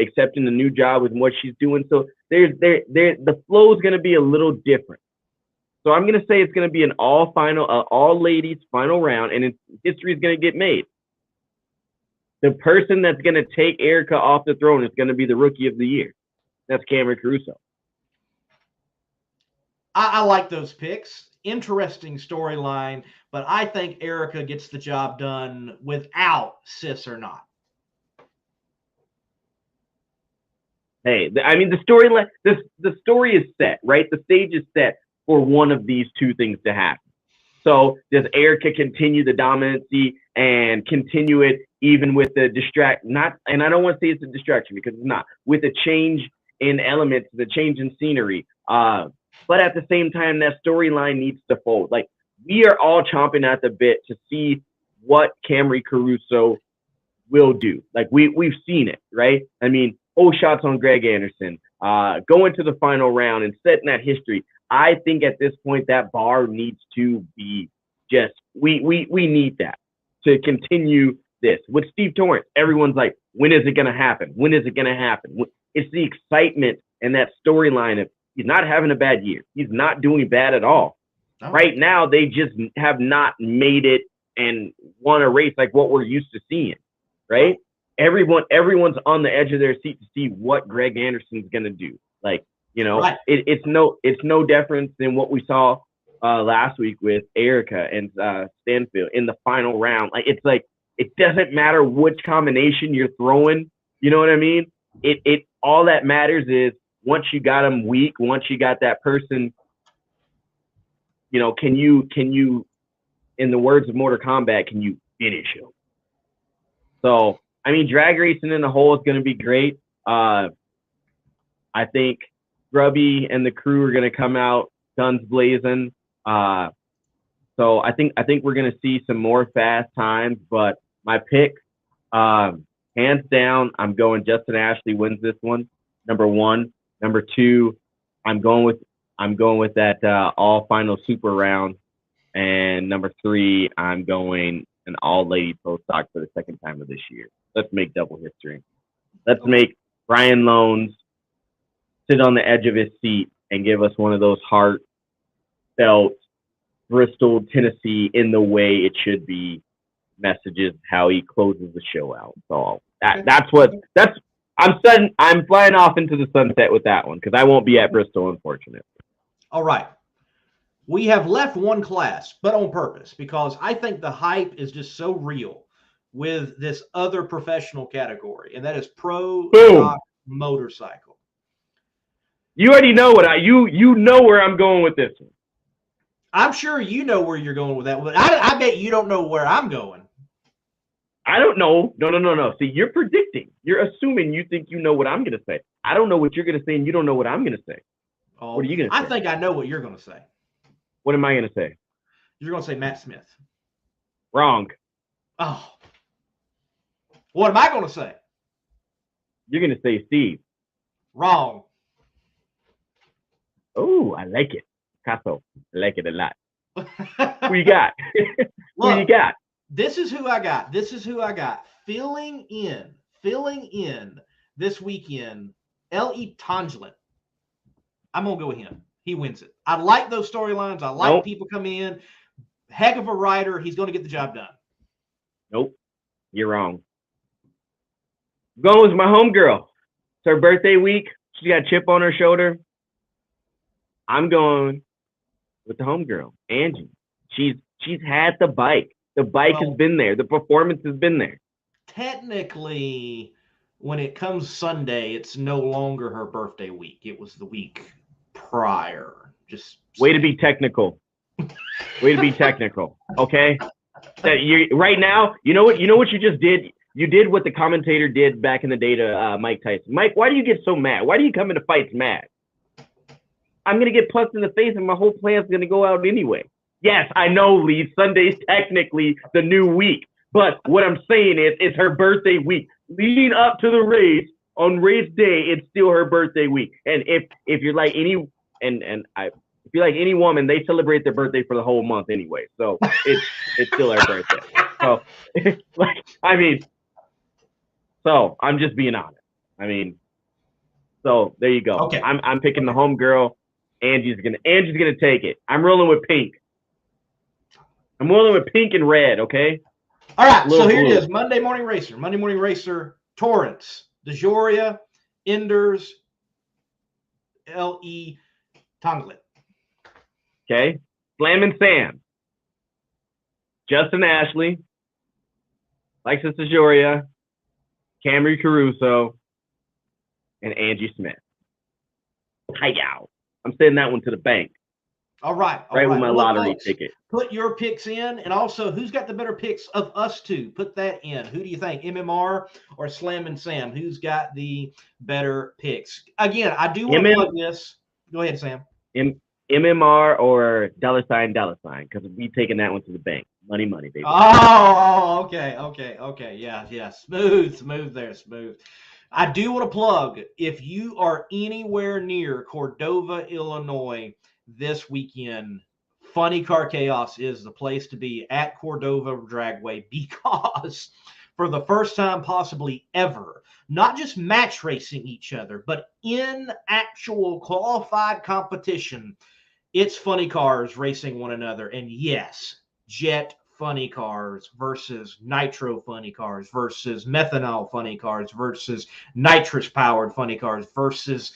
accepting the new job with what she's doing. So the flow is going to be a little different. So I'm going to say it's going to be an all ladies final round, and history is going to get made. The person that's going to take Erica off the throne is going to be the rookie of the year. That's Cameron Caruso. I like those picks. Interesting storyline, but I think Erica gets the job done without Sis or not. Hey, I mean, the storyline, the story is set, right? The stage is set for one of these two things to happen. So does Erica continue the dominancy and continue it even with the and I don't want to say it's a distraction because it's not, with a change in elements, the change in scenery. But at the same time, that storyline needs to fold. Like, we are all chomping at the bit to see what Camry Caruso will do. Like, we've seen it, right? I mean, shots on Greg Anderson, going to the final round and setting that history. I think at this point that bar needs to be just, we need that to continue this. With Steve Torrence, everyone's like, when is it going to happen? When is it going to happen? It's the excitement and that storyline of he's not having a bad year. He's not doing bad at all. Oh. Right now, they just have not made it and won a race like what we're used to seeing, right? Everyone's on the edge of their seat to see what Greg Anderson's going to do. Like, right. It's no difference than what we saw last week with Erica and Stanfield in the final round. Like, it's like, it doesn't matter which combination you're throwing. You know what I mean? It all that matters is once you got them weak, once you got that person, can you, in the words of Mortal Kombat, can you finish him? So, I mean, drag racing in the whole is going to be great. I think Grubby and the crew are going to come out guns blazing. So I think we're going to see some more fast times. But my pick, hands down, I'm going Justin Ashley wins this one. Number one. Number two, I'm going with that all final super round. And number three, I'm going an all lady pro stock for the second time of this year. Let's make double history. Let's make Brian Loans sit on the edge of his seat and give us one of those heartfelt Bristol, Tennessee in the way it should be messages, how he closes the show out. So I'm flying off into the sunset with that one because I won't be at Bristol, unfortunately. All right. We have left one class, but on purpose, because I think the hype is just so real with this other professional category, and that is pro stock motorcycle. You already know you know where I'm going with this one. I'm sure you know where you're going with that, but I bet you don't know where I'm going. I don't know. No. See, you're predicting. You're assuming you think you know what I'm going to say. I don't know what you're going to say, and you don't know what I'm going to say. Oh, what are you going to say? I think I know what you're going to say. What am I going to say? You're going to say Matt Smith. Wrong. Oh. What am I going to say? You're going to say Steve. Wrong. Oh, I like it. Casso. I like it a lot. Who you got? Look, Who you got? This is who I got. Filling in this weekend, L.E. Tonjlin. I'm going to go with him. He wins it. I like those storylines. I like people coming in. Heck of a writer. He's going to get the job done. Nope. You're wrong. I'm going with my homegirl. It's her birthday week. She's got a chip on her shoulder. I'm going with the homegirl, Angie. She's had the bike. The bike has been there. The performance has been there. Technically, when it comes Sunday, it's no longer her birthday week. It was the week prior. Just way to be technical. Way to be technical. Okay. Right now, you know what you just did? You did what the commentator did back in the day to Mike Tyson. Mike, why do you get so mad? Why do you come into fights mad? I'm going to get punched in the face and my whole plan's going to go out anyway. Yes, I know, Lee. Sunday's technically the new week. But what I'm saying is it's her birthday week. Leading up to the race, on race day, it's still her birthday week. And if you're like any if you're like any woman, they celebrate their birthday for the whole month anyway. So it's still her birthday. So so I'm just being honest. So there you go. Okay. I'm picking the homegirl. Angie's gonna take it. I'm rolling with pink. I'm rolling with pink and red, okay? All right, so here it is. Monday Morning Racer, Torrance, DeJoria, Enders, L.E. Tonglin. Okay. Slam Sam. Justin Ashley, Alexis DeJoria, Camry Caruso, and Angie Smith. Hi-yow. I'm sending that one to the bank. All right. Right with my lottery ticket. Put your picks in, and also who's got the better picks of us two? Put that in. Who do you think, MMR or Slam and Sam? Who's got the better picks? Again, I do want to plug this. Go ahead, Sam. MMR or $, because we taking that one to the bank. Money, baby. Oh, okay. Yeah. Smooth there. I do want to plug, if you are anywhere near Cordova, Illinois this weekend, Funny Car Chaos is the place to be at Cordova Dragway, because for the first time possibly ever, not just match racing each other, but in actual qualified competition, it's funny cars racing one another. And yes, jet funny cars versus nitro funny cars versus methanol funny cars versus nitrous powered funny cars versus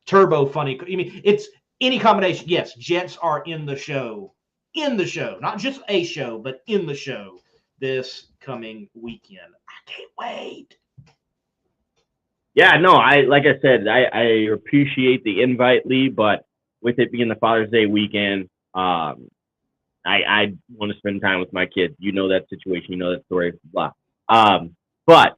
turbo funny. It's any combination. Yes, jets are in the show, not just a show, but in the show this coming weekend. I can't wait. Yeah, no, like I said, I appreciate the invite, Lee, but with it being the Father's Day weekend, I want to spend time with my kids. You know that situation, you know that story, blah. But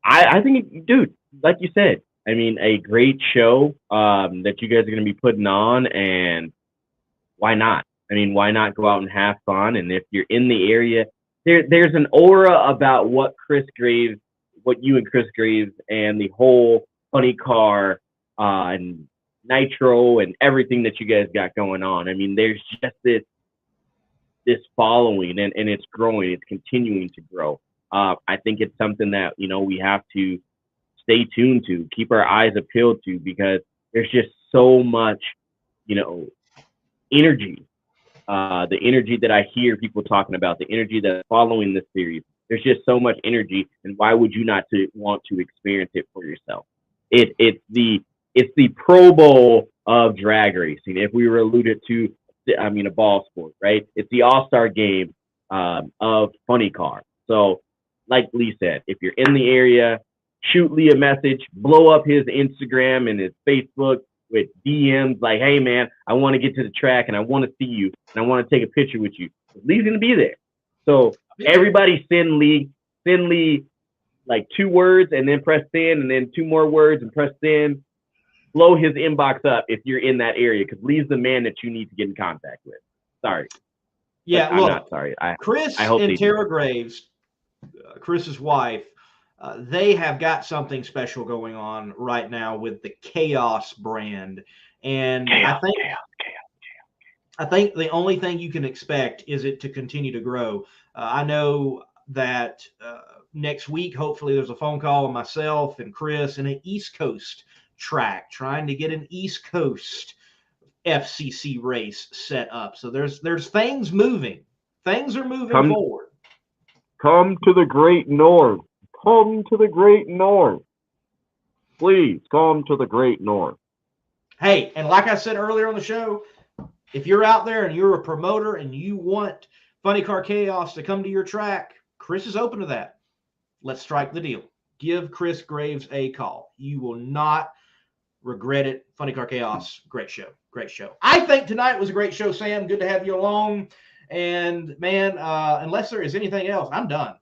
I think, dude, like you said, a great show that you guys are going to be putting on, and why not? Why not go out and have fun? And if you're in the area, there's an aura about what you and Chris Graves and the whole funny car and nitro and everything that you guys got going on. There's just this following, and it's growing. It's continuing to grow. I think it's something that, we have to stay tuned to, keep our eyes appealed to, because there's just so much, energy. The energy that I hear people talking about, the energy that's following this series. There's just so much energy, and why would you not want to experience it for yourself? It's the Pro Bowl of drag racing, if we were alluded to, a ball sport, right? It's the all-star game of funny car. So, like Lee said, if you're in the area, shoot Lee a message, blow up his Instagram and his Facebook, DMs like, hey man, I want to get to the track and I want to see you and I want to take a picture with you. Lee's gonna be there. So everybody send Lee like 2 words and then press send and then 2 more words and press send. Blow his inbox up if you're in that area, because Lee's the man that you need to get in contact with. Sorry. Yeah, I'm not sorry. Chris I hope and Tara Graves, Chris's wife, they have got something special going on right now with the Chaos brand. And I think the only thing you can expect is it to continue to grow. I know that next week, hopefully there's a phone call with myself and Chris and an East Coast track, trying to get an East Coast FCC race set up. So there's things moving. Things are moving forward. Come to the Great North. Come to the Great North. Please come to the Great North. Hey, and like I said earlier on the show, if you're out there and you're a promoter and you want Funny Car Chaos to come to your track, Chris is open to that. Let's strike the deal. Give Chris Graves a call. You will not regret it. Funny Car Chaos, great show. Great show. I think tonight was a great show, Sam. Good to have you along. And, man, unless there is anything else, I'm done.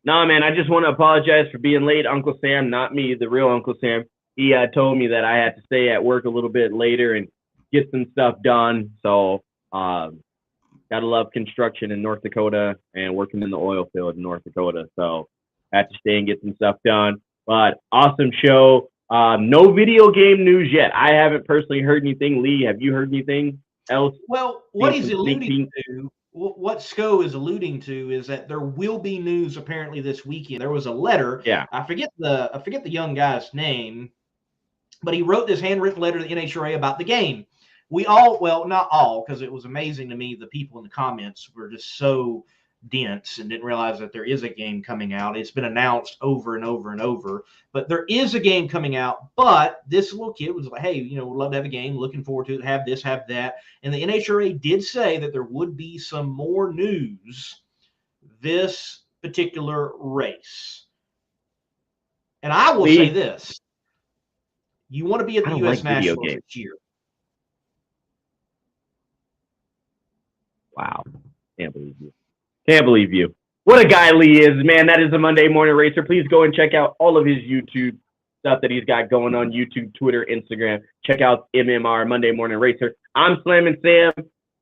No, man, I just want to apologize for being late. Uncle Sam, not me, the real Uncle Sam. He told me that I had to stay at work a little bit later and get some stuff done. So, gotta love construction in North Dakota and working in the oil field in North Dakota. So, I had to stay and get some stuff done. But awesome show. No video game news yet. I haven't personally heard anything. Lee, have you heard anything else? Well, what he's alluding to, what SCO is alluding to, is that there will be news apparently this weekend. There was a letter. Yeah. I forget the young guy's name, but he wrote this handwritten letter to the NHRA about the game. We all, well, not all, because it was amazing to me. The people in the comments were just so dense and didn't realize that there is a game coming out. It's been announced over and over and over, but there is a game coming out. But this little kid was like, hey, we'd love to have a game, looking forward to it, have this, have that. And the NHRA did say that there would be some more news this particular race. And I will say this: you want to be at the U.S. Nationals this year. Wow. Can't believe you. Can't believe you. What a guy Lee is, man. That is a Monday Morning Racer. Please go and check out all of his YouTube stuff that he's got going on YouTube, Twitter, Instagram. Check out MMR, Monday Morning Racer. I'm Slammin' Sam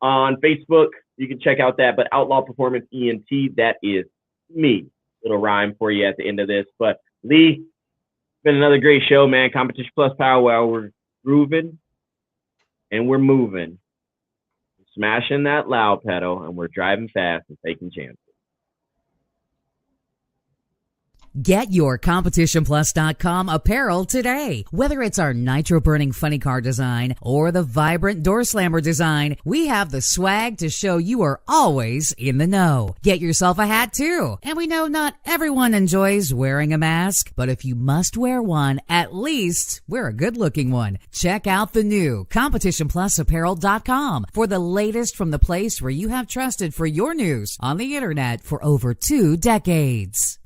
on Facebook. You can check out that. But Outlaw Performance ENT, that is me. Little rhyme for you at the end of this. But Lee, it's been another great show, man. Competition Plus Power while we're grooving and we're moving. Smashing that loud pedal, and we're driving fast and taking chances. Get your CompetitionPlus.com apparel today. Whether it's our nitro-burning funny car design or the vibrant door slammer design, we have the swag to show you are always in the know. Get yourself a hat too. And we know not everyone enjoys wearing a mask, but if you must wear one, at least wear a good-looking one. Check out the new CompetitionPlusApparel.com for the latest from the place where you have trusted for your news on the internet for over 2 decades.